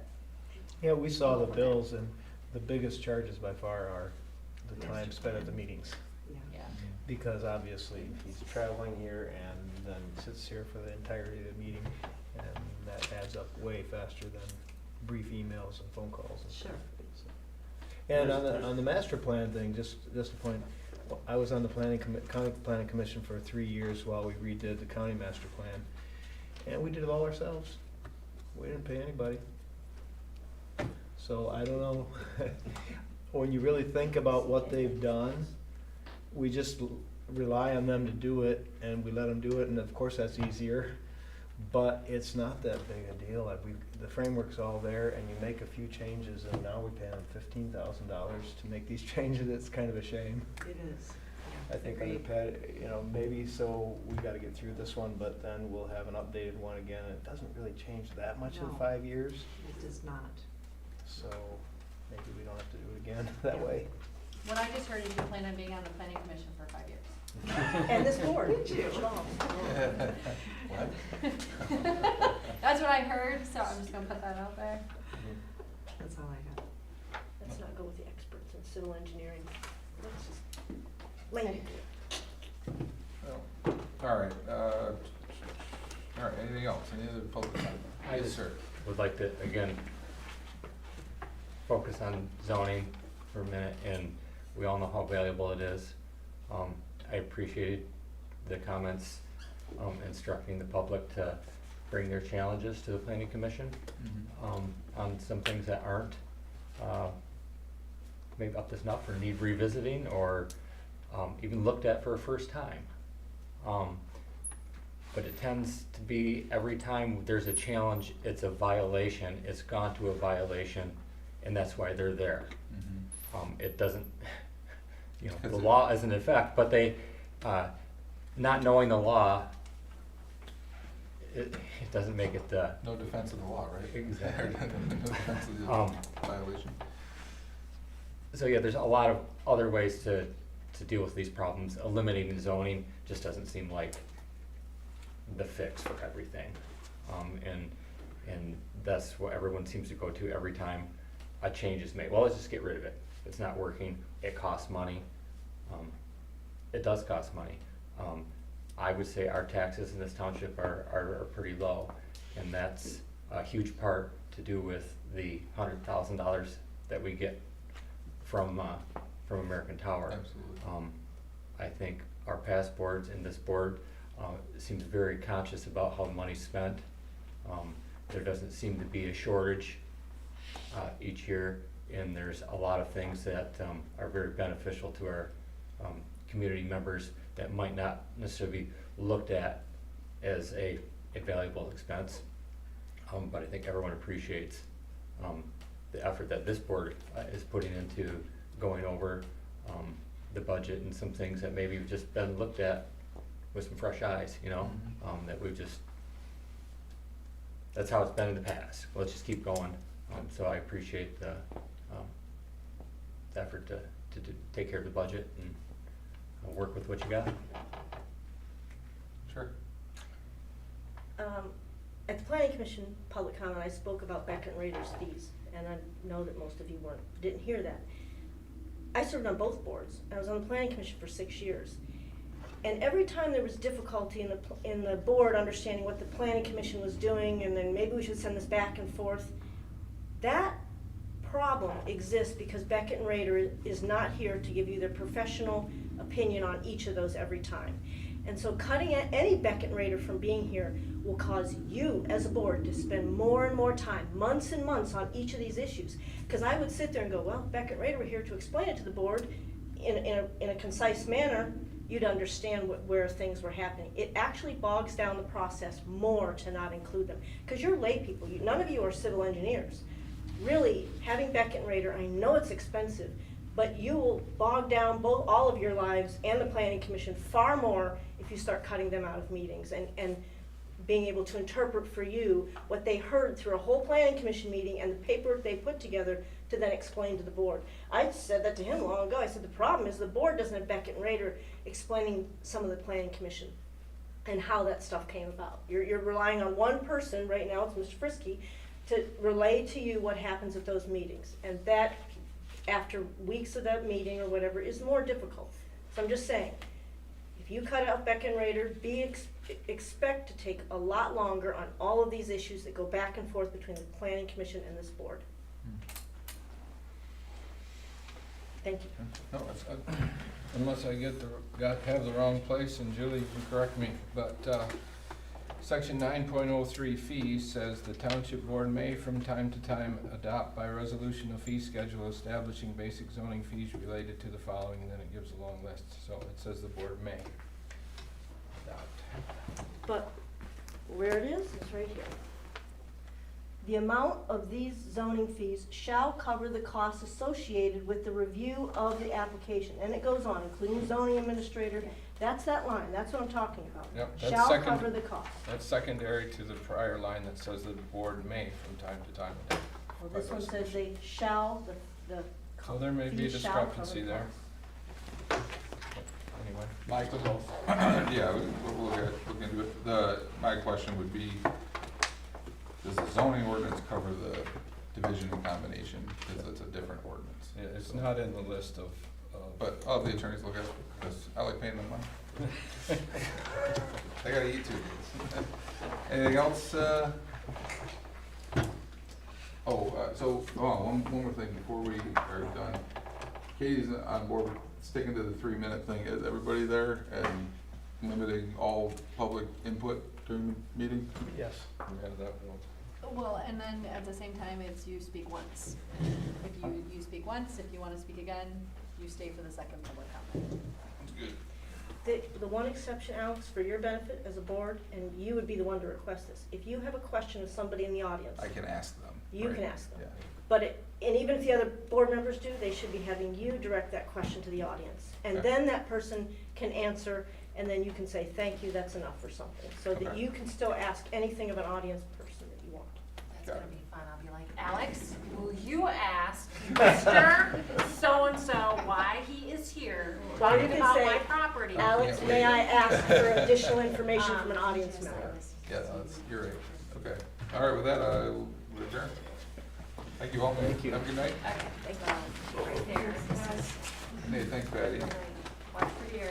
Yeah, we saw the bills, and the biggest charges by far are the time spent at the meetings. Yeah. Because obviously, he's traveling here and then sits here for the entirety of the meeting, and that adds up way faster than brief emails and phone calls and stuff. Sure. And on the master plan thing, just a point, I was on the county planning commission for 3 years while we redid the county master plan, and we did it all ourselves. We didn't pay anybody. So I don't know, when you really think about what they've done, we just rely on them to do it, and we let them do it, and of course that's easier, but it's not that big a deal. The framework's all there, and you make a few changes, and now we're paying them $15,000 to make these changes. It's kind of a shame. It is. I think under Pat, maybe so we gotta get through this one, but then we'll have an updated one again, and it doesn't really change that much in No. 5 years, It does not. so maybe we don't have to do it again that way. What I just heard is you plan on being on the planning commission for 5 years. And this board. What? That's what I heard, so I'm just gonna put that out there. That's all I got. Let's not go with the experts in civil engineering. Let's just let you do it. Well, all right, anything else? Any other public comment? Yes, sir. Would like to, again, focus on zoning for a minute, and we all know how valuable it is. I appreciated the comments, instructing the public to bring their challenges to the planning commission, on some things that aren't, maybe up to snuff or need revisiting, or, even looked at for a first time. But it tends to be every time there's a challenge, it's a violation, it's gone to a violation, and that's why they're there. It doesn't, the law is in effect, but they, not knowing the law, it doesn't make it, No defense of the law, right? Exactly. No defense of the violation. So yeah, there's a lot of other ways to deal with these problems. Eliminating zoning just doesn't seem like the fix for everything. And that's what everyone seems to go to every time a change is made. Well, let's just get rid of it. It's not working, it costs money. It does cost money. I would say our taxes in this township are pretty low, and that's a huge part to do with the $100,000 that we get from American Tower. Absolutely. I think our past boards and this board seems very conscious about how the money's spent. There doesn't seem to be a shortage each year, and there's a lot of things that are very beneficial to our community members that might not necessarily be looked at as a valuable expense. But I think everyone appreciates the effort that this board is putting into going over the budget and some things that maybe have just been looked at with some fresh eyes, that we've just, that's how it's been in the past. Let's just keep going. So I appreciate the effort to take care of the budget and work with what you got. Sure. At the planning commission public comment, I spoke about Beckett Raiders fees, and I know that most of you didn't hear that. I served on both boards. I was on the planning commission for 6 years. And every time there was difficulty in the board understanding what the planning commission was doing, and then maybe we should send this back and forth, that problem exists because Beckett and Rader is not here to give you their professional opinion on each of those every time. And so cutting any Beckett and Rader from being here will cause you as a board to spend more and more time, months and months, on each of these issues. Because I would sit there and go, well, Beckett and Rader were here to explain it to the board in a concise manner. You'd understand where things were happening. It actually bogs down the process more to not include them. Because you're lay people, none of you are civil engineers. Really, having Beckett and Rader, I know it's expensive, but you will bog down all of your lives and the planning commission far more if you start cutting them out of meetings and being able to interpret for you what they heard through a whole planning commission meeting and the paperwork they put together to then explain to the board. I said that to him long ago. I said the problem is the board doesn't have Beckett and Rader explaining some of the planning commission and how that stuff came about. You're relying on one person right now, it's Mr. Frisky, to relay to you what happens at those meetings. And that, after weeks of that meeting or whatever, is more difficult. So I'm just saying, if you cut out Beckett and Rader, expect to take a lot longer on all of these issues that go back and forth between the planning commission and this board. Thank you. No, unless I have the wrong place, and Julie, you correct me, but, section 9.03 fees says the township board may from time to time adopt by resolution a fee schedule establishing basic zoning fees related to the following, and then it gives a long list, so it says the board may adopt. But where it is right here. The amount of these zoning fees shall cover the costs associated with the review of the application. And it goes on, including zoning administrator. That's that line. That's what I'm talking about. Yep, that's Shall cover the cost. That's secondary to the prior line that says that the board may from time to time adopt. Well, this one says they shall, the So there may be a fees shall cover discrepancy the there. cost. Anyway, Michael. Yeah, we'll look into it. My question would be, does the zoning ordinance cover the division and combination, because it's a different ordinance? Yeah, it's So- not in the list of. But all the attorneys look at it, because I like paying them money. They gotta eat too. Anything else, so, one more thing before we are done. Katie's on board with sticking to the 3-minute thing. Is everybody there and limiting all public input during the meeting? Yes. Yeah, that will. Well, and then at the same time, it's you speak once. If you speak once, if you wanna speak again, you stay for the second public comment. That's good. The one exception, Alex, for your benefit as a board, and you would be the one to request this. If you have a question of somebody in the audience, I can ask them. you right? can ask them. Yeah. But and even if the other board members do, they should be having you direct that question to the audience. And Okay. then that person can answer, and then you can say, thank you, that's enough, or something. So that Okay. you can still ask anything of an audience person that you want. That's Got gonna it. be fun. I'll be like, Alex, will you ask Mr. So-and-so why he is here Or you talking can about say, my property? Alex, can't may wait. I ask for additional information from an audience Just member? Yeah, you're right. Okay. All right, with that, we'll adjourn. Thank you all. Thank you. Have a good night. Okay, thank you. Right there. This is, Hey, thanks, Patty. watch for your.